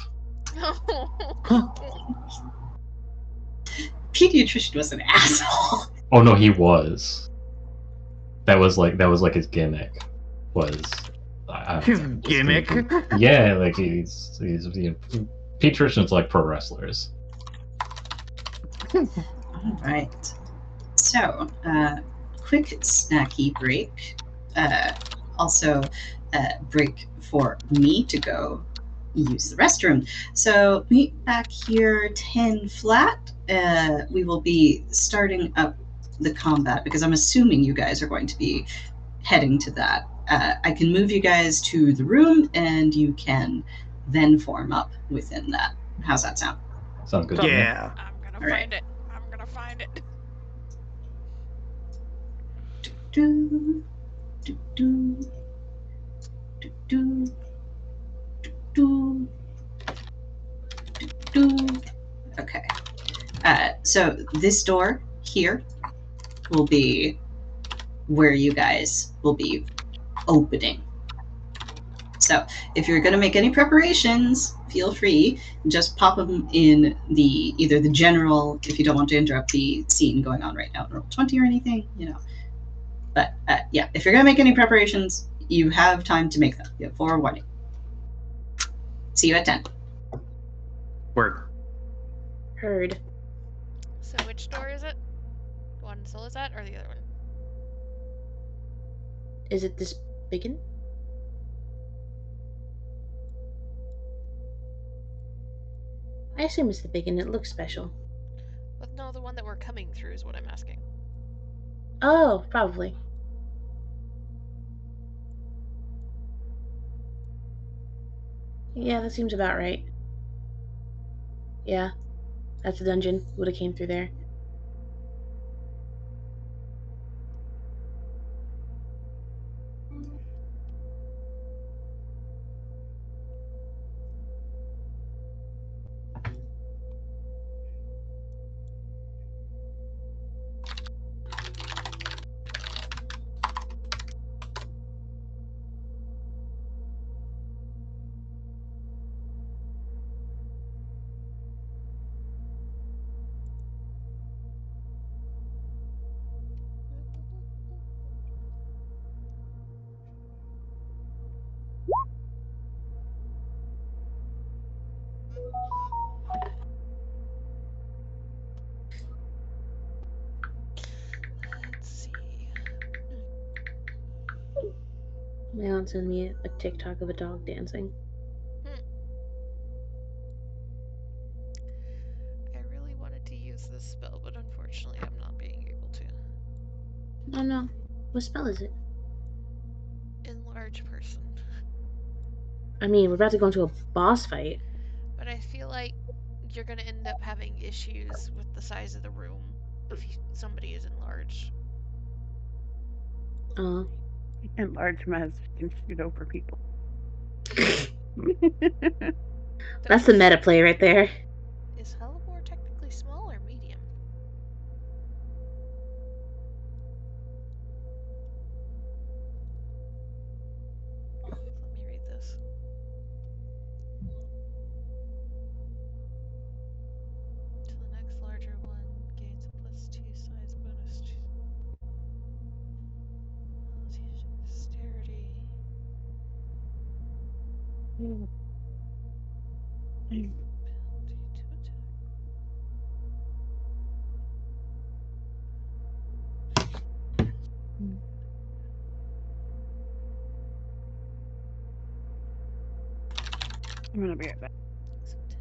Speaker 1: Pediatrician was an asshole.
Speaker 5: Oh no, he was. That was like his gimmick. Was
Speaker 7: His gimmick.
Speaker 5: Yeah, like he's pediatricians like pro wrestlers.
Speaker 1: All right. So, quick snacky break. Also, break for me to go use the restroom. So, meet back here 10 flat. We will be starting up the combat because I'm assuming you guys are going to be heading to that. I can move you guys to the room and you can then form up within that. How's that sound?
Speaker 5: Sounds good. to me.
Speaker 7: Yeah.
Speaker 4: I'm gonna
Speaker 1: All right.
Speaker 4: find it. I'm gonna find it.
Speaker 1: Do, do, do, do, do, do, do, do. Okay. So this door here will be where you guys will be opening. So if you're going to make any preparations, feel free. Just pop them in either the general, if you don't want to interrupt the scene going on right now in Roll20 or anything, But yeah, if you're going to make any preparations, you have time to make them. You have 4 warning. See you at 10.
Speaker 7: Word.
Speaker 2: Heard.
Speaker 4: So which door is it? The one Solo's at, or the other one?
Speaker 2: Is it this biggin? I assume it's the biggin. It looks special.
Speaker 4: But no, the one that we're coming through is what I'm asking.
Speaker 2: Oh, probably. Yeah, that seems about right. Yeah, that's the dungeon. Would have came through there. My aunt sent me a TikTok of a dog dancing.
Speaker 4: I really wanted to use this spell, but unfortunately I'm not being able to.
Speaker 2: Oh no. What spell is it?
Speaker 4: Enlarge person.
Speaker 2: I mean, we're about to go into a boss fight.
Speaker 4: But I feel like you're gonna end up having issues with the size of the room if somebody is enlarged.
Speaker 6: Enlarge Mez can shoot over people.
Speaker 2: That's the meta play right there.
Speaker 4: Is Hellebore technically small or medium? Let me read this. To the next larger one gains a +2 size bonus. Dexterity. Penalty to attack.
Speaker 6: I'm gonna be right back.
Speaker 4: So 10.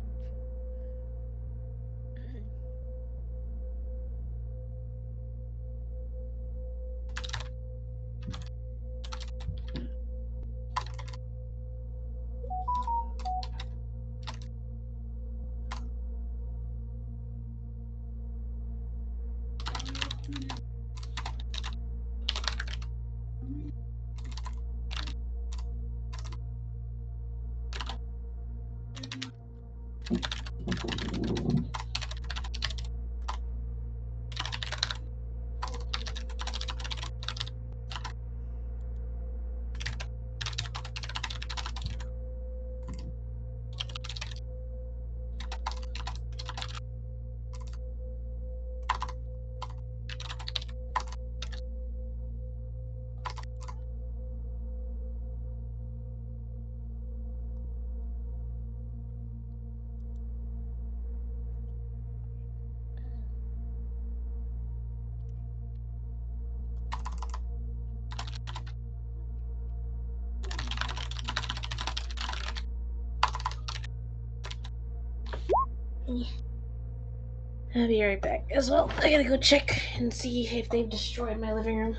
Speaker 2: I'll be right back as well. I gotta go check and see if they've destroyed my living room.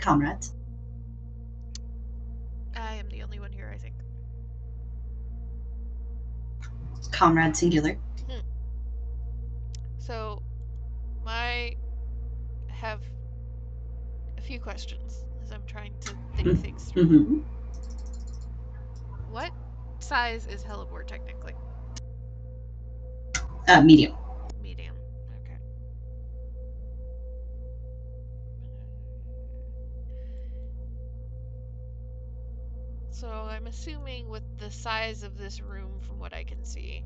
Speaker 1: Comrades.
Speaker 4: I am the only one here, I think.
Speaker 1: Comrade singular.
Speaker 4: So, I have a few questions as I'm trying to think things through.
Speaker 1: Mm-hmm.
Speaker 4: What size is Hellebore technically?
Speaker 1: Medium.
Speaker 4: Medium. Okay. So I'm assuming with the size of this room, from what I can see,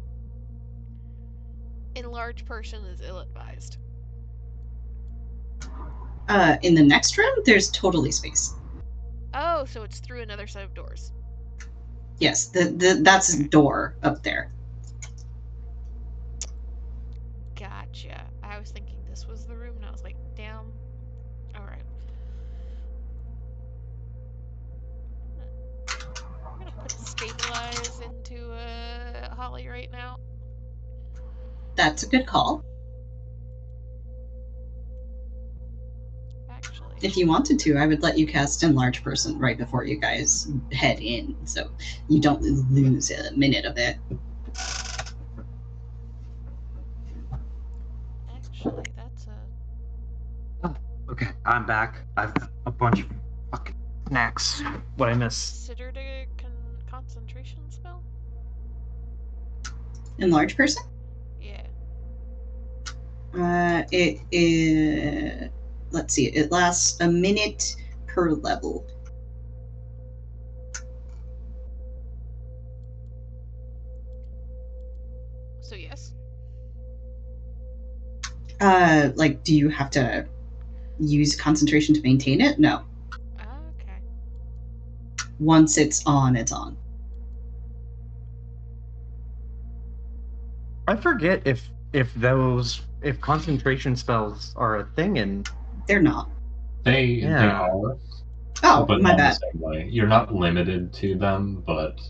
Speaker 4: enlarged person is ill-advised.
Speaker 1: In the next room, there's totally space.
Speaker 4: Oh, so it's through another set of doors.
Speaker 1: Yes, that's a door up there.
Speaker 4: Gotcha. I was thinking this was the room, and I was like, damn. Alright. I'm gonna put stabilize into Holly right now.
Speaker 1: That's a good call.
Speaker 4: Actually.
Speaker 1: If you wanted to, I would let you cast Enlarge Person right before you guys head in, so you don't lose a minute of it.
Speaker 4: Actually, that's a...
Speaker 7: Okay, I'm back. I've got a bunch of fucking snacks. What I miss?
Speaker 4: Considered a concentration spell?
Speaker 1: Enlarge Person?
Speaker 4: Yeah.
Speaker 1: It is. Let's see. It lasts a minute per level.
Speaker 4: So yes.
Speaker 1: Like, do you have to use concentration to maintain it? No.
Speaker 4: Okay.
Speaker 1: Once it's on, it's on.
Speaker 7: I forget if concentration spells are a thing in.
Speaker 5: They
Speaker 1: They're not.
Speaker 5: are,
Speaker 1: Oh,
Speaker 5: but
Speaker 1: my
Speaker 5: not
Speaker 1: bad.
Speaker 5: the same way. You're not limited to them, but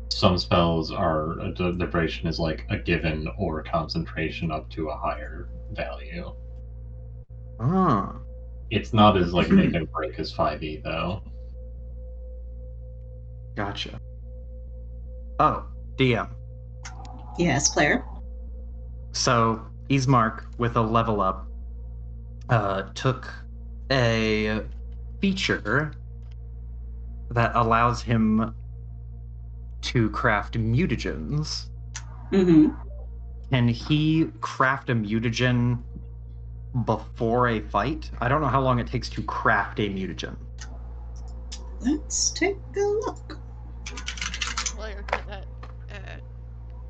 Speaker 5: some spells are the duration is like a given or concentration up to a higher value.
Speaker 7: Ah,
Speaker 5: It's not as like make and break as 5e though.
Speaker 7: gotcha. Oh, DM.
Speaker 1: Yes, player.
Speaker 7: So Ismark, with a level up, took a feature that allows him to craft mutagens.
Speaker 1: Mm-hmm.
Speaker 7: Can he craft a mutagen before a fight? I don't know how long it takes to craft a mutagen.
Speaker 1: Let's take a look.
Speaker 4: Well, you're looking at that,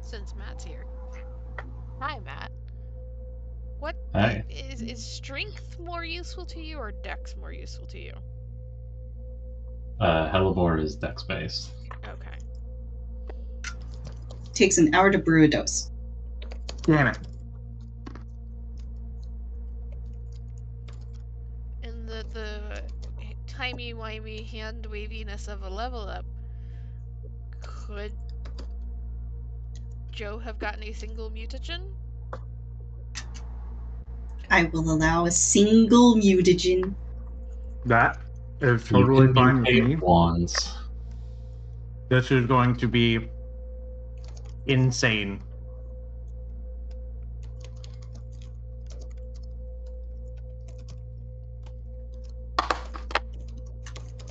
Speaker 4: since Matt's here. Hi, Matt. What
Speaker 5: Hey.
Speaker 4: is strength more useful to you or dex more useful to you?
Speaker 5: Hellebore is dex based.
Speaker 4: Okay.
Speaker 1: Takes an hour to brew a dose.
Speaker 7: Damn it.
Speaker 4: And the timey-wimey hand waviness of a level up, could Joe have gotten a single mutagen?
Speaker 1: I will allow a single mutagen.
Speaker 7: That is
Speaker 5: You
Speaker 7: totally
Speaker 5: can
Speaker 7: fine with
Speaker 5: mutate
Speaker 7: me.
Speaker 5: wands.
Speaker 7: This is going to be insane.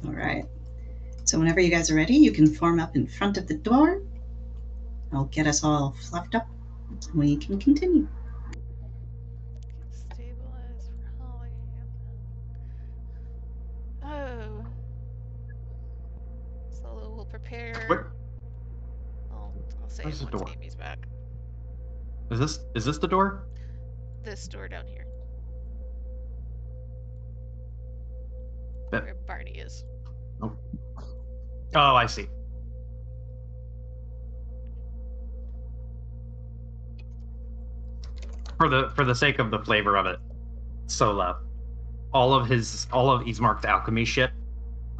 Speaker 1: All right. So whenever you guys are ready, you can form up in front of the door. I'll get us all fluffed up. We can continue.
Speaker 4: Stabilize for Holly. Oh. Solo will prepare.
Speaker 7: What?
Speaker 4: I'll say
Speaker 7: Where's
Speaker 4: it
Speaker 7: the
Speaker 4: once
Speaker 7: door?
Speaker 4: Amy's back.
Speaker 7: Is this the door?
Speaker 4: This door down here.
Speaker 7: That-
Speaker 4: Where Barney is.
Speaker 7: Oh, I see. For the sake of the flavor of it, Sola, all of Ismark's alchemy shit,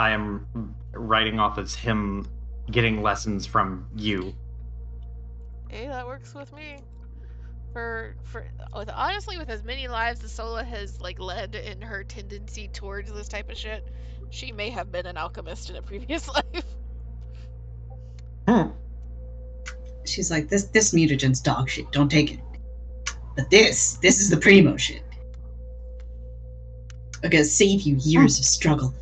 Speaker 7: I am writing off as him getting lessons from you.
Speaker 4: Hey, that works with me. Honestly, with as many lives as Sola has led in her tendency towards this type of shit, she may have been an alchemist in a previous life.
Speaker 1: She's like, this mutagen's dog shit. Don't take it. But this is the primo shit. I'm gonna save you years of struggle.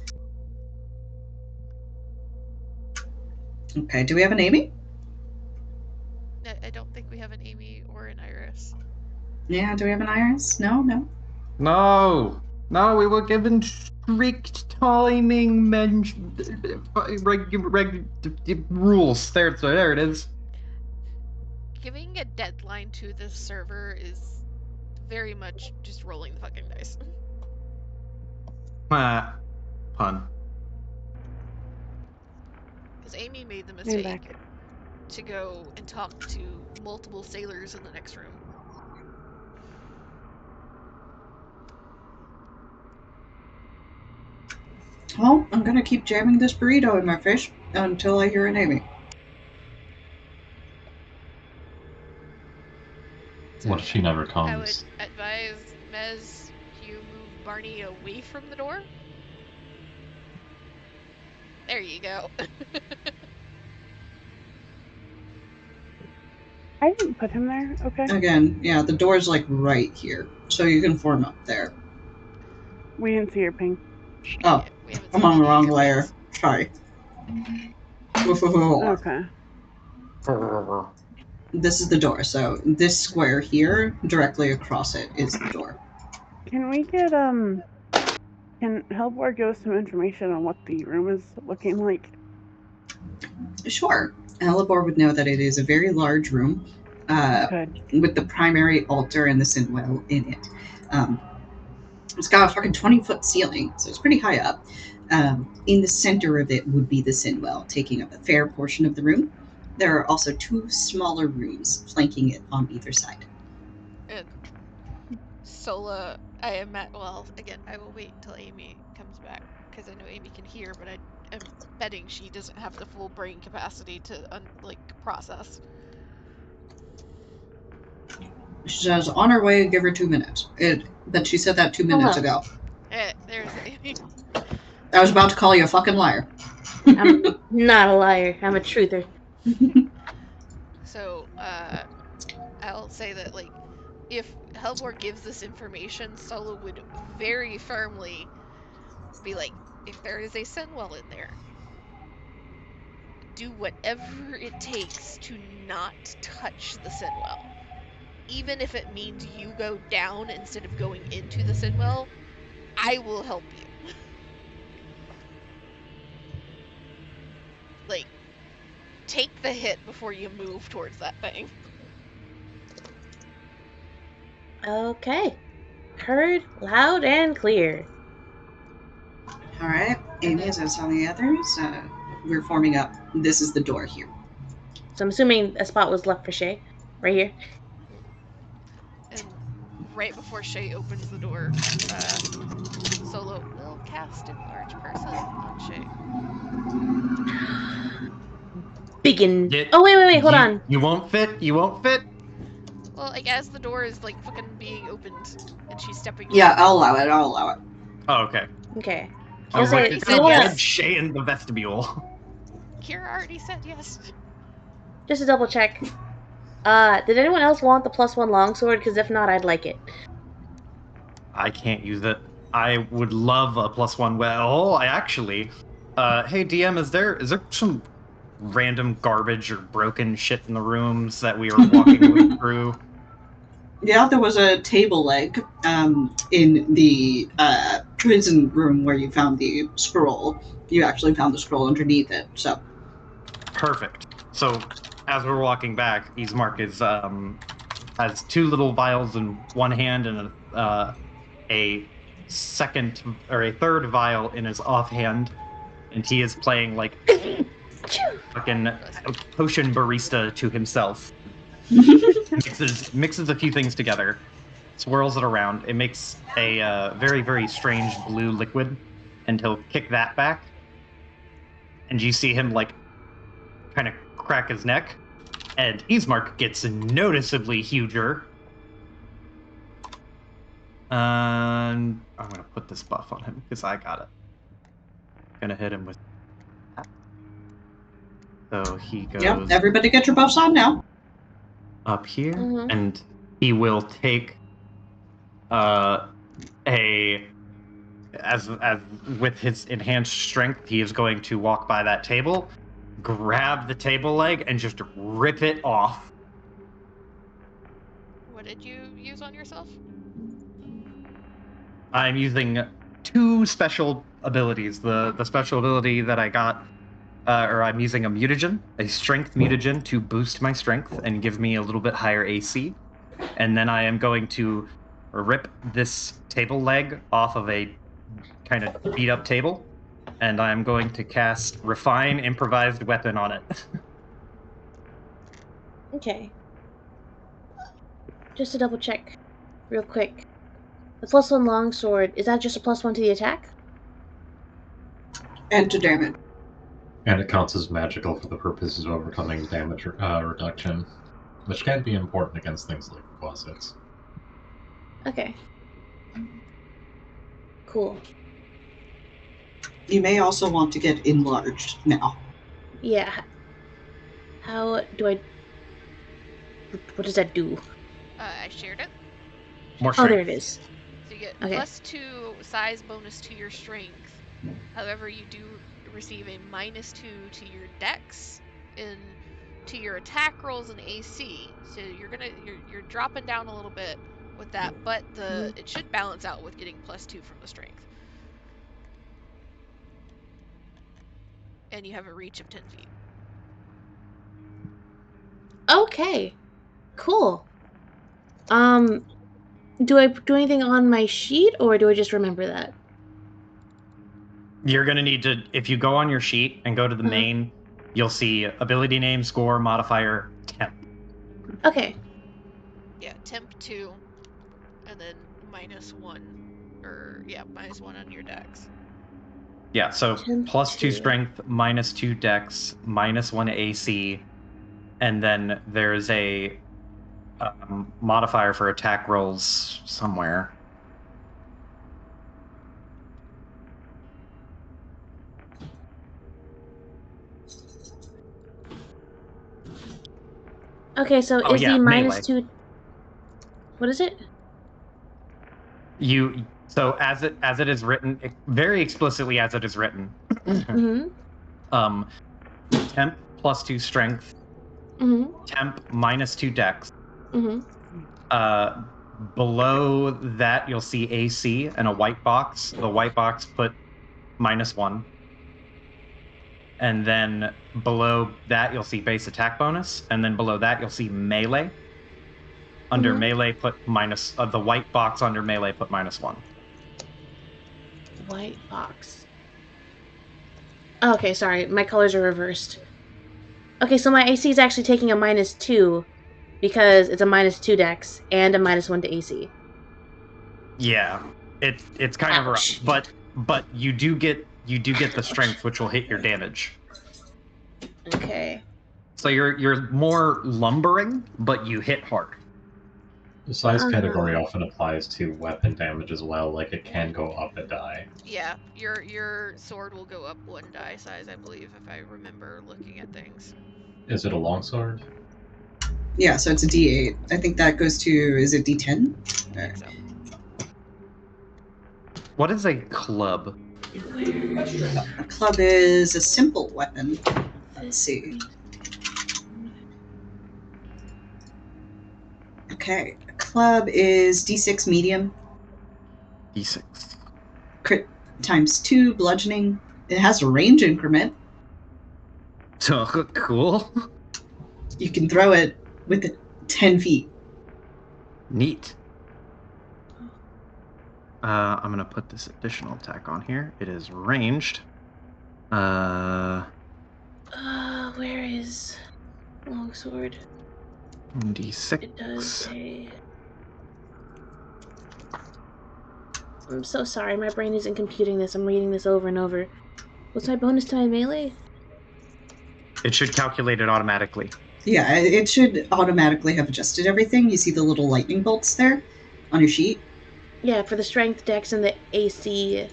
Speaker 1: Okay, do we have an Amy?
Speaker 4: I don't think we have an Amy or an Iris.
Speaker 1: Yeah, do we have an Iris? No.
Speaker 7: No, we were given strict timing rules. There it is.
Speaker 4: Giving a deadline to this server is very much just rolling the fucking dice.
Speaker 7: Pun.
Speaker 4: Because Amy made the
Speaker 6: Maybe
Speaker 4: mistake
Speaker 6: back.
Speaker 4: to go and talk to multiple sailors in the next room.
Speaker 1: Well, I'm gonna keep jamming this burrito in my face until I hear an Amy.
Speaker 5: What if she never
Speaker 4: I would
Speaker 5: comes?
Speaker 4: advise Mez you move Barney away from the door. There you go.
Speaker 6: I didn't put him there. Okay.
Speaker 1: Again, yeah, the door's right here, so you can form up there.
Speaker 6: We didn't see your ping.
Speaker 1: Oh,
Speaker 4: We haven't
Speaker 1: I'm
Speaker 4: seen
Speaker 1: on the
Speaker 4: any
Speaker 1: wrong
Speaker 4: of your
Speaker 1: layer.
Speaker 4: pings.
Speaker 1: Sorry.
Speaker 6: Okay.
Speaker 1: This is the door, so this square here, directly across it, is the door.
Speaker 6: Can we get Can Hellboy give us some information on what the room is looking like?
Speaker 1: Sure. Elibor would know that it is a very large room
Speaker 6: Good.
Speaker 1: with the primary altar and the synth well in it. It's got a fucking 20-foot ceiling, so it's pretty high up. In the center of it would be the Sinwell, taking up a fair portion of the room. There are also 2 smaller rooms flanking it on either side.
Speaker 4: And Sola, I am at. Well, again, I will wait until Amy comes back because I know Amy can hear, but I am betting she doesn't have the full brain capacity to process.
Speaker 1: She says, on her way, give her 2 minutes. But she said that 2 minutes ago.
Speaker 4: There's Amy.
Speaker 1: I was about to call you a fucking liar.
Speaker 2: I'm not a liar. I'm a truther.
Speaker 4: So, I'll say that, like, if Helvor gives this information, Solo would very firmly be like, if there is a Sinwell in there, do whatever it takes to not touch the Sinwell. Even if it means you go down instead of going into the Sinwell, I will help you. Like, take the hit before you move towards that thing.
Speaker 2: Okay. Heard loud and clear.
Speaker 1: All right, Amy, as I was telling the others, we're forming up. This is the door here.
Speaker 2: So I'm assuming a spot was left for Shay. Right here.
Speaker 4: And right before Shay opens the door, Solo will cast Enlarge Person on Shay.
Speaker 2: Biggin.
Speaker 7: Yeah,
Speaker 2: Oh, wait, hold on.
Speaker 7: You won't fit. You won't fit.
Speaker 4: Well, like, as the door is, like, fucking being opened, and she's stepping
Speaker 1: Yeah,
Speaker 4: in.
Speaker 1: I'll allow it. I'll allow it.
Speaker 7: Oh, okay.
Speaker 2: Okay.
Speaker 7: I was
Speaker 2: I'll
Speaker 7: like,
Speaker 2: say,
Speaker 7: you're
Speaker 2: you
Speaker 7: gonna
Speaker 2: know what?
Speaker 7: wedge Shay in the vestibule.
Speaker 4: Kira already said yes.
Speaker 2: Just to double check. Did anyone else want the +1 longsword? Because if not, I'd like it.
Speaker 7: I can't use it. I would love a +1 well. I actually. Hey DM, is there some random garbage or broken shit in the rooms that we were walking through?
Speaker 1: Yeah, there was a table leg in the prison room where you found the scroll. You actually found the scroll underneath it, so.
Speaker 7: Perfect. So, as we're walking back, Ismark is has 2 little vials in one hand and a second or a third vial in his offhand, and he is playing like fucking potion barista to himself. Mixes a few things together, swirls it around. It makes a very, very strange blue liquid, and he'll kick that back. And you see him like kind of crack his neck, and Ismark gets noticeably huger. And I'm gonna put this buff on him because I got it. Gonna hit him with that. So he goes.
Speaker 1: Yep, everybody get your buffs on now.
Speaker 7: Up here, and he will take as with his enhanced strength, he is going to walk by that table, grab the table leg, and just rip it off.
Speaker 4: What did you use on yourself?
Speaker 7: I'm using 2 special abilities. The special ability that I got, or I'm using a mutagen, a strength mutagen, to boost my strength and give me a little bit higher AC. And then I am going to rip this table leg off of a kind of beat up table, and I'm going to cast Refine Improvised Weapon on it.
Speaker 2: Okay. Just to double check, real quick. The +1 longsword, is that just a +1 to the attack?
Speaker 1: And to damage.
Speaker 5: And it counts as magical for the purposes of overcoming damage reduction, which can be important against things like closets.
Speaker 2: Okay. Cool.
Speaker 1: You may also want to get enlarged now.
Speaker 2: Yeah. How do I... What does that do?
Speaker 4: I shared it.
Speaker 7: More
Speaker 2: Oh,
Speaker 7: strength.
Speaker 2: there it is.
Speaker 4: So you get
Speaker 2: Okay.
Speaker 4: +2 size bonus to your strength. However, you do receive a -2 to your dex and to your attack rolls and AC. So you're dropping down a little bit with that, but it should balance out with getting +2 from the strength. And you have a reach of 10 feet.
Speaker 2: Okay. Cool. Do I do anything on my sheet, or do I just remember that?
Speaker 7: You're gonna need to, if you go on your sheet and go to the
Speaker 2: Uh-huh.
Speaker 7: main, you'll see ability name, score, modifier, temp.
Speaker 2: Okay.
Speaker 4: Yeah, temp 2, and then -1, or yeah, -1 on your dex.
Speaker 7: Yeah, so
Speaker 2: Temp
Speaker 7: +2
Speaker 2: 2.
Speaker 7: strength, -2 dex, -1 AC, and then there's a modifier for attack rolls somewhere.
Speaker 2: Okay, so
Speaker 7: Oh,
Speaker 2: is
Speaker 7: yeah,
Speaker 2: the
Speaker 7: melee.
Speaker 2: -2? What is it?
Speaker 7: So as it is written, very explicitly as it is written.
Speaker 2: Mm-hmm.
Speaker 7: Temp +2 strength,
Speaker 2: Mm-hmm.
Speaker 7: temp -2 dex.
Speaker 2: Mm-hmm.
Speaker 7: Below that, you'll see AC and a white box. The white box put -1. And then below that, you'll see base attack bonus. And then below that, you'll see melee. Under melee, put the white box under melee, put -1.
Speaker 2: White box. Okay, sorry, my colors are reversed. Okay, so my AC is actually taking a -2 because it's a -2 dex and a -1 to AC.
Speaker 7: Yeah, it's kind of rough, but you do get the strength, which will hit your damage.
Speaker 2: Okay.
Speaker 7: So you're more lumbering, but you hit hard.
Speaker 5: The size category often applies to weapon damage as well, like it can go up a die.
Speaker 4: Yeah, your sword will go up 1 die size, I believe, if I remember looking at things.
Speaker 5: Is it a longsword?
Speaker 1: Yeah, so it's a D8. I think that goes to, is it D10?
Speaker 4: I think so.
Speaker 7: What is a club?
Speaker 1: A club is a simple weapon. Let's see. Okay, a club is D6 medium.
Speaker 7: D6.
Speaker 1: Crit times 2, bludgeoning. It has a range increment.
Speaker 7: So cool.
Speaker 1: You can throw it with 10 feet.
Speaker 7: Neat. I'm gonna put this additional attack on here. It is ranged.
Speaker 2: Where is longsword?
Speaker 7: D6.
Speaker 2: It does say. I'm so sorry, my brain isn't computing this. I'm reading this over and over. What's my bonus to my melee?
Speaker 7: It should calculate it automatically.
Speaker 1: Yeah, it should automatically have adjusted everything. You see the little lightning bolts there on your sheet?
Speaker 2: Yeah, for the strength, dex, and the AC.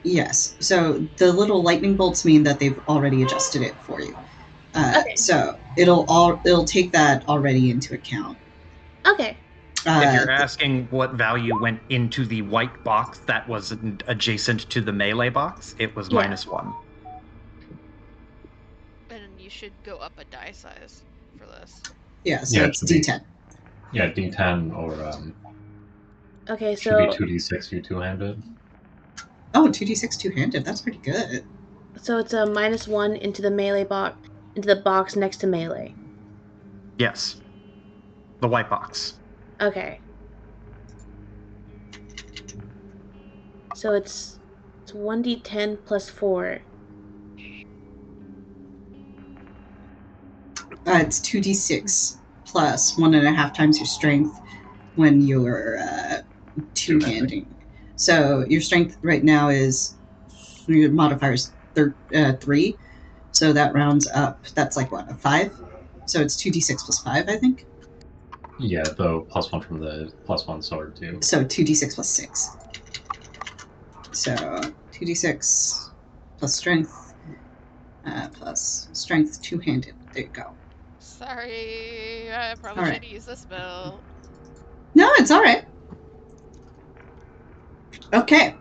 Speaker 1: Yes. So the little lightning bolts mean that they've already adjusted it for you.
Speaker 2: Okay.
Speaker 1: So it'll take that already into account.
Speaker 2: Okay.
Speaker 7: If you're asking what value went into the white box that was adjacent to the melee box, it was -1.
Speaker 4: And you should go up a die size for this.
Speaker 1: Yeah, so it's D10.
Speaker 5: Yeah, D10 or
Speaker 2: Okay,
Speaker 5: should
Speaker 2: so
Speaker 5: be 2d6 you two-handed.
Speaker 1: Oh, 2d6 two-handed. That's pretty good.
Speaker 2: so it's a -1 into the melee box, into the box next to melee.
Speaker 7: Yes. The white box.
Speaker 2: Okay. So it's 1d10 plus 4.
Speaker 1: It's 2d6 plus 1.5 times your strength when you're two-handing. So your strength right now is, your modifier is 3. So that rounds up, that's like what, a 5? So it's 2d6 plus 5, I think?
Speaker 5: Yeah, though +1 from the +1 sword too.
Speaker 1: So 2d6 plus 6. So 2d6 plus strength, plus strength two-handed. There you go.
Speaker 4: Sorry, I probably
Speaker 1: All
Speaker 4: should
Speaker 1: right.
Speaker 4: use the spell.
Speaker 1: No, it's all right. Okay.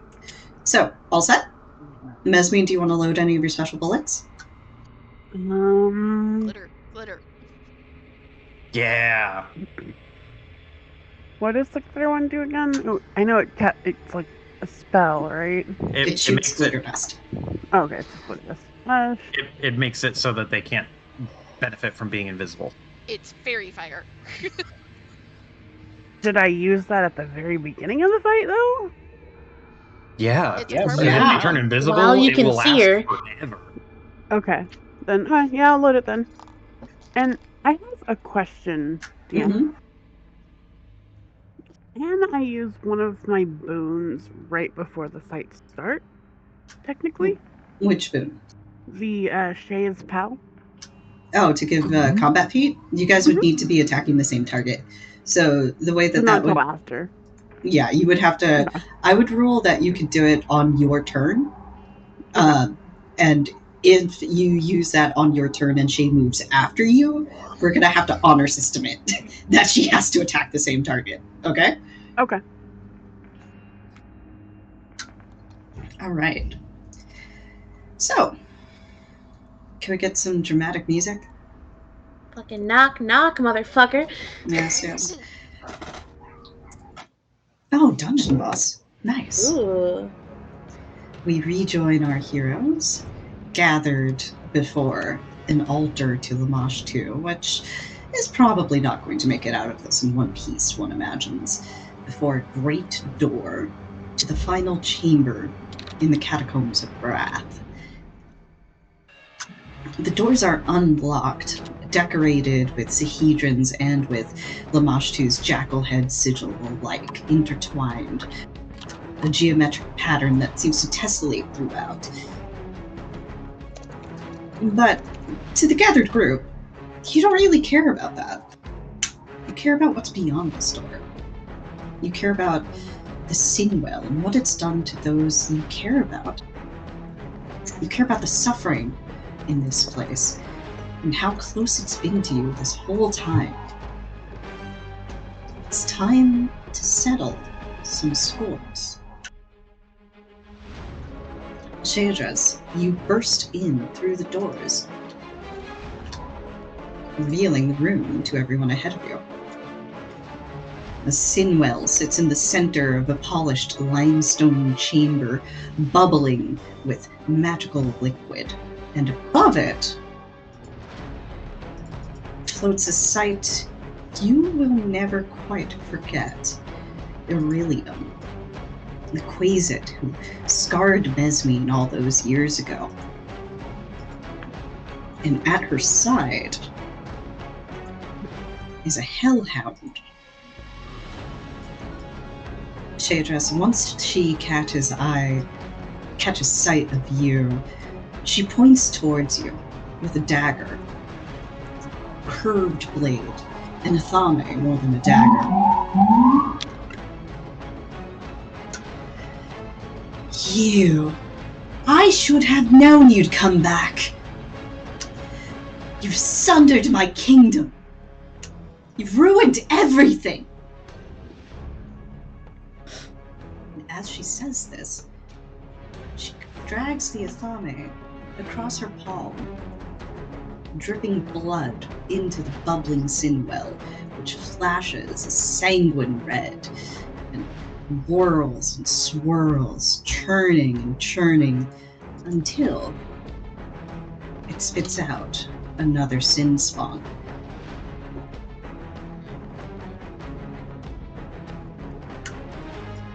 Speaker 1: So, all set? Mesmine, do you want to load any of your special bullets?
Speaker 4: Glitter.
Speaker 7: Yeah.
Speaker 6: What does the glitter one do again? Oh, I know it's like a spell, right?
Speaker 1: It shoots glitter dust.
Speaker 6: Oh, okay, that's what it is.
Speaker 7: It makes it so that they can't benefit from being invisible.
Speaker 4: It's fairy fire.
Speaker 6: Should I use that at the very beginning of the fight, though?
Speaker 7: Yeah,
Speaker 4: It's
Speaker 3: Yeah,
Speaker 4: a
Speaker 3: so
Speaker 4: permanent
Speaker 3: then you
Speaker 4: one.
Speaker 3: turn invisible.
Speaker 2: While you
Speaker 3: it
Speaker 2: can
Speaker 3: will
Speaker 2: see
Speaker 3: last
Speaker 2: her.
Speaker 3: forever.
Speaker 6: Okay. Then, yeah, I'll load it then. And I have a question, DM.
Speaker 1: Mhm.
Speaker 6: Can I use one of my boons right before the fight starts? Technically,
Speaker 1: Which boon?
Speaker 6: the Shay's pal.
Speaker 1: Oh, to give combat feat? You guys would
Speaker 6: Mhm.
Speaker 1: need to be attacking the same target. So the way
Speaker 6: But
Speaker 1: that
Speaker 6: not
Speaker 1: that would,
Speaker 6: until after.
Speaker 1: yeah, you would have to.
Speaker 6: Okay.
Speaker 1: I would rule that you could do it on your turn,
Speaker 6: Okay.
Speaker 1: and if you use that on your turn and she moves after you, we're gonna have to honor system it that she has to attack the same target. Okay.
Speaker 6: Okay.
Speaker 1: All right. So, can we get some dramatic music?
Speaker 2: Fucking knock, knock, motherfucker.
Speaker 1: Yes, yes. Oh, dungeon boss. Nice.
Speaker 2: Ooh.
Speaker 1: We rejoin our heroes, gathered before an altar to Lamash 2, which is probably not going to make it out of this in one piece, one imagines, before a great door to the final chamber in the catacombs of Wrath. The doors are unlocked, decorated with Sahedrons and with Lamash 2's jackal head sigil alike, intertwined. A geometric pattern that seems to tessellate throughout. But to the gathered group, you don't really care about that. You care about what's beyond this door. You care about the Sinwell and what it's done to those you care about. You care about the suffering in this place and how close it's been to you this whole time. It's time to settle some scores. Shaydras, you burst in through the doors, revealing the room to everyone ahead of you. A Sinwell sits in the center of a polished limestone chamber, bubbling with magical liquid, and above it floats a sight you will never quite forget. Irelium, the Quasit who scarred Mesmine all those years ago. And at her side is a hellhound. Shaydras, once she catches sight of you, she points towards you with a dagger, a curved blade, and a thame more than a dagger. You. I should have known you'd come back. You've sundered my kingdom. You've ruined everything. And as she says this, she drags the athame across her palm, dripping blood into the bubbling Sinwell, which flashes a sanguine red and whirls and swirls, churning and churning, until it spits out another sin spawn.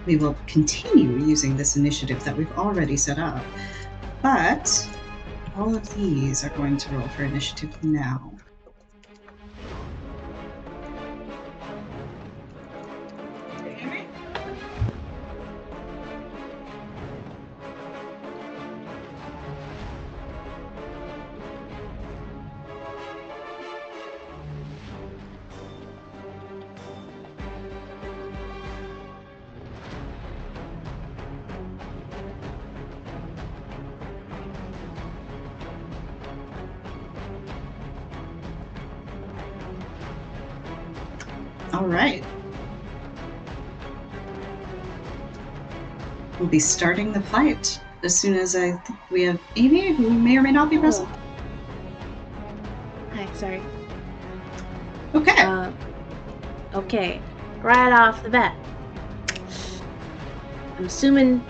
Speaker 1: We will continue using this initiative that we've already set up, but all of these are going to roll for initiative now. All right. We'll be starting the fight as soon as I think we have Amy, who may or may not be present.
Speaker 2: Hi, sorry.
Speaker 1: Okay.
Speaker 2: Okay, right off the bat. I'm assuming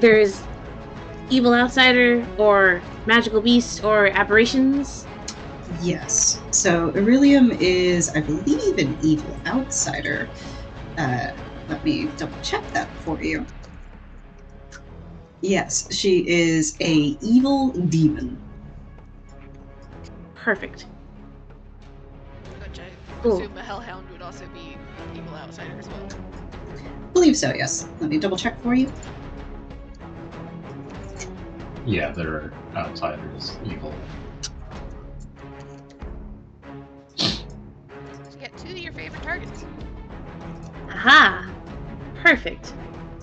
Speaker 2: there's evil outsider or magical beasts or aberrations.
Speaker 1: Yes. So Irelium is, I believe, an evil outsider. Let me double check that for you. Yes, she is a evil demon.
Speaker 2: Perfect.
Speaker 4: Which I
Speaker 2: Cool.
Speaker 4: presume the Hellhound would also be evil outsider as well.
Speaker 1: Believe so, yes. Let me double check for you.
Speaker 5: Yeah, there are outsiders, evil.
Speaker 4: You get 2 of your favorite targets.
Speaker 2: Aha! Perfect.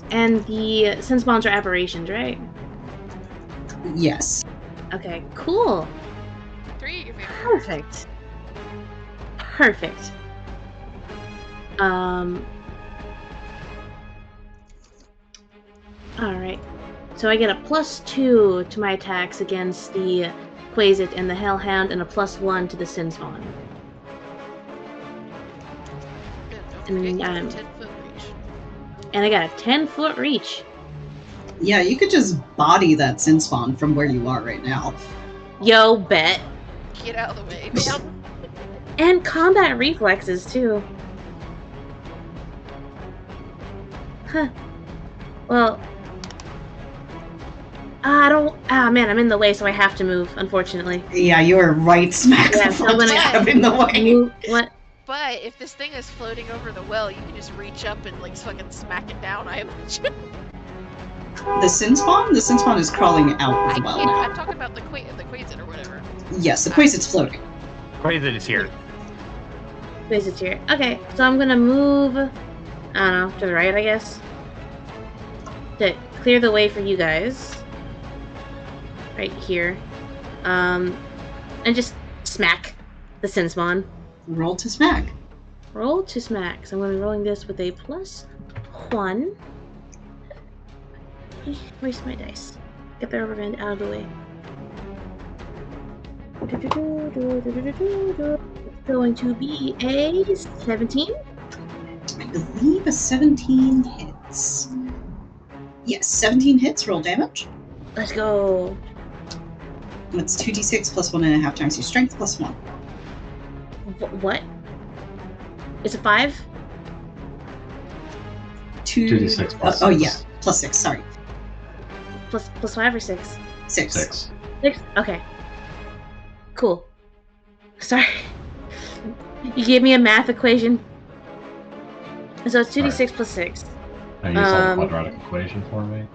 Speaker 2: And the sense bonds are aberrations, right?
Speaker 1: Yes.
Speaker 2: Okay, cool.
Speaker 4: 3 of your favorite.
Speaker 2: Perfect. Perfect. Alright. So I get a +2 to my attacks against the Quasit and the Hellhound, and a +1 to the Sinspawn.
Speaker 4: Don't forget you have
Speaker 2: And,
Speaker 4: 10-foot reach.
Speaker 2: And I got a 10-foot reach.
Speaker 1: Yeah, you could just body that sin spawn from where you are right now.
Speaker 2: Yo, bet.
Speaker 4: Get out of the way, ma'am.
Speaker 2: And combat reflexes, too. Huh. Well... I don't... Ah, man, I'm in the way, so I have to move, unfortunately.
Speaker 1: Yeah, you are right smack
Speaker 2: Yeah,
Speaker 1: the
Speaker 2: so
Speaker 1: front
Speaker 2: I'm gonna-
Speaker 1: tab in the way.
Speaker 2: Move... What?
Speaker 4: But if this thing is floating over the well, you can just reach up and like fucking smack it down, I imagine.
Speaker 1: The sin spawn? The sin spawn is crawling out
Speaker 4: I
Speaker 1: of the well
Speaker 4: can't.
Speaker 1: now.
Speaker 4: I'm talking about the Quasit or whatever.
Speaker 1: Yes, the Quasit's floating.
Speaker 7: Quasit is here.
Speaker 2: Quasit's here. Okay, so I'm gonna move... I don't know, to the right, I guess. To clear the way for you guys. Right here. And just smack the Sinspawn.
Speaker 1: Roll to smack.
Speaker 2: Roll to smack. So I'm going to be rolling this with a +1. Where's my dice? Get the rubber band out of the way. It's going to be a 17.
Speaker 1: I believe a 17 hits. Yes, 17 hits, roll damage.
Speaker 2: Let's go.
Speaker 1: That's 2d6 plus 1.5 times your strength plus 1.
Speaker 2: What? It's a 5?
Speaker 5: 2d6 plus
Speaker 1: Oh,
Speaker 5: 6.
Speaker 1: yeah, plus 6, sorry.
Speaker 2: Plus 5 or 6?
Speaker 1: 6.
Speaker 5: 6.
Speaker 2: 6? Okay. Cool. Sorry. You gave me a math equation. So it's 2d6 plus 6.
Speaker 5: Now use all the quadratic equation for me.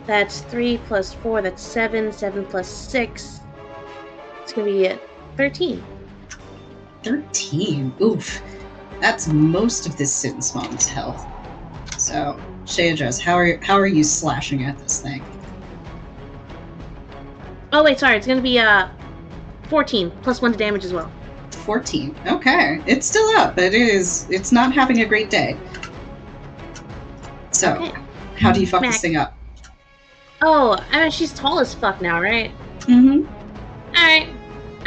Speaker 2: That's 3 plus 4, that's 7. 7 plus 6. It's gonna be 13.
Speaker 1: 13. Oof. That's most of this Sin Spawn's health. So, Shayadress, how are you slashing at this thing?
Speaker 2: Oh wait, sorry, it's gonna be 14 plus 1 to damage as well.
Speaker 1: 14. Okay. It's still up, but it's not having a great day. So,
Speaker 2: Okay.
Speaker 1: how do you fuck this
Speaker 2: Smack.
Speaker 1: thing up?
Speaker 2: Oh, I mean she's tall as fuck now, right?
Speaker 1: Mm-hmm.
Speaker 2: Alright.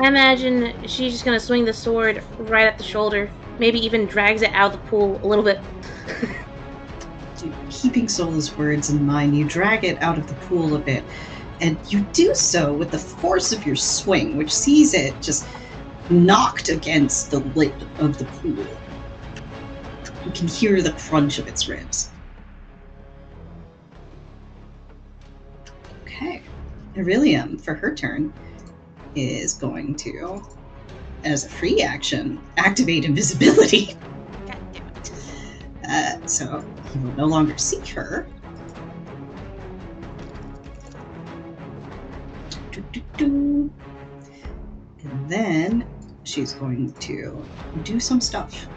Speaker 2: I imagine she's just gonna swing the sword right at the shoulder. Maybe even drags it out of the pool a little bit.
Speaker 1: Keeping Sola's words in mind, you drag it out of the pool a bit, and you do so with the force of your swing, which sees it just knocked against the lip of the pool. You can hear the crunch of its ribs. Okay. Aurelium, for her turn, is going to, as a free action, activate invisibility.
Speaker 4: God damn it.
Speaker 1: So he will no longer see her. And then she's going to do some stuff.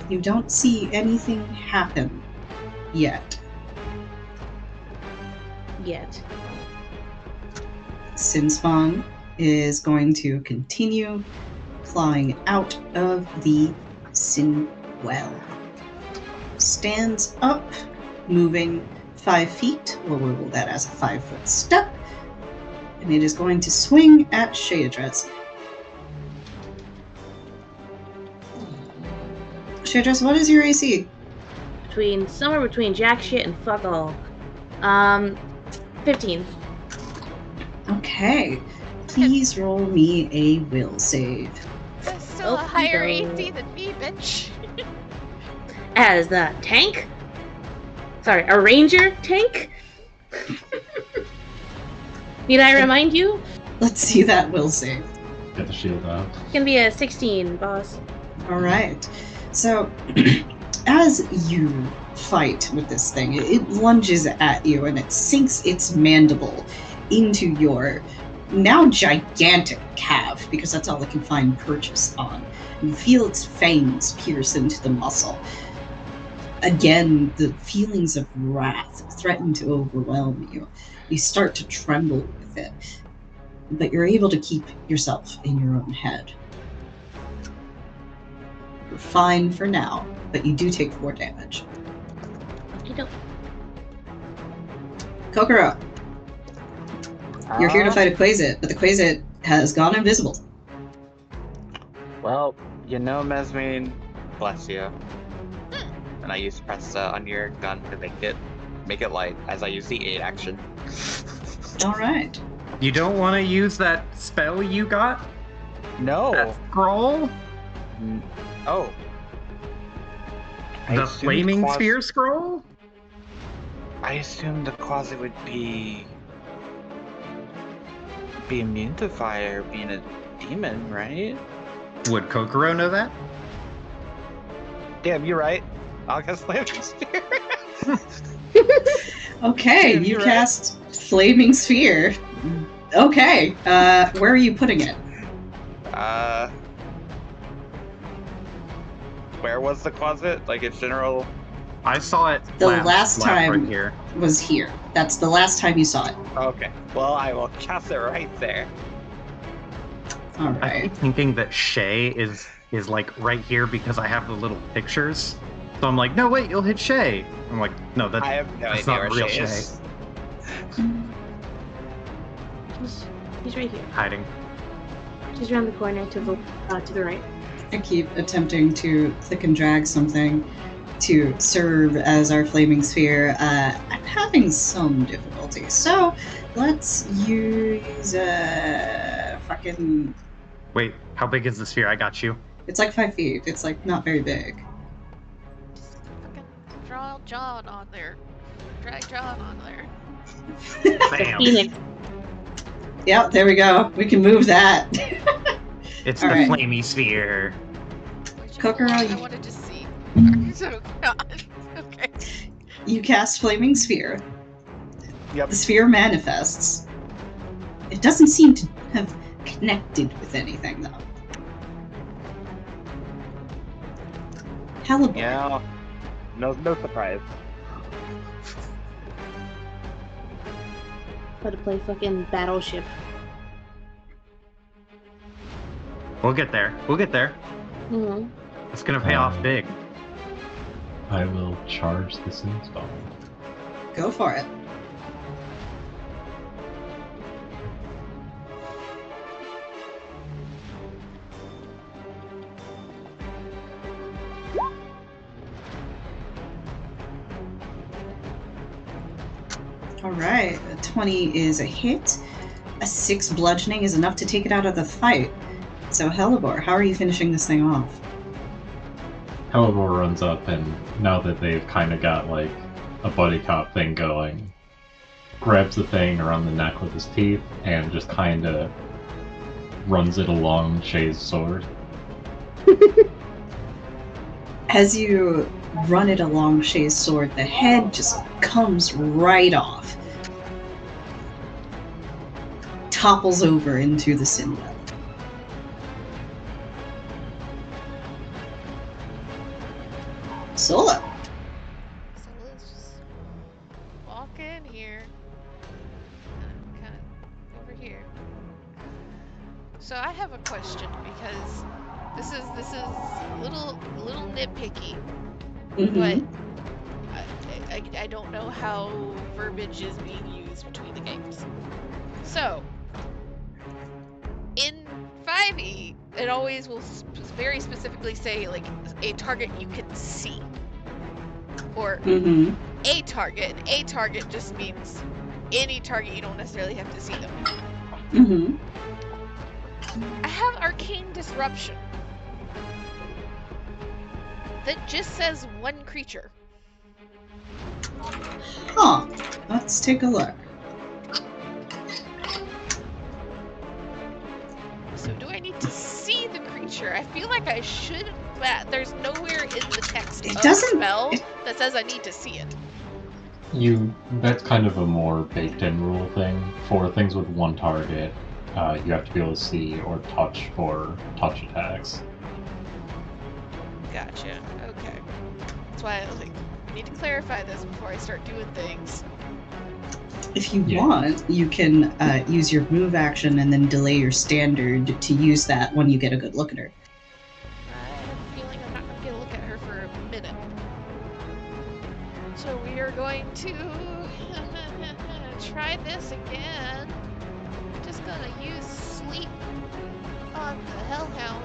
Speaker 1: You don't see anything happen yet. Sinspawn is going to continue clawing out of the Sin Well. Stands up, moving 5 feet. We'll rule that as a 5-foot step. And it is going to swing at Shayadress. Shayadress, what is your AC?
Speaker 2: Somewhere between jack shit and fuck all. 15.
Speaker 1: Okay. Please roll me a will save.
Speaker 4: That's still a higher AC than me, bitch.
Speaker 2: As the tank? Sorry, a ranger tank? Need I remind you?
Speaker 1: Let's see that will save.
Speaker 5: Get the shield out.
Speaker 2: It's gonna be a 16, boss.
Speaker 1: All right. So, as you fight with this thing, it lunges at you and it sinks its mandible into your now gigantic calf, because that's all it can find purchase on. You feel its fangs pierce into the muscle. Again, the feelings of wrath threaten to overwhelm you. You start to tremble with it, but you're able to keep yourself in your own head. You're fine for now, but you do take 4 damage.
Speaker 2: I don't.
Speaker 1: Kokoro, you're here to fight a Quasit, but the Quasit has gone invisible.
Speaker 8: Well, Mesmine, bless you. And I use press on your gun to make it light as I use the 8 action.
Speaker 1: All right.
Speaker 7: You don't want to use that spell you got?
Speaker 8: No.
Speaker 7: That scroll?
Speaker 8: Oh.
Speaker 7: The flaming sphere scroll?
Speaker 8: I assumed the Quasi would be immune to fire, being a demon, right?
Speaker 7: Would Kokoro know that?
Speaker 8: Damn, you're right. I'll cast Flaming Sphere.
Speaker 1: Okay,
Speaker 8: Damn,
Speaker 1: you
Speaker 8: you're
Speaker 1: cast Flaming Sphere. Okay, where are you putting it?
Speaker 8: Where was the closet? Like in general?
Speaker 7: I saw it
Speaker 1: The last time
Speaker 7: right here.
Speaker 1: was here. That's the last time you saw it.
Speaker 8: Okay. Well, I will cast it right there.
Speaker 1: All
Speaker 7: I
Speaker 1: right.
Speaker 7: keep thinking that Shay is like right here because I have the little pictures. So I'm like, no, wait, you'll hit Shay. I'm like, no,
Speaker 8: I have no
Speaker 7: that's
Speaker 8: idea
Speaker 7: not
Speaker 8: where
Speaker 7: real
Speaker 8: Shay
Speaker 7: Shay.
Speaker 8: is.
Speaker 2: He's right here.
Speaker 7: Hiding.
Speaker 2: He's around the corner to the right.
Speaker 1: I keep attempting to click and drag something to serve as our flaming sphere. I'm having some difficulty. So let's use fucking...
Speaker 7: Wait, how big is the sphere? I got you.
Speaker 1: It's like 5 feet. It's like not very big.
Speaker 4: Just fucking draw John on there. Drag John on there.
Speaker 7: Bam.
Speaker 2: Phoenix.
Speaker 1: Yep, there we go. We can move that.
Speaker 7: It's
Speaker 1: All
Speaker 7: the
Speaker 1: right.
Speaker 7: flamey sphere.
Speaker 4: Which
Speaker 1: Kokoro,
Speaker 4: I
Speaker 1: you-
Speaker 4: wanted to see. So, okay.
Speaker 1: You cast Flaming Sphere.
Speaker 8: Yep.
Speaker 1: The sphere manifests. It doesn't seem to have connected with anything, though. Halibut.
Speaker 8: Yeah. No surprise.
Speaker 2: About to play fucking Battleship.
Speaker 7: We'll get there. We'll get there.
Speaker 2: Mm-hmm.
Speaker 7: It's gonna pay off big.
Speaker 5: I will charge the same spell.
Speaker 1: Go for it. All right, a 20 is a hit. A 6 bludgeoning is enough to take it out of the fight. So Helibor, how are you finishing this thing off?
Speaker 5: Helibor runs up, and now that they've kind of got like a buddy cop thing going, grabs the thing around the neck with his teeth and just kind of runs it along Shay's sword.
Speaker 1: As you run it along Shay's sword, the head just comes right off. Topples over into the Sinwell. Solo.
Speaker 4: So let's just walk in here. Kind of over here. So I have a question because this is a little nitpicky, but I don't know how verbiage is being used between the games. So in 5e, it always will very specifically say like a target you can see, or a target. And a target just means any target, you don't necessarily have to see them.
Speaker 1: Mm-hmm.
Speaker 4: I have Arcane Disruption that just says one creature.
Speaker 1: Huh. Let's take a look.
Speaker 4: So do I need to see the creature? I feel like I should, but there's nowhere in the text
Speaker 1: It
Speaker 4: of
Speaker 1: doesn't-
Speaker 4: the spell
Speaker 1: it-
Speaker 4: that says I need to see it.
Speaker 5: That's kind of a more baked-in rule thing. For things with one target, you have to be able to see or touch for touch attacks.
Speaker 4: Gotcha. Okay. That's why I was like, I need to clarify this before I start doing things.
Speaker 1: If you
Speaker 5: Yeah.
Speaker 1: want, you can use your move action and then delay your standard to use that when you get a good look at her.
Speaker 4: I have a feeling I'm not going to get a look at her for a minute. So we are going to try this again. Just gonna use sleep on the Hellhound.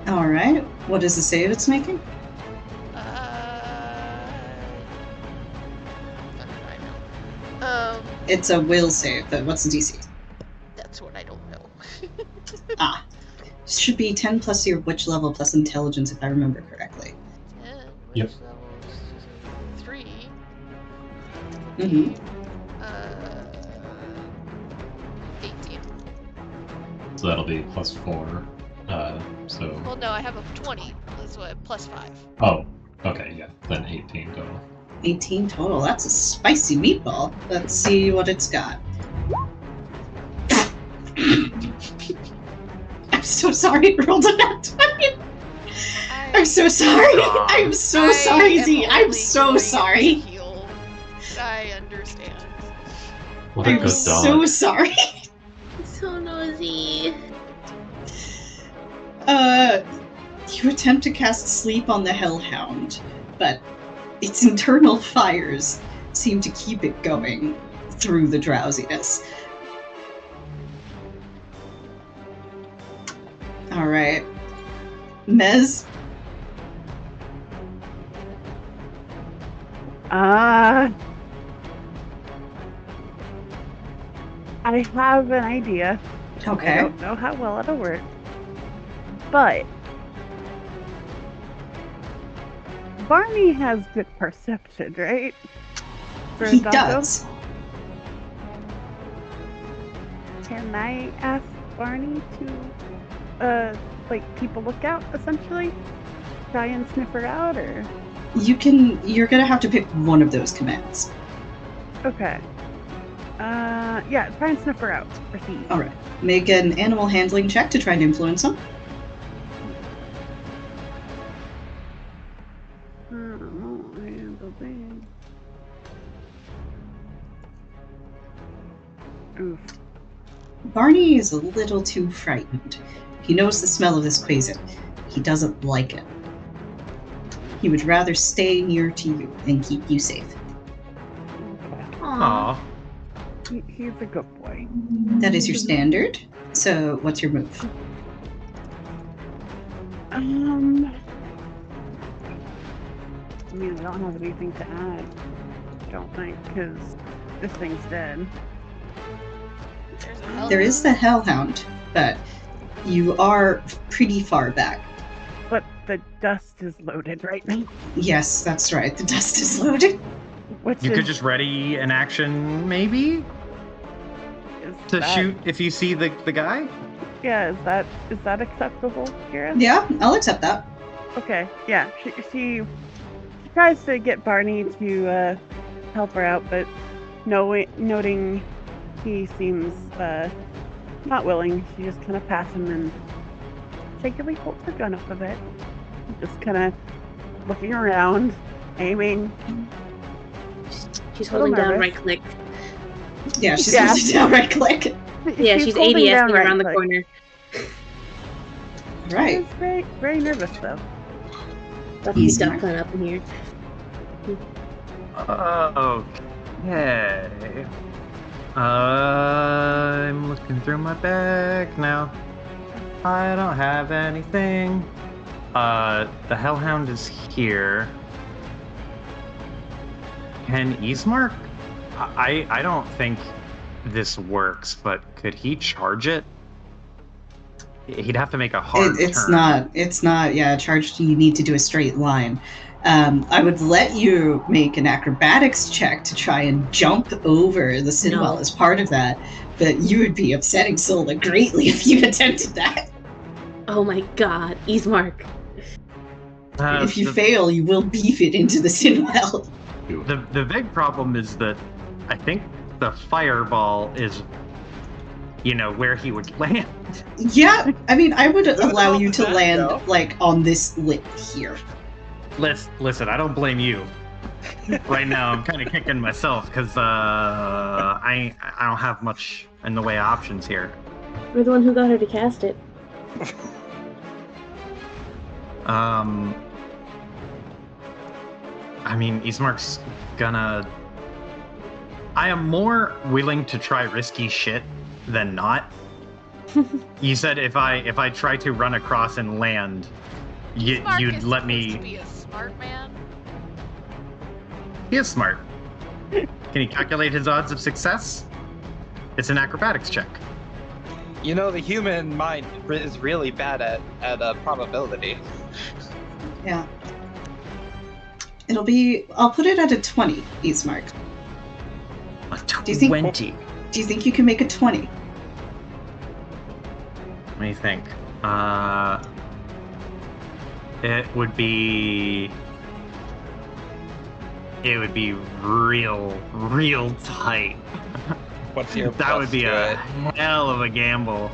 Speaker 1: All right. What is the save it's making?
Speaker 4: What did I know?
Speaker 1: It's a will save. But what's the DC?
Speaker 4: That's what I don't know.
Speaker 1: Ah, should be 10 plus your witch level plus intelligence, if I remember correctly.
Speaker 4: 10,
Speaker 5: Yep.
Speaker 4: which levels? 3.
Speaker 1: Mm-hmm.
Speaker 4: 18.
Speaker 5: So that'll be +4. So.
Speaker 4: Well, no, I have a 20. That's what, plus 5.
Speaker 5: Oh, okay, yeah. Then 18 total.
Speaker 1: 18 total. That's a spicy meatball. Let's see what it's got. I'm so sorry, it rolled a nat 20. I'm so sorry.
Speaker 7: God.
Speaker 1: I'm so sorry,
Speaker 4: am
Speaker 1: Z. I'm
Speaker 4: only
Speaker 1: so
Speaker 4: going
Speaker 1: sorry.
Speaker 4: to heal. I understand.
Speaker 5: What a
Speaker 1: I'm
Speaker 5: good
Speaker 1: so
Speaker 5: dog.
Speaker 1: sorry.
Speaker 2: So nosy.
Speaker 1: You attempt to cast sleep on the Hellhound, but its internal fires seem to keep it going through the drowsiness. Alright. Mez?
Speaker 6: I have an idea. I
Speaker 1: Okay.
Speaker 6: don't know how well it'll work. But Barney has good perception, right? For a
Speaker 1: He
Speaker 6: doggo?
Speaker 1: does.
Speaker 6: Can I ask Barney to keep a lookout, essentially? Try and sniff her out, or?
Speaker 1: You're gonna have to pick one of those commands.
Speaker 6: Okay. Yeah, try and sniff her out. Proceed.
Speaker 1: Alright. Make an animal handling check to try and influence him.
Speaker 6: Oof.
Speaker 1: Barney is a little too frightened. He knows the smell of this poison. He doesn't like it. He would rather stay near to you and keep you safe.
Speaker 2: Aww.
Speaker 7: Aw.
Speaker 6: He's a good boy.
Speaker 1: That is your standard. So, what's your move?
Speaker 6: I mean, I don't have anything to add. I don't think, because this thing's dead.
Speaker 4: There's a hell
Speaker 1: There is the Hellhound, but you are pretty far back.
Speaker 6: But the dust is loaded right now.
Speaker 1: Yes, that's right. The dust is loaded.
Speaker 6: Which
Speaker 7: You
Speaker 6: is,
Speaker 7: could just ready an action, maybe,
Speaker 6: is
Speaker 7: to
Speaker 6: that-
Speaker 7: shoot if you see the guy?
Speaker 6: Yeah, is that acceptable, Kira?
Speaker 1: Yeah, I'll accept that.
Speaker 6: Okay, yeah. She tries to get Barney to help her out, but noting he seems not willing, she just kind of pats him and shakily holds her gun up a bit. Just kind of looking around, aiming.
Speaker 2: She's
Speaker 6: A little
Speaker 2: holding down
Speaker 6: nervous.
Speaker 2: right click.
Speaker 1: Yeah, she's
Speaker 6: Yeah.
Speaker 1: holding down right click.
Speaker 2: Yeah, she's
Speaker 6: holding down
Speaker 2: ADSing
Speaker 6: right
Speaker 2: around the
Speaker 6: click.
Speaker 2: corner.
Speaker 1: Right.
Speaker 6: She's very, very nervous though.
Speaker 2: Let's
Speaker 1: He's
Speaker 2: be
Speaker 1: not.
Speaker 2: duckling up in here.
Speaker 7: Okay. I'm looking through my bag now. I don't have anything. The Hellhound is here. Can Eastmark? I don't think this works, but could he charge it? He'd have to make a hard
Speaker 1: It's
Speaker 7: turn.
Speaker 1: not. Yeah, charged. You need to do a straight line. I would let you make an acrobatics check to try and jump over the Sinwell
Speaker 2: No.
Speaker 1: as part of that, but you would be upsetting Sola greatly if you attempted that.
Speaker 2: Oh my god, Ismark.
Speaker 1: If you fail, you will beef it into the Sinwell.
Speaker 7: The big problem is that I think the fireball is, where he would land.
Speaker 1: Yeah, I mean, I would allow
Speaker 8: all
Speaker 1: you
Speaker 8: the
Speaker 1: to
Speaker 8: time,
Speaker 1: land
Speaker 8: though.
Speaker 1: like on this lip here.
Speaker 7: Listen, I don't blame you. Right now, I'm kind of kicking myself because I don't have much in the way of options here.
Speaker 2: We're the one who got her to cast it.
Speaker 7: I mean, Ismark's gonna. I am more willing to try risky shit than not. You said if I try to run across and land,
Speaker 4: Ismark
Speaker 7: you'd
Speaker 4: is
Speaker 7: let
Speaker 4: supposed
Speaker 7: me.
Speaker 4: to be a smart man.
Speaker 7: He is smart. Can he calculate his odds of success? It's an acrobatics check.
Speaker 8: The human mind is really bad at probability.
Speaker 1: Yeah. I'll put it at a 20, Ismark.
Speaker 7: A
Speaker 1: Do you think-
Speaker 7: 20.
Speaker 1: Do you think you can make a 20?
Speaker 7: What do you think? It would be real tight.
Speaker 8: What's your
Speaker 7: That would
Speaker 8: plus
Speaker 7: be
Speaker 8: to
Speaker 7: a
Speaker 8: it?
Speaker 7: hell of a gamble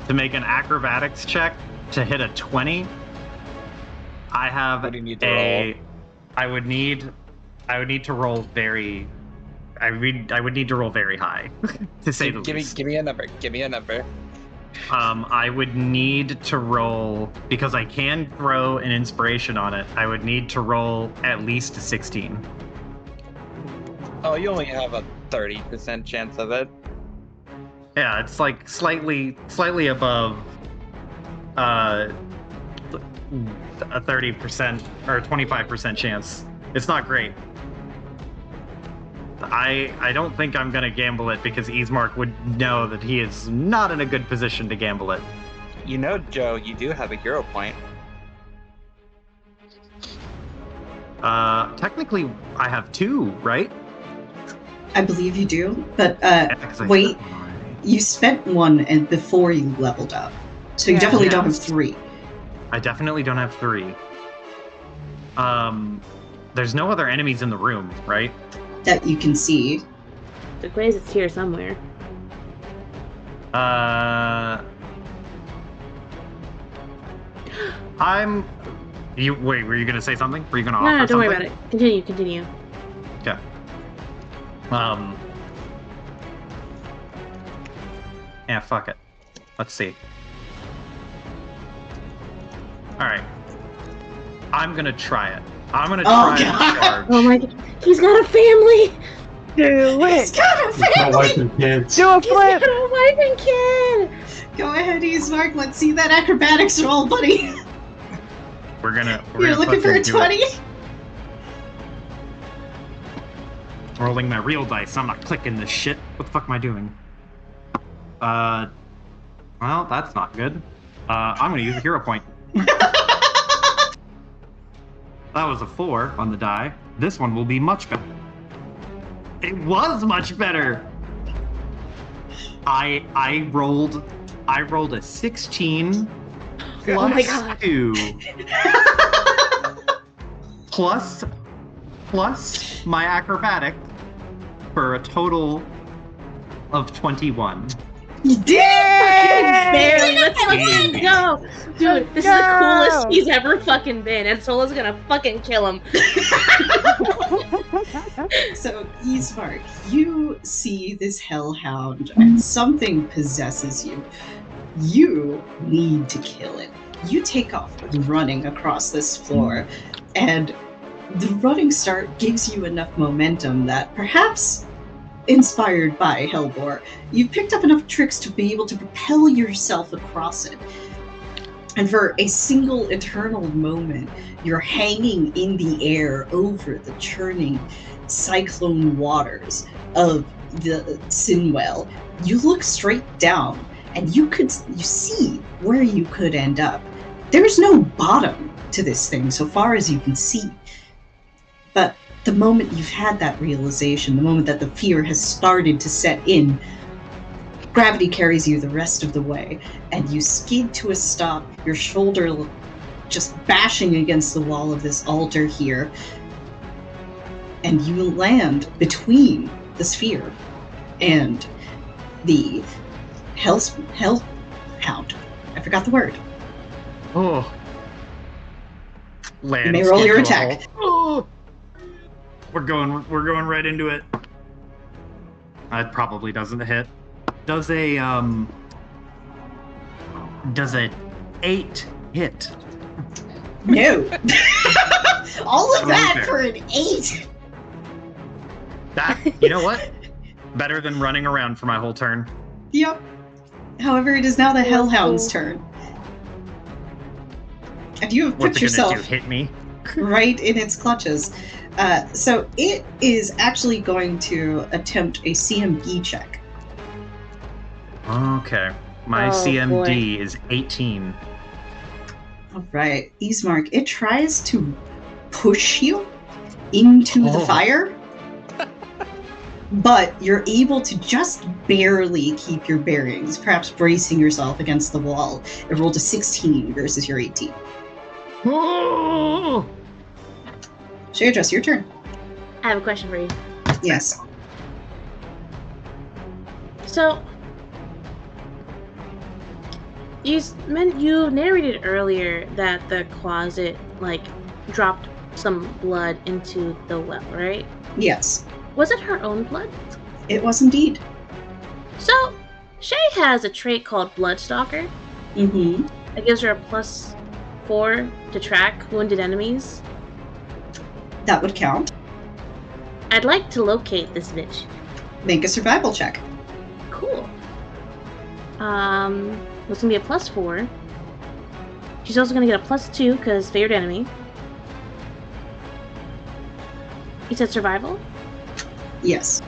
Speaker 7: to make an acrobatics check to hit a 20. I have
Speaker 8: What do you need to roll?
Speaker 7: I would need to roll very. I would need to roll very high, to say the least.
Speaker 8: Give me a number. Give me a number.
Speaker 7: I would need to roll, because I can throw an inspiration on it. I would need to roll at least a 16.
Speaker 8: Oh, you only have a 30% chance of it.
Speaker 7: Yeah, it's like slightly above a 30% or 25% chance. It's not great. I don't think I'm gonna gamble it because Ismark would know that he is not in a good position to gamble it.
Speaker 8: Joe, you do have a hero point.
Speaker 7: Technically, I have 2, right?
Speaker 1: I believe you do, but
Speaker 7: Yeah, 'cause I
Speaker 1: wait,
Speaker 7: spent one already.
Speaker 1: you spent one and before you leveled up, so you
Speaker 6: Yeah.
Speaker 1: definitely
Speaker 7: Yeah.
Speaker 1: don't have 3.
Speaker 7: I definitely don't have 3. There's no other enemies in the room, right?
Speaker 1: That you can see.
Speaker 2: The quiz is here somewhere.
Speaker 7: Wait, were you gonna say something? Were you gonna
Speaker 2: No,
Speaker 7: offer
Speaker 2: don't
Speaker 7: something?
Speaker 2: worry about it. Continue.
Speaker 7: Okay. Yeah, fuck it. Let's see. Alright. I'm gonna try it. I'm gonna
Speaker 1: Oh,
Speaker 7: try
Speaker 1: God.
Speaker 7: to charge.
Speaker 2: Oh my god. He's got a family!
Speaker 6: Do
Speaker 1: He's
Speaker 6: it!
Speaker 1: got a
Speaker 5: It's my wife
Speaker 1: family!
Speaker 5: and kids.
Speaker 6: Do a
Speaker 2: He's got
Speaker 6: flip!
Speaker 2: a wife and kid!
Speaker 1: Go ahead, Ismark. Let's see that acrobatics roll, buddy.
Speaker 7: We're gonna
Speaker 1: You're looking for a
Speaker 7: fucking do
Speaker 1: 20?
Speaker 7: it. Rolling my real dice. I'm not clicking this shit. What the fuck am I doing? Well, that's not good. I'm gonna use a hero point. That was a 4 on the die. This one will be much better. It was much better. I rolled a 16 plus
Speaker 2: Oh my God.
Speaker 7: 2 plus my acrobatic for a total of 21.
Speaker 1: You did it!
Speaker 2: Barely. Let's fucking go! Dude, this is the
Speaker 6: Go!
Speaker 2: coolest he's ever fucking been, and Solo's gonna fucking kill him.
Speaker 1: So, Ismark, you see this hellhound and something possesses you. You need to kill it. You take off running across this floor, and the running start gives you enough momentum that perhaps inspired by Hellbore, you've picked up enough tricks to be able to propel yourself across it. And for a single eternal moment, you're hanging in the air over the churning cyclone waters of the sin well, you look straight down, and you see where you could end up. There's no bottom to this thing, so far as you can see. But the moment you've had that realization, the moment that the fear has started to set in, gravity carries you the rest of the way, and you skid to a stop, your shoulder just bashing against the wall of this altar here, and you land between the sphere and the hellhound. I forgot the word.
Speaker 7: Oh. Land.
Speaker 1: You may roll your attack.
Speaker 7: Oh. We're going right into it. That probably doesn't hit. Does a 8 hit?
Speaker 1: No. All of that for an 8.
Speaker 7: That, you know what? Better than running around for my whole turn.
Speaker 1: Yep. However, it is now the hellhound's turn. And you have
Speaker 7: What's
Speaker 1: put
Speaker 7: it gonna
Speaker 1: yourself
Speaker 7: do? Hit me?
Speaker 1: right in its clutches. So it is actually going to attempt a CMB check.
Speaker 7: Okay. My CMD is 18.
Speaker 1: All right, Ismark, it tries to push you into the fire, but you're able to just barely keep your bearings, perhaps bracing yourself against the wall. It rolled a 16 versus your 18.
Speaker 7: Oh!
Speaker 1: Shadress, your turn.
Speaker 2: I have a question for you.
Speaker 1: Yes.
Speaker 2: So, you narrated earlier that the closet, dropped some blood into the well, right?
Speaker 1: Yes,
Speaker 2: Was it her own blood?
Speaker 1: it was indeed.
Speaker 2: So, Shay has a trait called Bloodstalker.
Speaker 1: Mm-hmm.
Speaker 2: That gives her a +4 to track wounded enemies.
Speaker 1: That would count.
Speaker 2: I'd like to locate this bitch.
Speaker 1: Make a survival check.
Speaker 2: Cool. It's gonna be a +4. She's also gonna get a +2 because favored enemy. You said survival?
Speaker 1: Yes.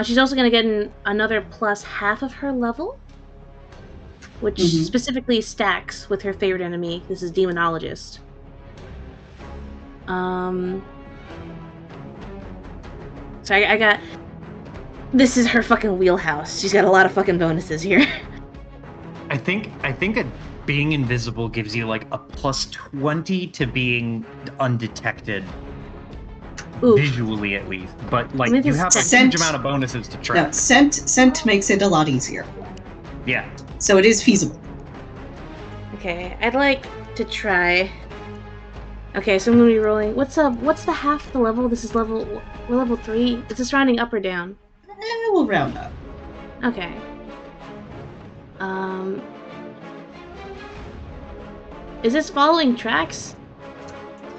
Speaker 2: She's also gonna get another +half of her level, which specifically stacks with her favorite enemy. This is Demonologist. So I got. This is her fucking wheelhouse. She's got a lot of fucking bonuses here.
Speaker 7: I think being invisible gives you like a +20 to being undetected.
Speaker 2: Oof.
Speaker 7: Visually at least, but like
Speaker 2: Maybe
Speaker 7: you have a
Speaker 1: scent.
Speaker 7: huge amount of bonuses to
Speaker 1: No,
Speaker 7: track.
Speaker 1: scent makes it a lot easier.
Speaker 7: Yeah.
Speaker 1: So it is feasible.
Speaker 2: Okay, I'd like to try. Okay, so I'm gonna be rolling. What's the half the level? This is we're level 3. Is this rounding up or down?
Speaker 1: We'll round up.
Speaker 2: Okay. Is this following tracks?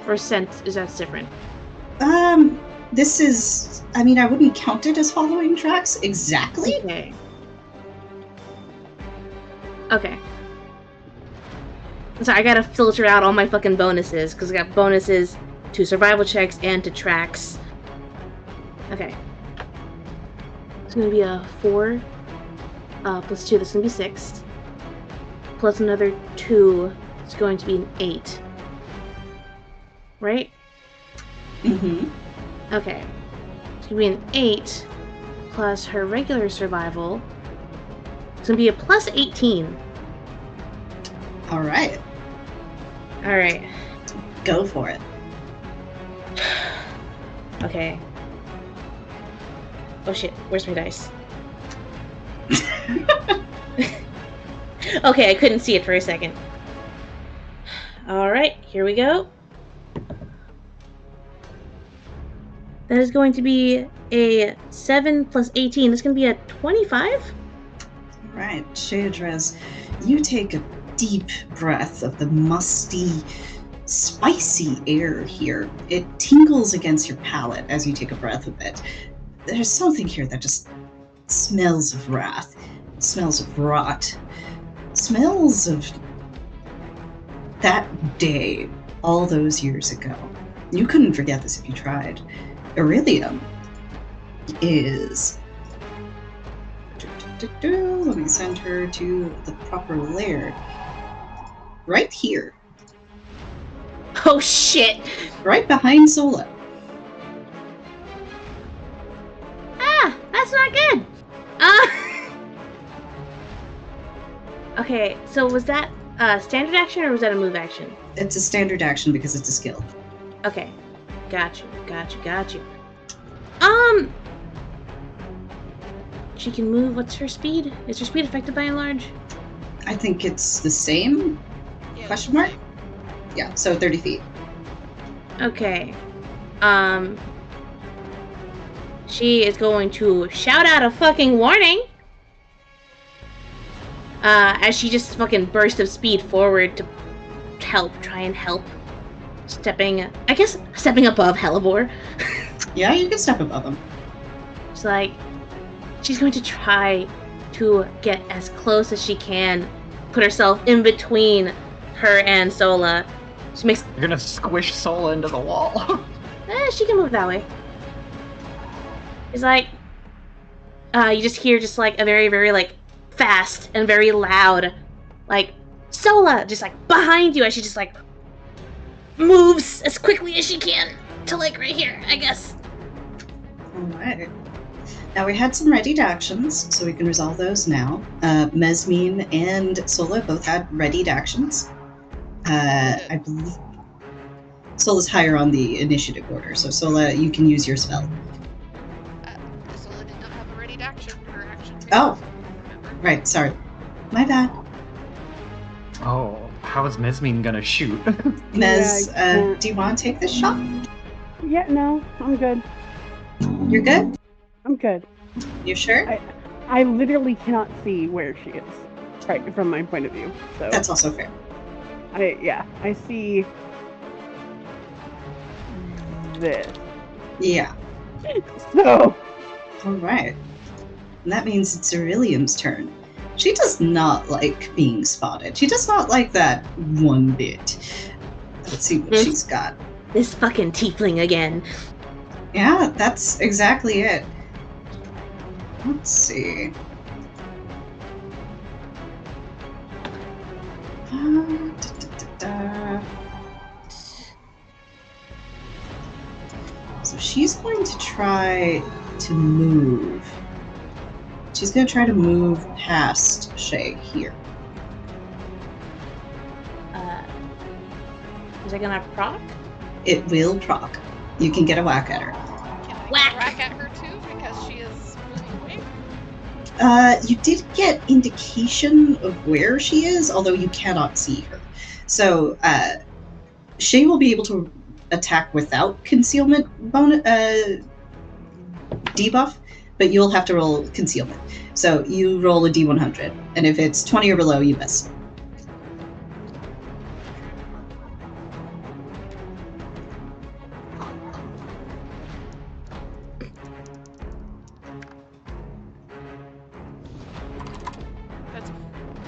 Speaker 2: Or scent? Is that different?
Speaker 1: This is, I mean, I wouldn't count it as following tracks exactly.
Speaker 2: Okay. Okay. So I gotta filter out all my fucking bonuses, because I got bonuses to survival checks and to tracks. Okay. It's gonna be a 4 +2, that's gonna be 6. Plus another 2, it's going to be an 8. Right?
Speaker 1: Mm-hmm.
Speaker 2: Okay. It's gonna be an 8 plus her regular survival. It's gonna be a +18.
Speaker 1: All right.
Speaker 2: Alright.
Speaker 1: Go for it.
Speaker 2: Okay. Oh shit, where's my dice? Okay, I couldn't see it for a second. Alright, here we go. That is going to be a 7 + 18. That's going to be a 25?
Speaker 1: Right, Shadrez, you take a deep breath of the musty, spicy air here. It tingles against your palate as you take a breath of it. There's something here that just smells of wrath, smells of rot, smells of that day all those years ago. You couldn't forget this if you tried. Iridium. is... Let me send her to the proper lair. Right here.
Speaker 2: Oh shit!
Speaker 1: Right behind Sola.
Speaker 2: Ah, that's not good. Okay, so was that a standard action or was that a move action?
Speaker 1: It's a standard action because it's a skill.
Speaker 2: Okay, got you. She can move. What's her speed? Is her speed affected by enlarge?
Speaker 1: I think it's the same?
Speaker 4: Yeah,
Speaker 1: Question mark? Yeah, so 30 feet.
Speaker 2: Okay. She is going to shout out a fucking warning. As she just fucking burst of speed forward to try and help. Stepping above Hellebore.
Speaker 1: Yeah, you can step above him.
Speaker 2: It's like, she's going to try to get as close as she can, put herself in between her and Sola. She makes.
Speaker 7: You're gonna squish Sola into the wall.
Speaker 2: She can move that way. It's like, you just hear just like a very, very like fast and very loud, like Sola, just like behind you as she just like moves as quickly as she can to like right here, I guess.
Speaker 1: Alright. Now we had some readied actions, so we can resolve those now. Mesmine and Sola both had readied actions. I believe Sola's higher on the initiative order, so Sola, you can use your spell.
Speaker 4: Sola did not have a ready action. Her action.
Speaker 1: Oh.
Speaker 4: Remember?
Speaker 1: Right, sorry. My bad.
Speaker 7: Oh, how is Mesmine gonna shoot?
Speaker 1: Mez,
Speaker 6: Yeah,
Speaker 1: do you want to take this shot?
Speaker 6: Yeah, no, I'm good.
Speaker 1: You're good?
Speaker 6: I'm good.
Speaker 1: You sure?
Speaker 6: I literally cannot see where she is, right, from my point of view. So
Speaker 1: That's also fair.
Speaker 6: I see this.
Speaker 1: Yeah.
Speaker 6: So
Speaker 1: Alright. And that means it's Aurelium's turn. She does not like being spotted. She does not like that one bit. Let's see what she's got.
Speaker 2: This fucking tiefling again.
Speaker 1: Yeah, that's exactly it. Let's see. So she's going to try to move. She's going to try to move past Shay here.
Speaker 2: Is it gonna proc?
Speaker 1: It will proc. You can get a whack at her.
Speaker 4: Can I
Speaker 2: Whack!
Speaker 4: whack at her too because she is moving away?
Speaker 1: You did get indication of where she is, although you cannot see her. So, Shay will be able to attack without concealment debuff, but you'll have to roll concealment. So you roll a d100, and if it's 20 or below, you miss.
Speaker 4: That's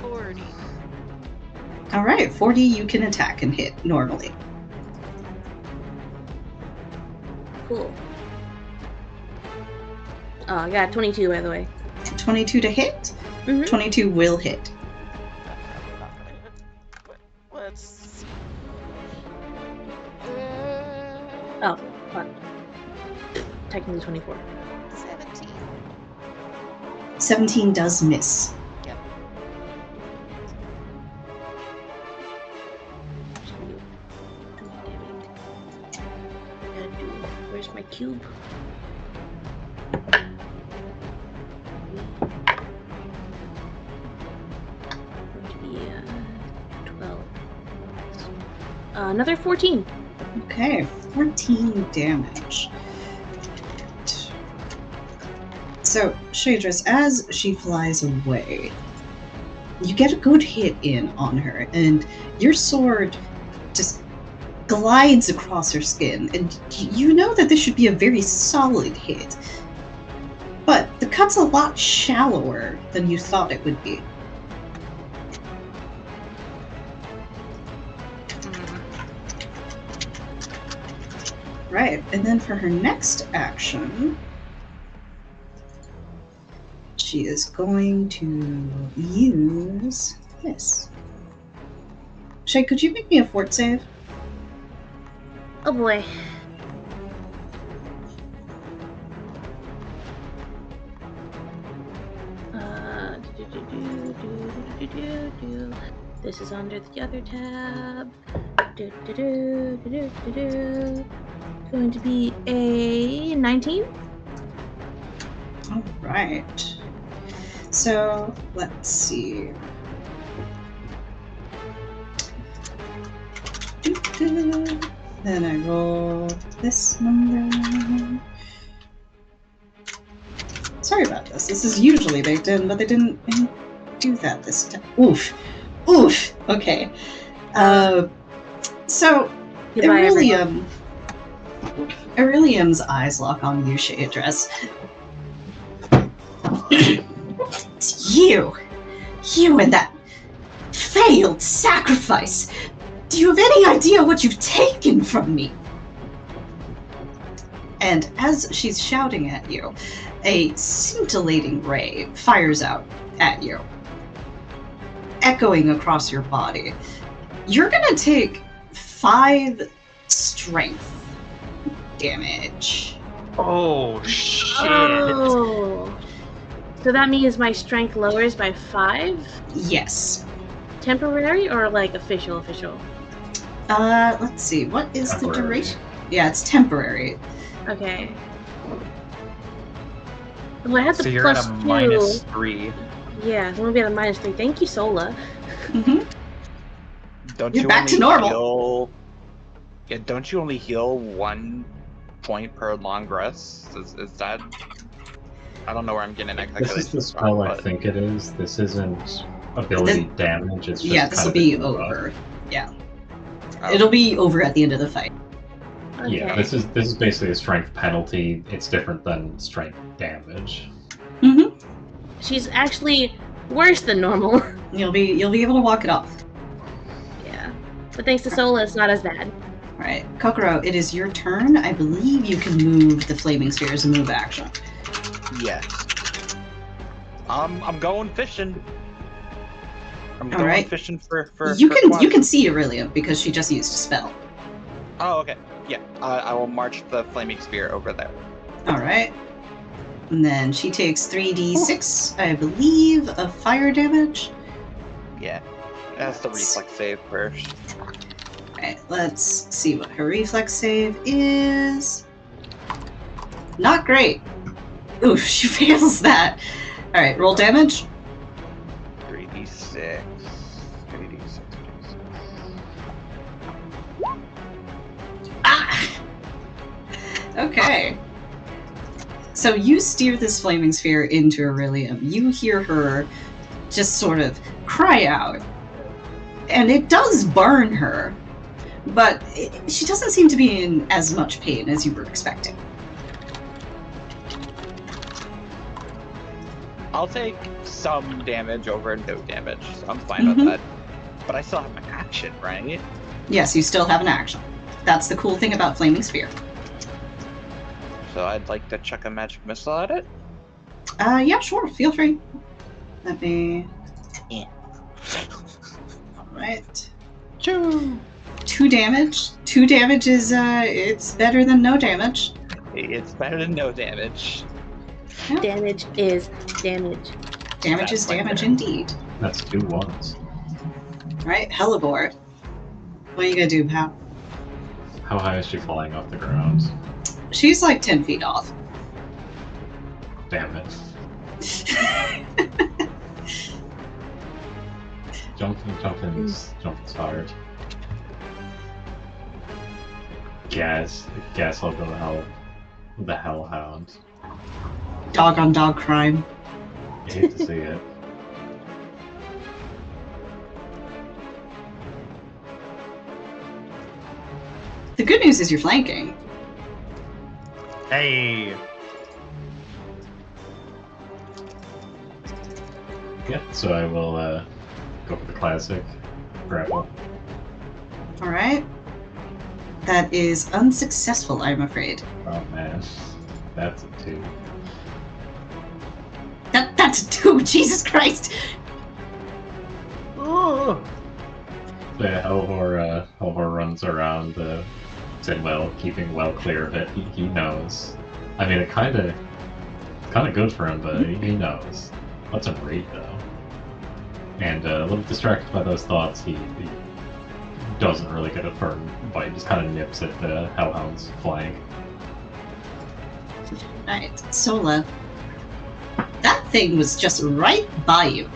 Speaker 4: 40.
Speaker 1: All right, 40 you can attack and hit normally.
Speaker 2: Cool. Oh, I got 22 by the way.
Speaker 1: 22 to hit?
Speaker 2: Mhm.
Speaker 1: 22 will hit.
Speaker 4: That's probably not gonna hit. But let's see.
Speaker 2: Oh, fuck. Technically 24.
Speaker 4: 17.
Speaker 1: 17 does miss.
Speaker 4: Yep.
Speaker 2: Where's my cube? Going to be 12. Another 14.
Speaker 1: Okay, 14 damage. So, Shadris, as she flies away, you get a good hit in on her, and your sword just glides across her skin, and you know that this should be a very solid hit. But the cut's a lot shallower than you thought it would be. Right, and then for her next action, she is going to use this. Shay, could you make me a fort save?
Speaker 2: Oh boy. This is under the other tab. Going to be a 19.
Speaker 1: All right. So let's see. Then I roll this number. Sorry about this. This is usually baked in, but they didn't do that this time. Oof. Oof. Okay. So
Speaker 2: Goodbye, everyone.
Speaker 1: Aurelium's eyes lock on you, Shay Address. It's you! You and that failed sacrifice! Do you have any idea what you've taken from me? And as she's shouting at you, a scintillating ray fires out at you, echoing across your body. You're gonna take 5 strength damage.
Speaker 7: Oh shit!
Speaker 2: Oh. So that means my strength lowers by 5?
Speaker 1: Yes.
Speaker 2: Temporary or like official?
Speaker 1: Let's see. What is the
Speaker 5: Temporary.
Speaker 1: duration? Yeah, it's temporary.
Speaker 2: Okay. Well, I have the
Speaker 8: So you're at
Speaker 2: plus
Speaker 8: a
Speaker 2: 2.
Speaker 8: -3.
Speaker 2: Yeah, I'm gonna be at a -3. Thank you, Sola.
Speaker 1: Mm-hmm.
Speaker 8: Don't
Speaker 1: You're
Speaker 8: you
Speaker 1: back
Speaker 8: only
Speaker 1: to normal.
Speaker 8: Heal... Yeah, don't you only heal 1 point per long rest? Is that? I don't know where I'm getting that
Speaker 5: This is
Speaker 8: calculation
Speaker 5: the spell
Speaker 8: from,
Speaker 5: I
Speaker 8: but
Speaker 5: think it is. This isn't ability damage. It's just
Speaker 1: Yeah, this
Speaker 5: kind
Speaker 1: will
Speaker 5: of a
Speaker 1: be
Speaker 5: debuff.
Speaker 1: over. Yeah,
Speaker 8: oh,
Speaker 1: it'll be over at the end of the fight.
Speaker 2: Okay.
Speaker 5: Yeah, this is basically a strength penalty. It's different than strength damage.
Speaker 1: Mm-hmm.
Speaker 2: She's actually worse than normal.
Speaker 1: You'll be able to walk it off.
Speaker 2: Yeah. But thanks to Sola, it's not as bad.
Speaker 1: All right, Kokoro, it is your turn. I believe you can move the flaming sphere as a move action.
Speaker 8: yeah. I'm going fishing. I'm
Speaker 1: All
Speaker 8: going
Speaker 1: right.
Speaker 8: fishing for
Speaker 1: You
Speaker 8: for
Speaker 1: can
Speaker 8: quad-
Speaker 1: see Aurelia because she just used a spell.
Speaker 8: Oh, okay. Yeah, I will march the flaming spear over there.
Speaker 1: All right. And then she takes 3d6, I believe, of fire damage.
Speaker 8: Yeah, that's the reflex save first.
Speaker 1: Alright, let's see what her reflex save is. Not great. Oof, she fails that. Alright, roll damage.
Speaker 8: 3d6. 3d6.
Speaker 1: Ah! Okay. So you steer this flaming sphere into Aurelium. You hear her just sort of cry out. And it does burn her. But she doesn't seem to be in as much pain as you were expecting.
Speaker 8: I'll take some damage over no damage, so I'm fine
Speaker 1: Mhm.
Speaker 8: with that. But I still have my action, right?
Speaker 1: Yes, you still have an action. That's the cool thing about Flaming Sphere.
Speaker 8: So I'd like to chuck a magic missile at it.
Speaker 1: Yeah, sure, feel free. Let me...
Speaker 8: Yeah.
Speaker 1: Alright.
Speaker 8: Choo!
Speaker 1: 2 damage. 2 damage is, it's better than no damage.
Speaker 8: It's better than no damage.
Speaker 2: Damage is damage.
Speaker 1: Damage is
Speaker 8: That's
Speaker 1: damage
Speaker 8: fair.
Speaker 1: indeed.
Speaker 5: That's 2 ones.
Speaker 1: Alright, Hellebore. What are you gonna do, pal?
Speaker 5: How high is she flying off the ground?
Speaker 1: She's like 10 feet off.
Speaker 5: Damn it. Jumping's hard. Guess I'll go the Hellhound.
Speaker 1: Dog on dog crime.
Speaker 5: I hate to see it.
Speaker 1: The good news is you're flanking.
Speaker 7: Hey.
Speaker 5: Yeah, so I will go for the classic grapple.
Speaker 1: Alright. That is unsuccessful, I'm afraid.
Speaker 5: Oh man, that's a 2.
Speaker 1: That That's a 2. Jesus Christ.
Speaker 5: Oh. So yeah, Helvor runs around the Sidwell, keeping well clear of it. He knows. I mean, it's kind of good for him, but he knows. Let's him rate though. And a little distracted by those thoughts, he doesn't really get a firm bite. Just kind of nips at the Hellhound's flank.
Speaker 1: Alright, Sola. That thing was just right by you.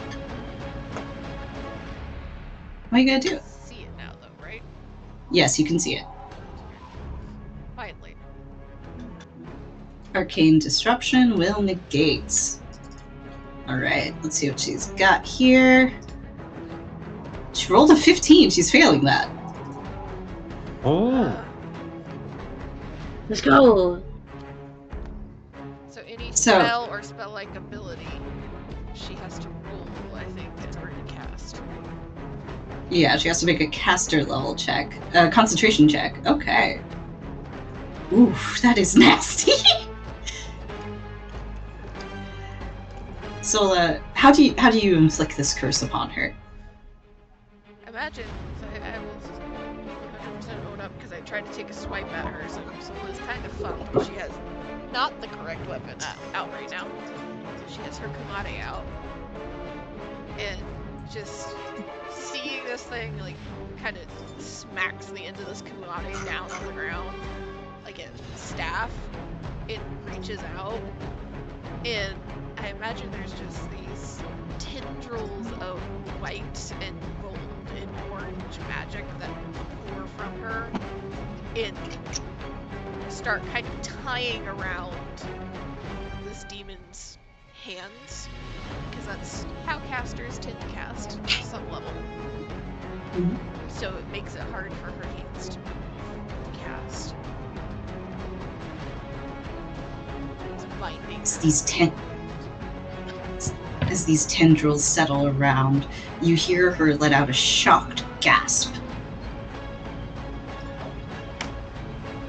Speaker 1: What are you gonna do?
Speaker 4: See it now, though, right?
Speaker 1: Yes, you can see it.
Speaker 4: Finally.
Speaker 1: Arcane Disruption will negate. Alright, let's see what she's got here. She rolled a 15. She's failing that.
Speaker 7: Oh.
Speaker 2: Let's go.
Speaker 4: So any
Speaker 1: So-
Speaker 4: spell or spell-like ability, she has to roll, I think, in order to cast.
Speaker 1: Yeah, she has to make a caster level check. Concentration check. Okay. Oof, that is nasty. Sola, how do you inflict this curse upon her?
Speaker 4: Imagine, so I will 100% own up because I tried to take a swipe at her, so Sola's kind of fucked. She has not the correct weapon out right now. So she has her Kamade out. And just seeing this thing, like, kind of smacks the end of this Kamade down on the ground, like a staff. It reaches out, and I imagine there's just these tendrils of white and gold and orange magic that pour from her and start kind of tying around this demon's hands, because that's how casters tend to cast at some level.
Speaker 1: Mhm.
Speaker 4: So it makes it hard for her hands to cast. It's binding.
Speaker 1: As these tendrils settle around, you hear her let out a shocked gasp.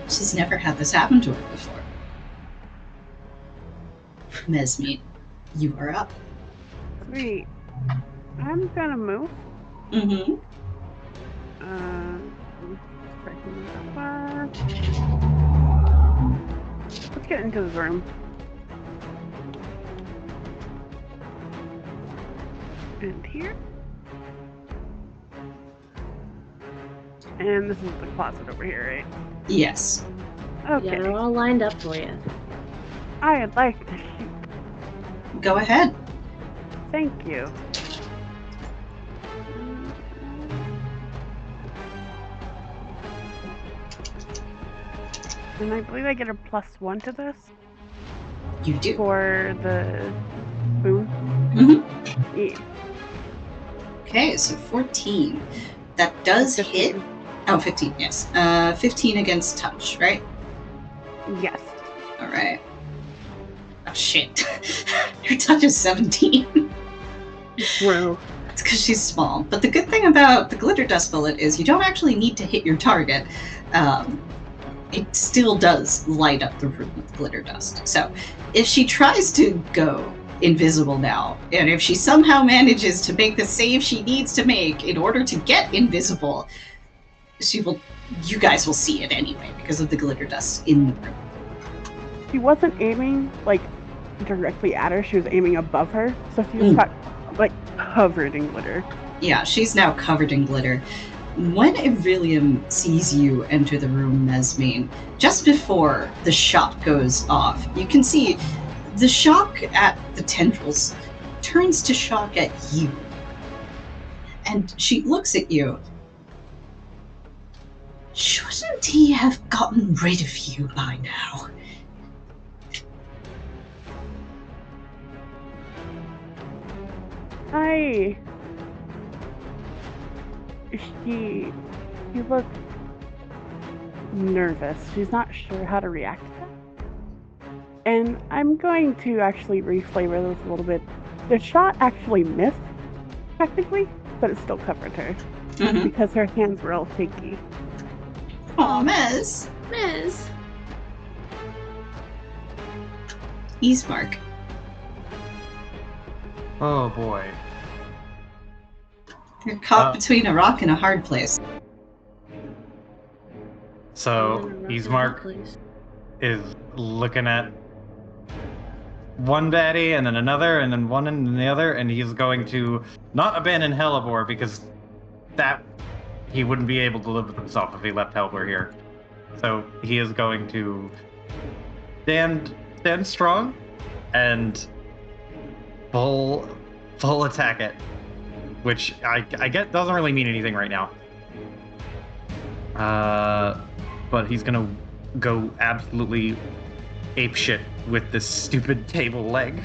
Speaker 1: She's never had this happen to her before. Mesmeet, you are up.
Speaker 6: Sweet. I'm gonna move.
Speaker 1: Mm-hmm.
Speaker 6: Let's get into this room. And here. And this is the closet over here, right?
Speaker 1: Yes.
Speaker 6: Okay.
Speaker 2: Yeah, they're all lined up for you.
Speaker 6: I'd like to shoot.
Speaker 1: Go ahead.
Speaker 6: Thank you. And I believe I get a +1 to this
Speaker 1: You do.
Speaker 6: for the boon.
Speaker 1: Mm-hmm.
Speaker 6: Yeah.
Speaker 1: Okay, so 14. That does
Speaker 6: 15.
Speaker 1: hit. Oh, 15, yes. 15 against touch, right?
Speaker 6: Yes.
Speaker 1: Alright. Oh, shit. Her touch is 17.
Speaker 2: Bro.
Speaker 1: It's because she's small. But the good thing about the glitter dust bullet is you don't actually need to hit your target. It still does light up the room with glitter dust. So if she tries to go invisible now, and if she somehow manages to make the save she needs to make in order to get invisible, you guys will see it anyway because of the glitter dust in the room.
Speaker 6: She wasn't aiming like directly at her, she was aiming above her. So she just got like covered in glitter.
Speaker 1: Yeah, she's now covered in glitter. When Ivrillium sees you enter the room, Mesmeet, just before the shot goes off, you can see the shock at the tendrils turns to shock at you. And she looks at you. Shouldn't he have gotten rid of you by now?
Speaker 6: She looks nervous. She's not sure how to react to that. And I'm going to actually reflavor this a little bit. The shot actually missed, technically, but it still covered her because her hands were all shaky.
Speaker 1: Aw, Mez.
Speaker 2: Miz.
Speaker 7: Oh boy.
Speaker 1: You're caught between a rock and a hard place.
Speaker 7: So Ismark is looking at one baddie and then another and then one and then the other, and he's going to not abandon Hellebore because that he wouldn't be able to live with himself if he left Hellebore here. So he is going to stand strong and full attack it, which I get doesn't really mean anything right now. But he's gonna go absolutely apeshit with this stupid table leg.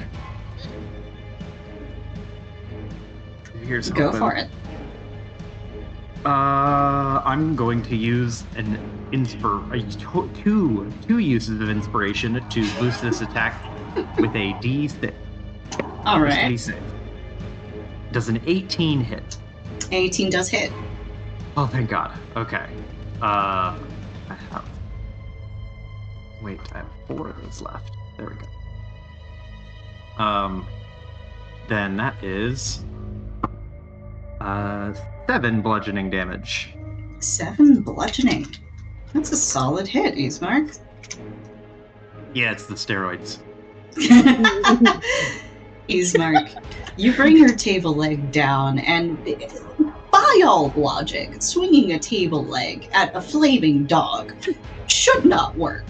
Speaker 7: Here's
Speaker 1: Go
Speaker 7: hoping.
Speaker 1: for it.
Speaker 7: I'm going to use two uses of inspiration to boost this attack with a D6.
Speaker 1: All right.
Speaker 7: D6. Does an 18 hit?
Speaker 1: 18 does hit.
Speaker 7: Oh, thank God. Okay. I have 4 of those left. There we go. Then that is 7 bludgeoning damage.
Speaker 1: 7 bludgeoning. That's a solid hit, Ismark.
Speaker 7: Yeah, it's the steroids.
Speaker 1: Ismark, you bring your table leg down, and by all logic, swinging a table leg at a flaming dog should not work.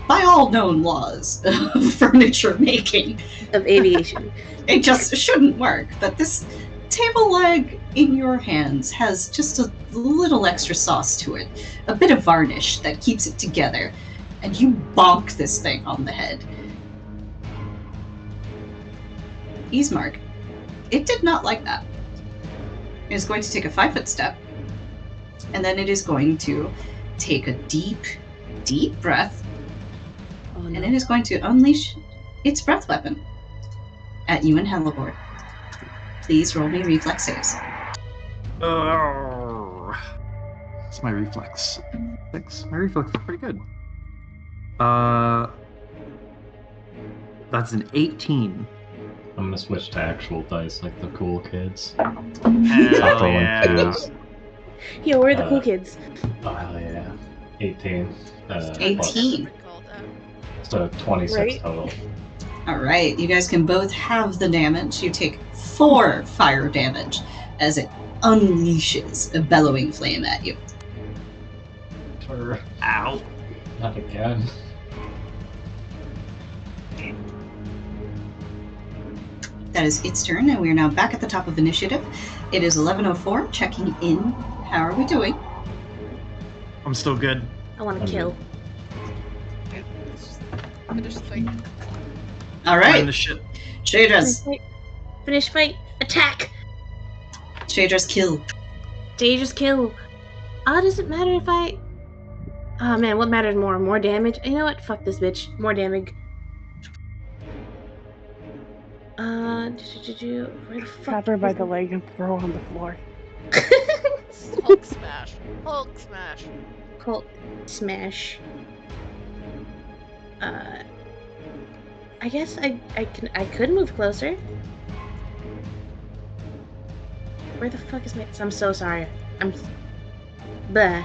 Speaker 1: By all known laws of furniture making.
Speaker 2: Of aviation.
Speaker 1: It just shouldn't work. But this table leg in your hands has just a little extra sauce to it. A bit of varnish that keeps it together. And you bonk this thing on the head. Ismark, it did not like that. It is going to take a 5-foot step. And then it is going to take a deep, deep breath.
Speaker 2: Oh, no.
Speaker 1: And it is going to unleash its breath weapon at you and Hellebore. Please roll me reflex saves.
Speaker 7: Oh, it's my reflex. 6. My reflex is pretty good. That's an 18.
Speaker 5: I'm gonna switch to actual dice like the cool kids.
Speaker 7: Hell
Speaker 5: yeah.
Speaker 7: yeah.
Speaker 2: Yo, we're the cool kids.
Speaker 5: Oh, hell yeah. 18.
Speaker 1: 18.
Speaker 5: So 26
Speaker 2: Right.
Speaker 5: total.
Speaker 1: Alright, you guys can both have the damage. You take 4 fire damage as it unleashes a bellowing flame at you.
Speaker 7: Ow.
Speaker 5: Not again.
Speaker 1: That is its turn, and we are now back at the top of initiative. It is 11:04, checking in. How are we doing?
Speaker 7: I'm still good.
Speaker 2: I want to kill.
Speaker 4: Finish the fight.
Speaker 1: Alright,
Speaker 7: Find the shit.
Speaker 1: Shadras.
Speaker 2: Finish fight. Attack.
Speaker 1: Shadras kill.
Speaker 2: Dangerous kill. Does it matter if I... Oh man, what matters more? More damage? You know what? Fuck this bitch. More damage. Where the fuck
Speaker 6: Grab her by
Speaker 2: is
Speaker 6: the leg and throw her on the floor.
Speaker 4: Hulk smash. Hulk smash.
Speaker 2: Colt smash. I guess I could move closer. Where the fuck is my... I'm so sorry. Bleh.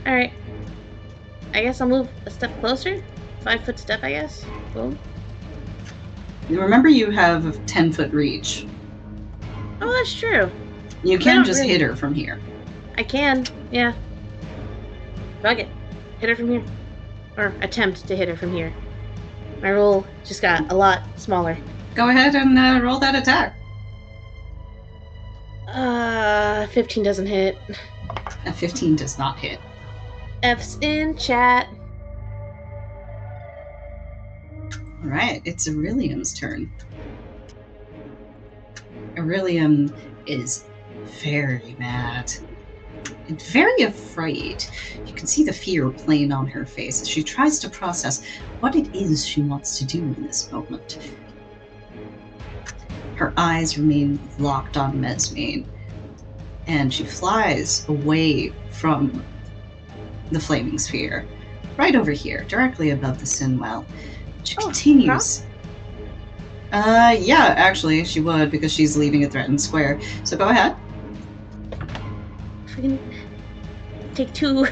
Speaker 2: Alright. I guess I'll move a step closer. 5-foot step, I guess. Boom.
Speaker 1: Remember, you have a 10-foot reach.
Speaker 2: Oh, that's true.
Speaker 1: You
Speaker 2: I
Speaker 1: can
Speaker 2: don't
Speaker 1: just
Speaker 2: really-
Speaker 1: hit her from here.
Speaker 2: I can, yeah. Fuck it. Hit her from here. Or attempt to hit her from here. My roll just got a lot smaller.
Speaker 1: Go ahead and roll that attack.
Speaker 2: 15 doesn't hit.
Speaker 1: A 15 does not hit.
Speaker 2: F's in chat.
Speaker 1: Alright, it's Aurelium's turn. Aurelium is very mad and very afraid. You can see the fear playing on her face as she tries to process what it is she wants to do in this moment. Her eyes remain locked on Mesmine, and she flies away from the flaming sphere, right over here, directly above the Sinwell. She continues Yeah, actually, she would, because she's leaving a threatened square. So go ahead.
Speaker 2: Freaking take 2.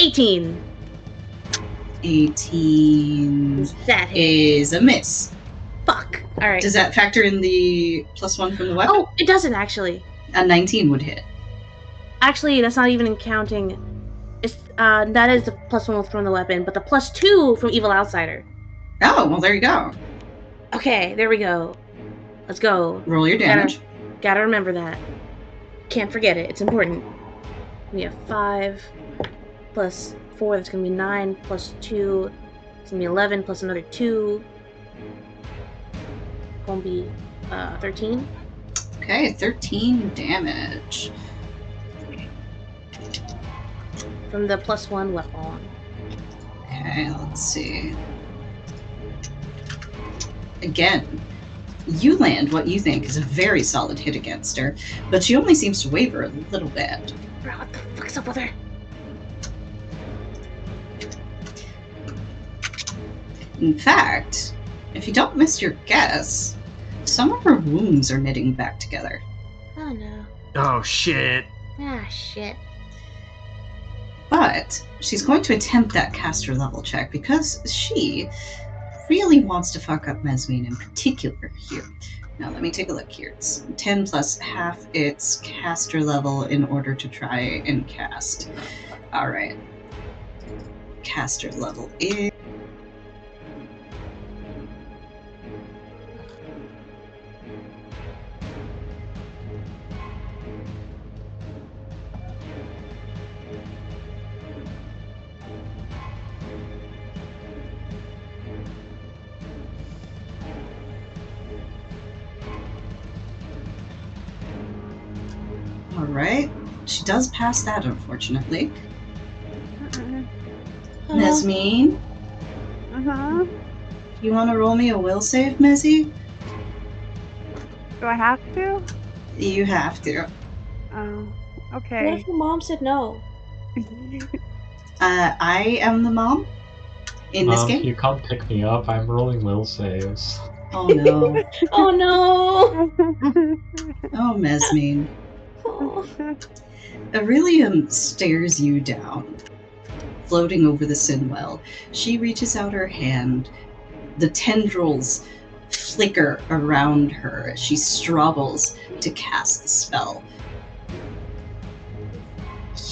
Speaker 2: 18.
Speaker 1: 18
Speaker 2: Does that hit?
Speaker 1: is a miss.
Speaker 2: Fuck. Alright.
Speaker 1: Does that factor in the +1 from the weapon?
Speaker 2: Oh, it doesn't actually.
Speaker 1: A 19 would hit.
Speaker 2: Actually, that's not even counting. It's that is the +1 from the weapon, but the +2 from Evil Outsider.
Speaker 1: Oh, well, there you go.
Speaker 2: Okay, there we go. Let's go.
Speaker 1: Roll your damage.
Speaker 2: Gotta remember that. Can't forget it. It's important. We have 5 plus 4. That's gonna be 9 plus 2. It's gonna be 11 plus another 2. Gonna be 13.
Speaker 1: Okay, 13 damage.
Speaker 2: From the +1 weapon.
Speaker 1: Okay, let's see. Again, you land what you think is a very solid hit against her, but she only seems to waver a little bit.
Speaker 2: Bro, what the fuck's up with her?
Speaker 1: In fact, if you don't miss your guess, some of her wounds are knitting back together.
Speaker 2: Oh no.
Speaker 7: Oh shit.
Speaker 2: Ah, shit.
Speaker 1: But she's going to attempt that caster level check because she really wants to fuck up Mesmine in particular here. Now let me take a look here. It's 10 plus half its caster level in order to try and cast. Alright. Caster level is... Alright. She does pass that, unfortunately. Mesmine,
Speaker 6: Uh-huh.
Speaker 1: you want to roll me a will save, Mezzy?
Speaker 6: Do I have to?
Speaker 1: You have to.
Speaker 6: Oh,
Speaker 2: What
Speaker 6: okay.
Speaker 2: if your mom said no?
Speaker 1: I am the mom in this
Speaker 5: Mom,
Speaker 1: game.
Speaker 5: you can't pick me up. I'm rolling will saves.
Speaker 1: Oh no.
Speaker 2: Oh no!
Speaker 1: Oh, Mesmine.
Speaker 2: Oh.
Speaker 1: Aurelium stares you down, floating over the Sinwell. She reaches out her hand. The tendrils flicker around her as she struggles to cast the spell.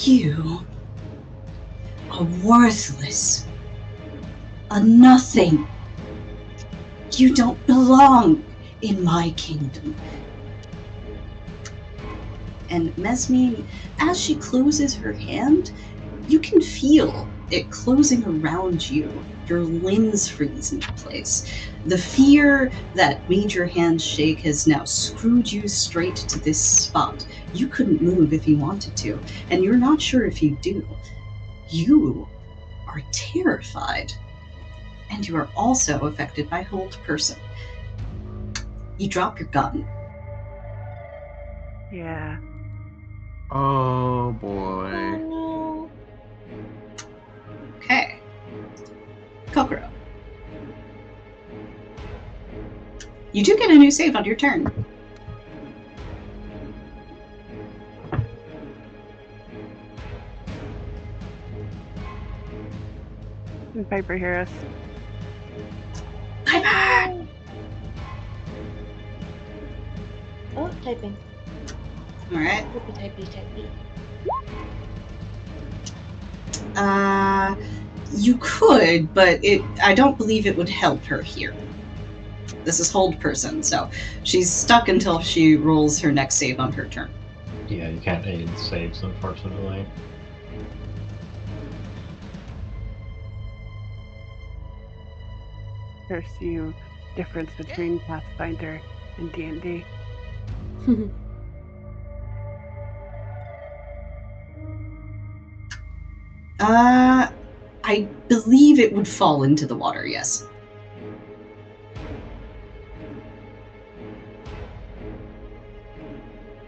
Speaker 1: You are worthless. A nothing. You don't belong in my kingdom. And Mesmine, as she closes her hand, you can feel it closing around you. Your limbs freeze into place. The fear that made your hands shake has now screwed you straight to this spot. You couldn't move if you wanted to, and you're not sure if you do. You are terrified, and you are also affected by hold person. You drop your gun.
Speaker 6: Yeah.
Speaker 7: Oh boy.
Speaker 2: Oh
Speaker 1: Okay. Kokoro. You do get a new save on your turn.
Speaker 6: Can Piper hear us?
Speaker 1: Piper!
Speaker 2: no! Oh, typing.
Speaker 1: Alright.
Speaker 2: Typey.
Speaker 1: You could, but I don't believe it would help her here. This is hold person, so she's stuck until she rolls her next save on her turn.
Speaker 5: Yeah, you can't aid saves, unfortunately.
Speaker 6: Curse you. Difference between Pathfinder and D&D.
Speaker 1: I believe it would fall into the water, yes.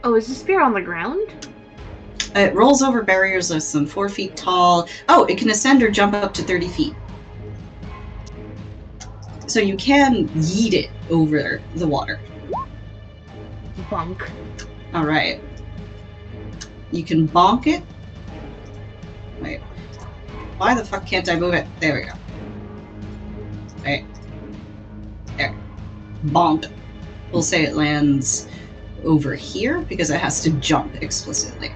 Speaker 2: Oh, is the spear on the ground?
Speaker 1: It rolls over barriers less than 4 feet tall. Oh, it can ascend or jump up to 30 feet. So you can yeet it over the water.
Speaker 2: Bonk.
Speaker 1: All right. You can bonk it. Wait. Why the fuck can't I move it? There we go. Right. There. Bonk. We'll say it lands over here because it has to jump explicitly.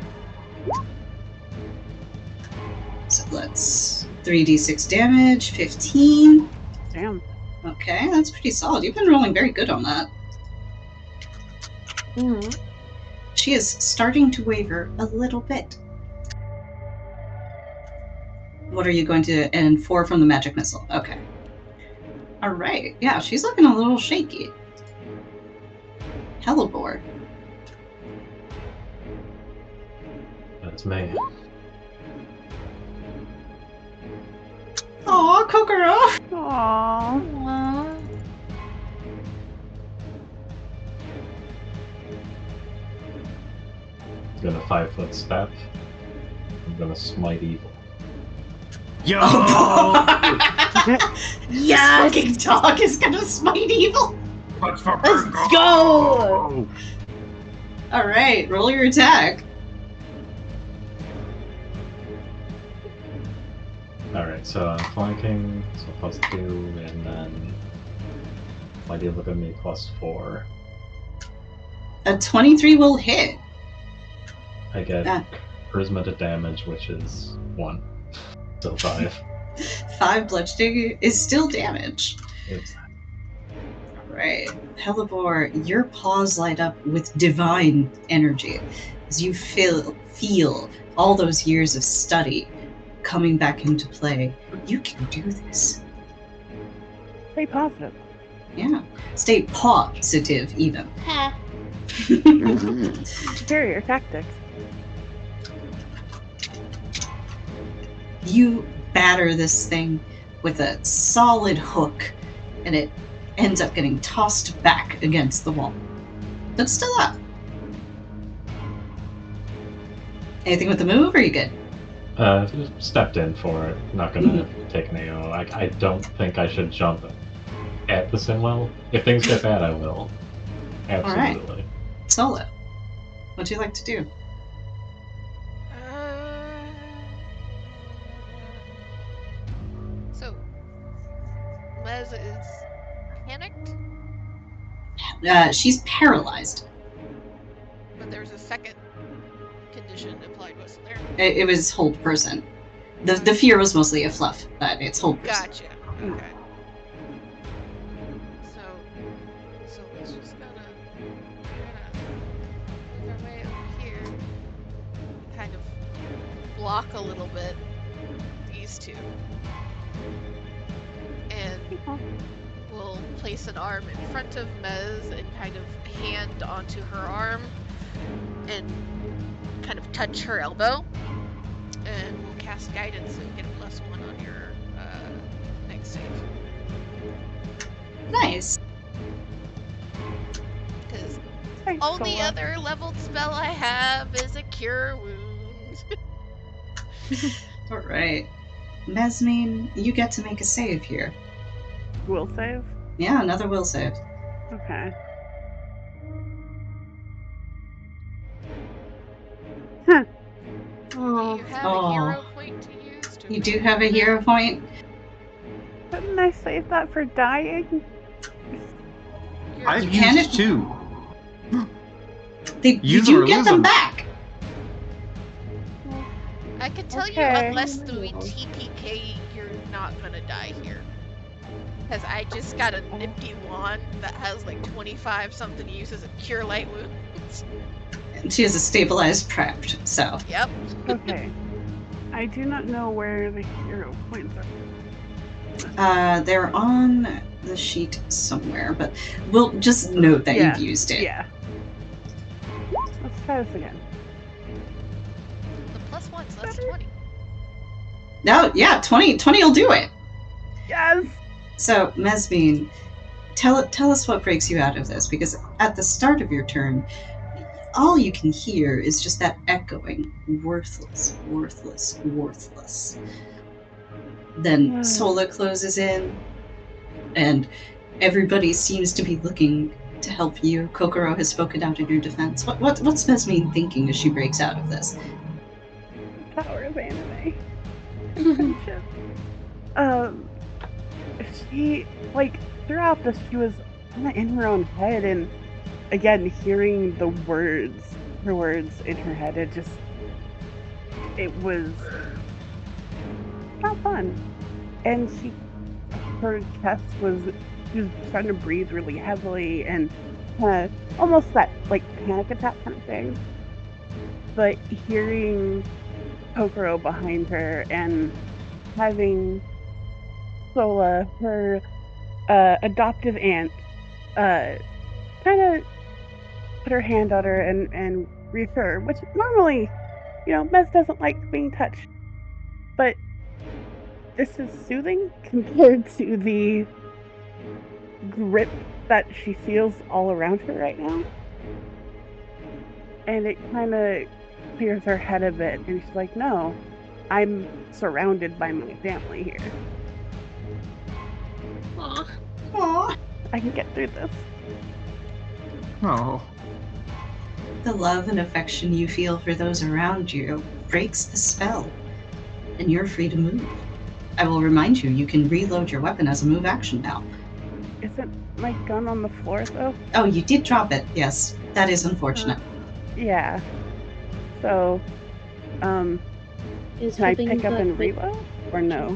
Speaker 1: So let's 3d6 damage, 15.
Speaker 6: Damn.
Speaker 1: Okay, that's pretty solid. You've been rolling very good on that.
Speaker 2: Mm-hmm.
Speaker 1: She is starting to waver a little bit. What are you going to... And 4 from the magic missile. Okay. Alright, yeah, she's looking a little shaky. Hellebore.
Speaker 5: That's me.
Speaker 1: Aw, Kokoro!
Speaker 6: Aww.
Speaker 5: I'm gonna 5-foot step. I'm gonna smite evil.
Speaker 7: Yo!
Speaker 2: Yes!
Speaker 1: Fucking dog is gonna smite evil!
Speaker 7: Let's
Speaker 2: go!
Speaker 1: Alright, roll your attack.
Speaker 5: Alright, so I'm flanking, so +2, and then my deal look at me +4.
Speaker 1: A 23 will hit.
Speaker 5: I get
Speaker 1: Ah.
Speaker 5: charisma to damage, which is 1. So 5.
Speaker 1: 5 bludgeoning is still damage.
Speaker 5: It's
Speaker 1: Right. Hellebore, your paws light up with divine energy as you feel all those years of study coming back into play. You can do this.
Speaker 6: Stay positive.
Speaker 1: Yeah. Stay positive, even.
Speaker 2: Ha.
Speaker 6: Superior tactics.
Speaker 1: You batter this thing with a solid hook, and it ends up getting tossed back against the wall. But it's still up. Anything with the move, or are you good?
Speaker 5: just stepped in for it. Not gonna take an AO. I don't think I should jump at the Sinwell. If things get bad, I will. Absolutely.
Speaker 1: Solo. What'd you like to do?
Speaker 4: So, Mez is panicked,
Speaker 1: She's paralyzed.
Speaker 4: but there's a second condition applied, wasn't there?
Speaker 1: It was hold person. The fear was mostly a fluff, but it's hold person.
Speaker 4: Gotcha. Okay. So it's just gonna move our way over here, kind of block a little bit these two, and we'll place an arm in front of Mez and kind of hand onto her arm and kind of touch her elbow, and we'll cast guidance and get a +1 on your next save.
Speaker 1: Nice.
Speaker 4: Because
Speaker 6: Thanks,
Speaker 4: only
Speaker 6: Sola.
Speaker 4: other leveled spell I have is a cure wound.
Speaker 1: Alright. Mesmine, you get to make a save here.
Speaker 6: Will save?
Speaker 1: Yeah, another will save.
Speaker 6: Okay.
Speaker 4: Do you have a hero point to use?
Speaker 1: You do have a hero point?
Speaker 6: Couldn't I save that for dying?
Speaker 7: I've
Speaker 1: You can
Speaker 7: used
Speaker 1: if-
Speaker 7: 2.
Speaker 1: You
Speaker 7: Use
Speaker 1: do
Speaker 7: or
Speaker 1: get
Speaker 7: lose
Speaker 1: them
Speaker 7: them.
Speaker 1: back!
Speaker 4: I can tell you,
Speaker 6: Okay.
Speaker 4: unless we TPK, you're not gonna die here. Because I just got a nifty wand that has like 25 something uses of cure light wounds.
Speaker 1: And she has a stabilized prepped, so.
Speaker 4: Yep.
Speaker 6: Okay. I do not know where the hero points are.
Speaker 1: They're on the sheet somewhere, but we'll just note that
Speaker 6: Yeah,
Speaker 1: you've used it.
Speaker 6: Yeah. Let's try this again.
Speaker 4: The +1, so that's 20.
Speaker 1: No, yeah, 20 will do it.
Speaker 6: Yes!
Speaker 1: So, Mesmine, tell us what breaks you out of this, because at the start of your turn, all you can hear is just that echoing, worthless, worthless, worthless. Then Sola closes in, and everybody seems to be looking to help you. Kokoro has spoken out in your defense. What's Mesmine thinking as she breaks out of this?
Speaker 6: Power of anime. Friendship. She, like, throughout this, she was kind of in her own head, and again, hearing the words, her words in her head, it was not fun. And her chest she was starting to breathe really heavily, and kind of almost that, like, panic attack kind of thing. But hearing Kokoro behind her and having Sola, her adoptive aunt, kind of put her hand on her and reassure, which normally, Mez doesn't like being touched. But this is soothing compared to the grip that she feels all around her right now. And it kind of clears her head a bit, and she's like, no, I'm surrounded by my family here.
Speaker 2: Aww.
Speaker 1: Aww.
Speaker 6: I can get through this.
Speaker 7: Oh.
Speaker 1: The love and affection you feel for those around you breaks the spell, and you're free to move. I will remind you, you can reload your weapon as a move action now.
Speaker 6: Isn't my gun on the floor, though?
Speaker 1: Oh, you did drop it. Yes, that is unfortunate.
Speaker 6: Yeah. So, can I pick up and reload, or no?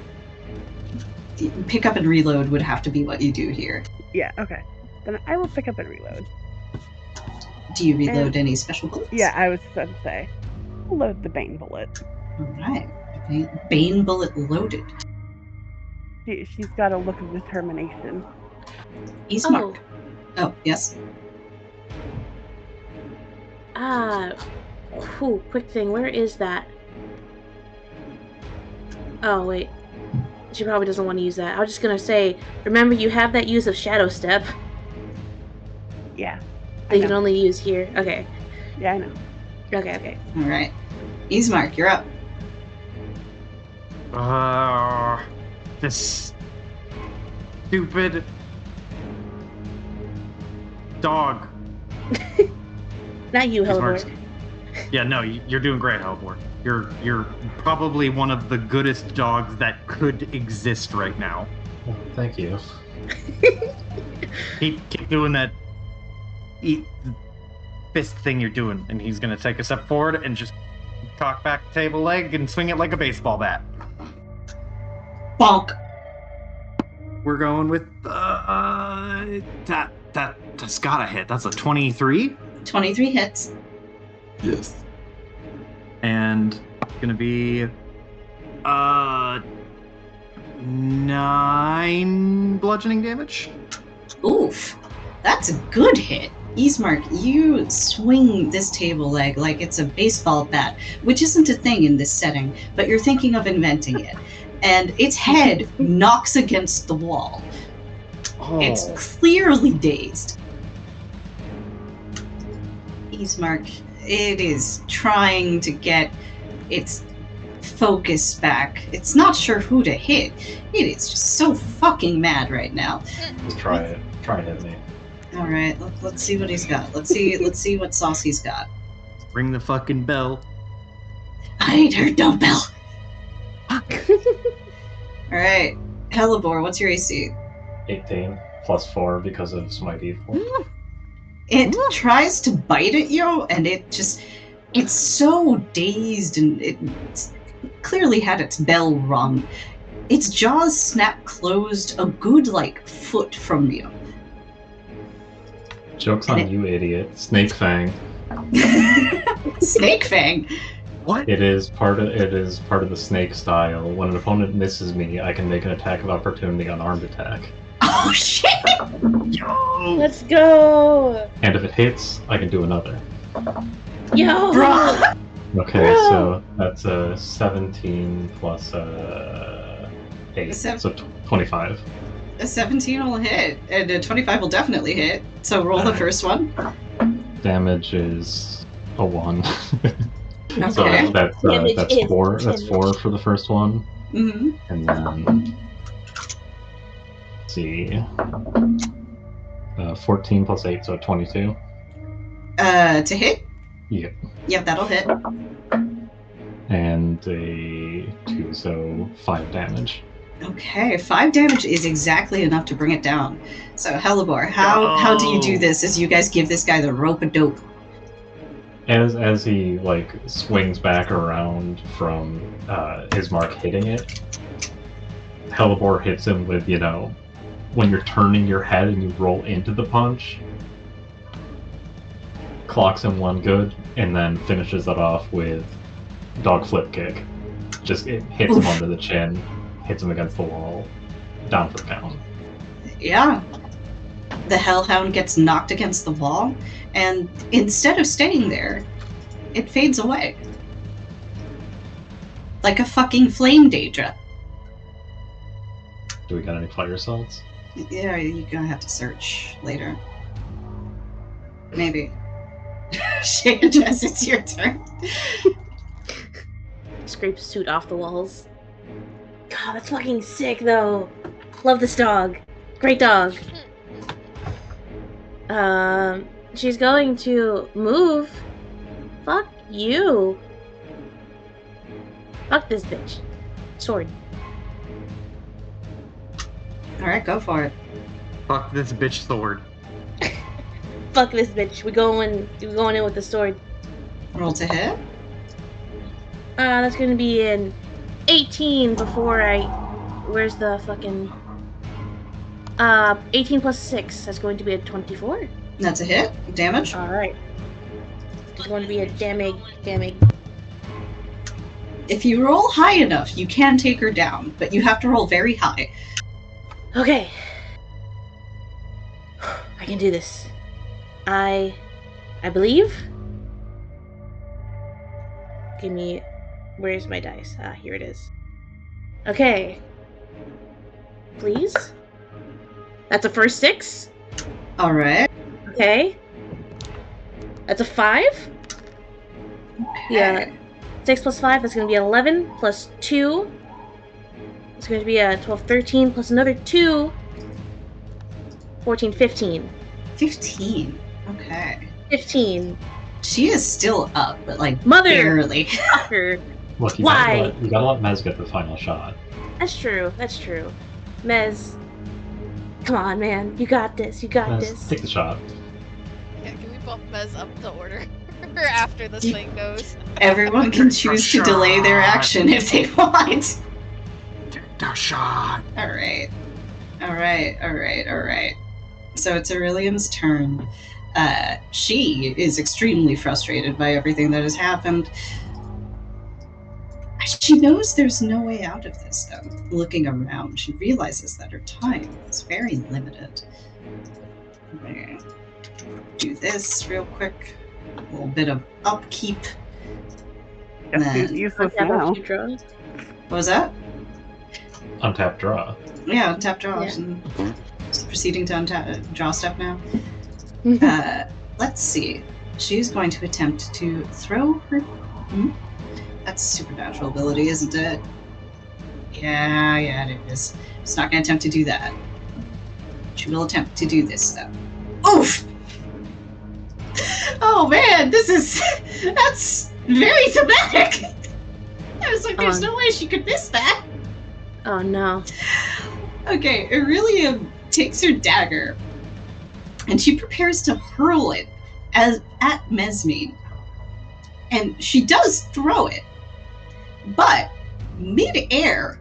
Speaker 1: Pick up and reload would have to be what you do here.
Speaker 6: Yeah, okay. Then I will pick up and reload.
Speaker 1: Do you reload any special bullets?
Speaker 6: Yeah, I was about to say. I'll load the Bane bullet.
Speaker 1: Alright. Bane bullet loaded.
Speaker 6: She's got a look of determination.
Speaker 1: Ismark. Oh, yes?
Speaker 2: Cool, quick thing. Where is that? Oh, wait. She probably doesn't want to use that. I was just gonna say, remember you have that use of Shadow Step.
Speaker 6: Yeah.
Speaker 2: That you can only use here. Okay.
Speaker 6: Yeah, I know.
Speaker 2: Okay.
Speaker 1: Alright. Ismark, you're up.
Speaker 7: This stupid dog.
Speaker 2: Not you, Hellboy.
Speaker 7: Yeah, no, you're doing great, Hellboy. You're probably one of the goodest dogs that could exist right now.
Speaker 5: Well, thank you.
Speaker 7: Keep doing that eat fist thing you're doing, and he's gonna take a step forward and just cock back table leg and swing it like a baseball bat.
Speaker 1: Bonk.
Speaker 7: We're going with that's gotta hit. That's a 23.
Speaker 1: 23 hits.
Speaker 7: Yes. And it's gonna be 9 bludgeoning damage.
Speaker 1: Oof. That's a good hit. Ismark, you swing this table leg like it's a baseball bat, which isn't a thing in this setting, but you're thinking of inventing it. And its head knocks against the wall.
Speaker 7: Oh.
Speaker 1: It's clearly dazed. Ismark, it is trying to get its focus back. It's not sure who to hit. It is just so fucking mad right now.
Speaker 5: Just try it. Try and hit me.
Speaker 1: All right, let's see what he's got. Let's see what Saucy's got.
Speaker 7: Ring the fucking bell.
Speaker 1: I ain't heard no bell. All right, Hellebore, what's your AC?
Speaker 5: 18 plus 4 because of Smite Evil.
Speaker 1: It tries to bite at you, and it's so dazed, and it's clearly had its bell rung. Its jaws snap closed a good, foot from you.
Speaker 5: Joke's on you, idiot. Snake Fang.
Speaker 1: Snake Fang?
Speaker 7: What?
Speaker 5: It is part of the snake style. When an opponent misses me, I can make an attack of opportunity on armed attack.
Speaker 1: Oh shit!
Speaker 7: Yo!
Speaker 2: Let's go!
Speaker 5: And if it hits, I can do another.
Speaker 2: Yo!
Speaker 1: Bruh!
Speaker 5: Okay,
Speaker 2: Bro.
Speaker 5: so that's a 17 plus 8, so 25.
Speaker 1: A 17 will hit, and a 25 will definitely hit. So roll the first one.
Speaker 5: Damage is a 1.
Speaker 1: Okay.
Speaker 5: So that's
Speaker 2: Damage is
Speaker 5: 4. That's
Speaker 2: 10.
Speaker 5: 4 for the first one,
Speaker 1: Mm-hmm.
Speaker 5: and then see. 14 plus 8, so 22.
Speaker 1: To hit?
Speaker 5: Yep.
Speaker 1: Yep, that'll hit.
Speaker 5: And a 2, so 5 damage.
Speaker 1: Okay, 5 damage is exactly enough to bring it down. So, Hellebore, how do you do this as you guys give this guy the rope-a-dope?
Speaker 5: As he like swings back around from his mark hitting it, Hellebore hits him with, when you're turning your head and you roll into the punch, clocks him one good, and then finishes it off with dog flip kick. Just it hits him under the chin, hits him against the wall, down for the count.
Speaker 1: Yeah. The Hellhound gets knocked against the wall, and instead of staying there, it fades away. Like a fucking flame Daedra.
Speaker 5: Do we got any fire salts?
Speaker 1: Yeah, you're gonna have to search later. Maybe. Shade Jess, it's your turn.
Speaker 2: Scrape suit off the walls. God, that's fucking sick, though. Love this dog. Great dog. She's going to move. Fuck you. Fuck this bitch. Sword.
Speaker 1: Alright, go for it.
Speaker 7: Fuck this bitch sword.
Speaker 2: Fuck this bitch. We're going in with the sword.
Speaker 1: Roll to hit.
Speaker 2: That's gonna be an 18 before I... Where's the fucking... 18 plus 6. That's going to be a 24.
Speaker 1: That's a hit. Damage.
Speaker 2: Alright. It's going to be a damage.
Speaker 1: If you roll high enough, you can take her down, but you have to roll very high.
Speaker 2: Okay. I can do this. I believe. Give me... Where's my dice? Ah, here it is. Okay. Please? That's a first 6.
Speaker 1: Alright.
Speaker 2: Okay. That's a 5.
Speaker 1: Okay.
Speaker 2: Yeah. 6 plus 5, that's going to be 11, plus 2. It's going to be a 12, 13, plus another 2. 14, 15.
Speaker 1: 15. Okay.
Speaker 2: 15.
Speaker 1: She is still up, but like
Speaker 2: Mother
Speaker 1: barely.
Speaker 2: fucker.
Speaker 5: Look, you
Speaker 2: Why?
Speaker 5: gotta let Mez get the final shot.
Speaker 2: That's true. Mez. Come on, man. You got this.
Speaker 5: Mez,
Speaker 2: this.
Speaker 5: take the shot.
Speaker 4: Yeah, can we bump Mez up the order after this thing goes?
Speaker 1: Everyone can choose to delay their action if they want.
Speaker 7: Take the shot.
Speaker 1: Alright. So it's Aurelium's turn. She is extremely frustrated by everything that has happened. She knows there's no way out of this, though. Looking around, she realizes that her time is very limited. I'm gonna do this real quick. A little bit of upkeep.
Speaker 6: Guess he's
Speaker 1: Then-
Speaker 6: useless
Speaker 2: Double
Speaker 6: now.
Speaker 2: few draws.
Speaker 1: What was that?
Speaker 5: Untap draw.
Speaker 1: Yeah, tap draws
Speaker 2: Yeah.
Speaker 1: and just proceeding to untap draw step now. Let's see. She's going to attempt to throw her. That's a supernatural ability, isn't it? Yeah, it is. She's not going to attempt to do that. She will attempt to do this, though. Oof! Oh man, that's very thematic! I was like, there's no way she could miss that!
Speaker 2: Oh no.
Speaker 1: Okay, Aurelium takes her dagger and she prepares to hurl it at Mesmine. And she does throw it. But mid-air,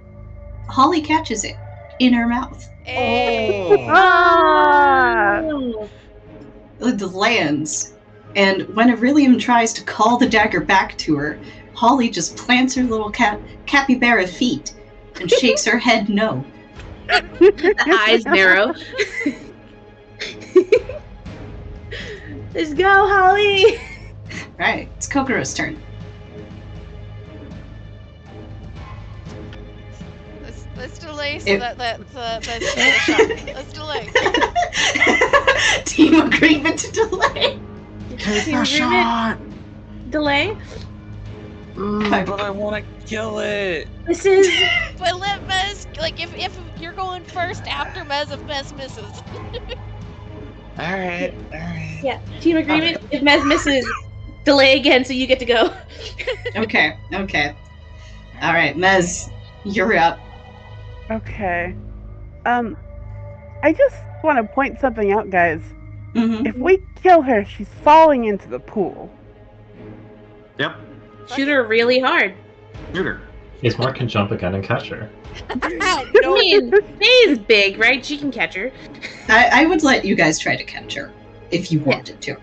Speaker 1: Holly catches it in her mouth.
Speaker 4: Hey.
Speaker 6: Ah!
Speaker 1: It lands. And when Aurelium tries to call the dagger back to her, Holly just plants her little capybara feet and shakes her head no.
Speaker 2: The eyes narrow. Let's go, Holly!
Speaker 1: Right, it's Kokoro's turn.
Speaker 4: Let's delay so that's the shot. Let's delay.
Speaker 1: Team agreement to delay.
Speaker 7: Take
Speaker 2: Team
Speaker 7: the
Speaker 2: agreement.
Speaker 7: shot.
Speaker 2: Delay?
Speaker 8: But I want to kill it.
Speaker 2: This is
Speaker 4: But let Mez, like, if you're going first after Mez, if Mez misses.
Speaker 8: Alright.
Speaker 2: yeah. Team agreement. If Mez misses, delay again so you get to go.
Speaker 1: Okay. All right, Mez, you're up.
Speaker 6: Okay. I just want to point something out, guys.
Speaker 1: Mm-hmm.
Speaker 6: If we kill her, she's falling into the pool.
Speaker 7: Yep.
Speaker 2: Shoot her really hard.
Speaker 7: Shoot her.
Speaker 5: Ismark can jump again and catch her.
Speaker 2: I mean, May's big, right? She can catch her.
Speaker 1: I would let you guys try to catch her if you wanted to.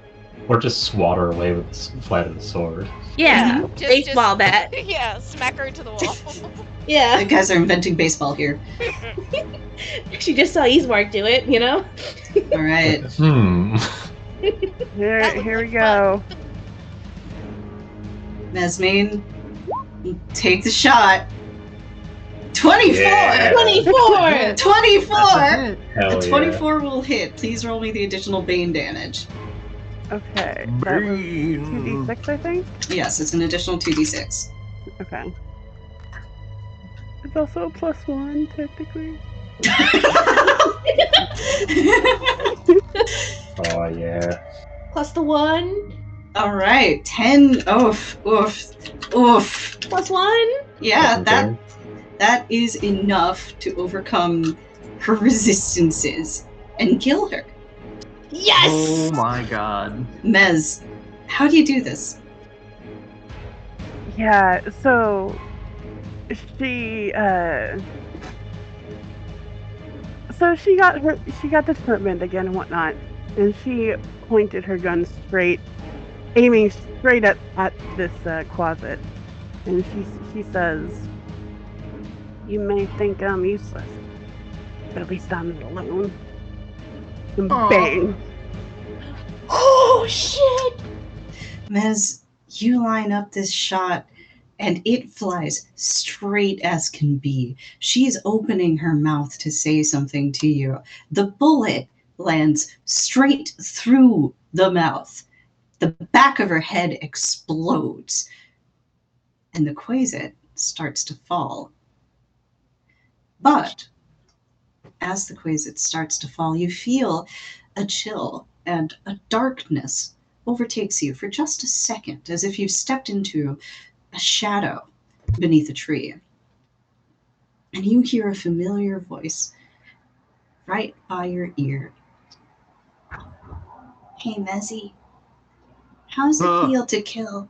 Speaker 5: Or just swat her away with the flat of the sword.
Speaker 2: Yeah,
Speaker 1: Mhm.
Speaker 2: baseball bat.
Speaker 4: Yeah, smack her into the wall.
Speaker 2: Yeah,
Speaker 1: You guys are inventing baseball here.
Speaker 2: she just saw Ismark do it, you know?
Speaker 1: All right.
Speaker 6: Here we go.
Speaker 1: Mesmine, take the shot. 24!
Speaker 5: Yeah.
Speaker 2: 24!
Speaker 1: 24!
Speaker 5: Hell
Speaker 1: A
Speaker 5: yeah.
Speaker 1: 24 will hit. Please roll me the additional Bane damage.
Speaker 6: Okay. That was 2d6, I think?
Speaker 1: Yes, it's an additional 2d6.
Speaker 6: Okay. It's also a +1, technically.
Speaker 5: Oh yeah.
Speaker 2: Plus the 1,
Speaker 1: All right, 10. Oof.
Speaker 2: plus 1.
Speaker 1: Yeah,
Speaker 5: Second
Speaker 1: that is enough to overcome her resistances and kill her.
Speaker 2: Yes!
Speaker 7: Oh my god.
Speaker 1: Mez, how do you do this?
Speaker 6: Yeah, so she got determined again and whatnot, and she pointed her gun aiming straight at this closet, and she says, "You may think I'm useless, but at least I'm not alone." And bang!
Speaker 2: Oh, shit!
Speaker 1: Mez, you line up this shot and it flies straight as can be. She's opening her mouth to say something to you. The bullet lands straight through the mouth. The back of her head explodes, and the Quasit starts to fall. But as the Quasit starts to fall, you feel a chill and a darkness overtakes you for just a second, as if you've stepped into a shadow beneath a tree. And you hear a familiar voice right by your ear. Hey, Mezzy, how's it feel to kill?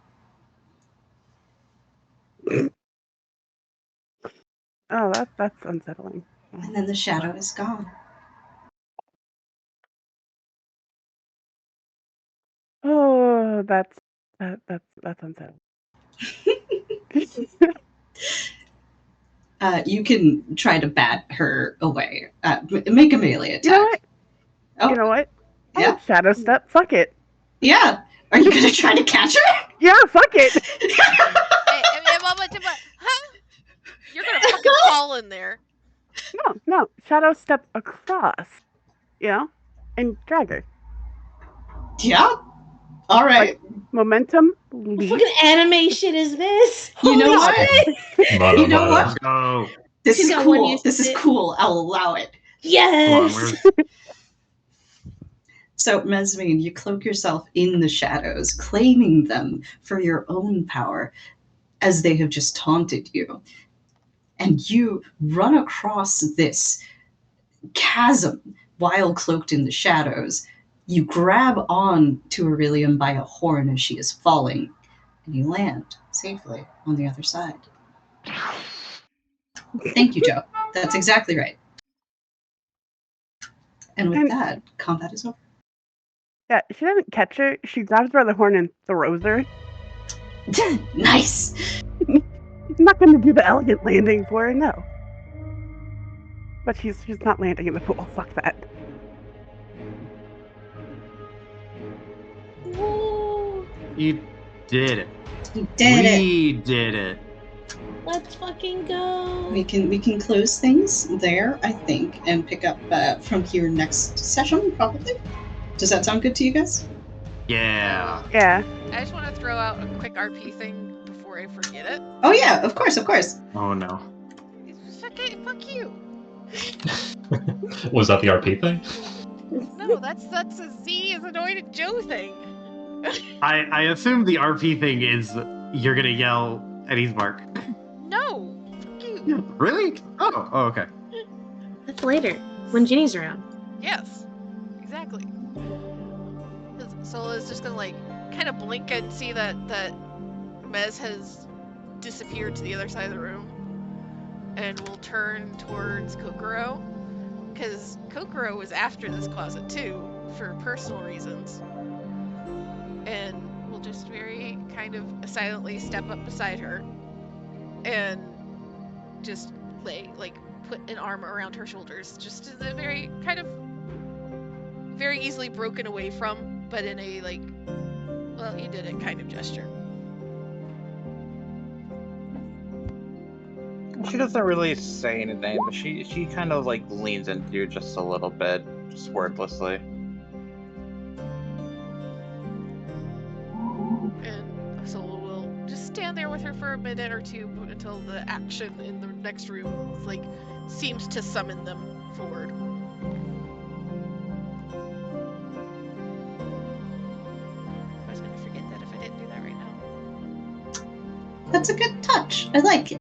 Speaker 6: Oh, that's unsettling.
Speaker 1: And then the shadow is gone.
Speaker 6: Oh, that's unsettling.
Speaker 1: You can try to bat her away. Make a melee attack.
Speaker 6: You know what?
Speaker 1: Oh,
Speaker 6: You know what?
Speaker 1: Yeah.
Speaker 6: Shadow step. Fuck it.
Speaker 1: Yeah. Are you gonna try to catch her?
Speaker 6: Yeah, fuck it.
Speaker 4: Hey, Mama, huh? You're gonna fucking fall in there.
Speaker 6: No. Shadow step across. You know, and drag her.
Speaker 1: Yeah. All right.
Speaker 6: Momentum.
Speaker 2: What
Speaker 6: Leap.
Speaker 2: fucking anime shit is this?
Speaker 1: You know
Speaker 2: Holy
Speaker 1: what?
Speaker 2: shit.
Speaker 5: Mother,
Speaker 1: You know
Speaker 5: mother.
Speaker 1: what?
Speaker 7: Let's go.
Speaker 1: This
Speaker 2: She's
Speaker 1: is
Speaker 2: got one
Speaker 1: cool.
Speaker 2: use
Speaker 1: This is
Speaker 2: it.
Speaker 1: cool. I'll allow it.
Speaker 2: Yes!
Speaker 7: Hold on, where's
Speaker 1: So, Mesmine, you cloak yourself in the shadows, claiming them for your own power, as they have just taunted you. And you run across this chasm while cloaked in the shadows. You grab on to Aurelium by a horn as she is falling, and you land safely on the other side. Thank you, Joe. That's exactly right. And with that, combat is over.
Speaker 6: Yeah, she doesn't catch her. She grabs her by the horn and throws her.
Speaker 1: Nice!
Speaker 6: I'm not going to do the elegant landing for her, no. But she's not landing in the pool. Fuck that.
Speaker 2: Whoa.
Speaker 7: You did it.
Speaker 1: You did it!
Speaker 7: We did it.
Speaker 2: Let's fucking go.
Speaker 1: We can close things there, I think, and pick up from here next session, probably. Does that sound good to you guys?
Speaker 7: Yeah.
Speaker 6: Yeah.
Speaker 4: I just want to throw out a quick RP thing before before I forget it.
Speaker 1: Oh yeah, of course, of course.
Speaker 7: Oh no.
Speaker 4: Fuck you.
Speaker 5: Was that the RP thing?
Speaker 4: No, that's a Z is anointed Joe thing.
Speaker 7: I assume the RP thing is you're gonna yell at Ismark.
Speaker 4: No, fuck you.
Speaker 7: Really? Oh, okay.
Speaker 2: That's later, when Ginny's around.
Speaker 4: Yes, exactly. Sola's just gonna like kind of blink and see that Mez has disappeared to the other side of the room, and will turn towards Kokoro, because Kokoro was after this closet too for personal reasons, and will just very kind of silently step up beside her and just put an arm around her shoulders, just as a very kind of very easily broken away from, but in a like, well, you did it kind of gesture.
Speaker 8: She doesn't really say anything, but she kind of like leans into you just a little bit, just wordlessly.
Speaker 4: And Sola will just stand there with her for a minute or two until the action in the next room like seems to summon them forward. I was gonna forget that if I didn't do that right now.
Speaker 1: That's a good touch. I like it.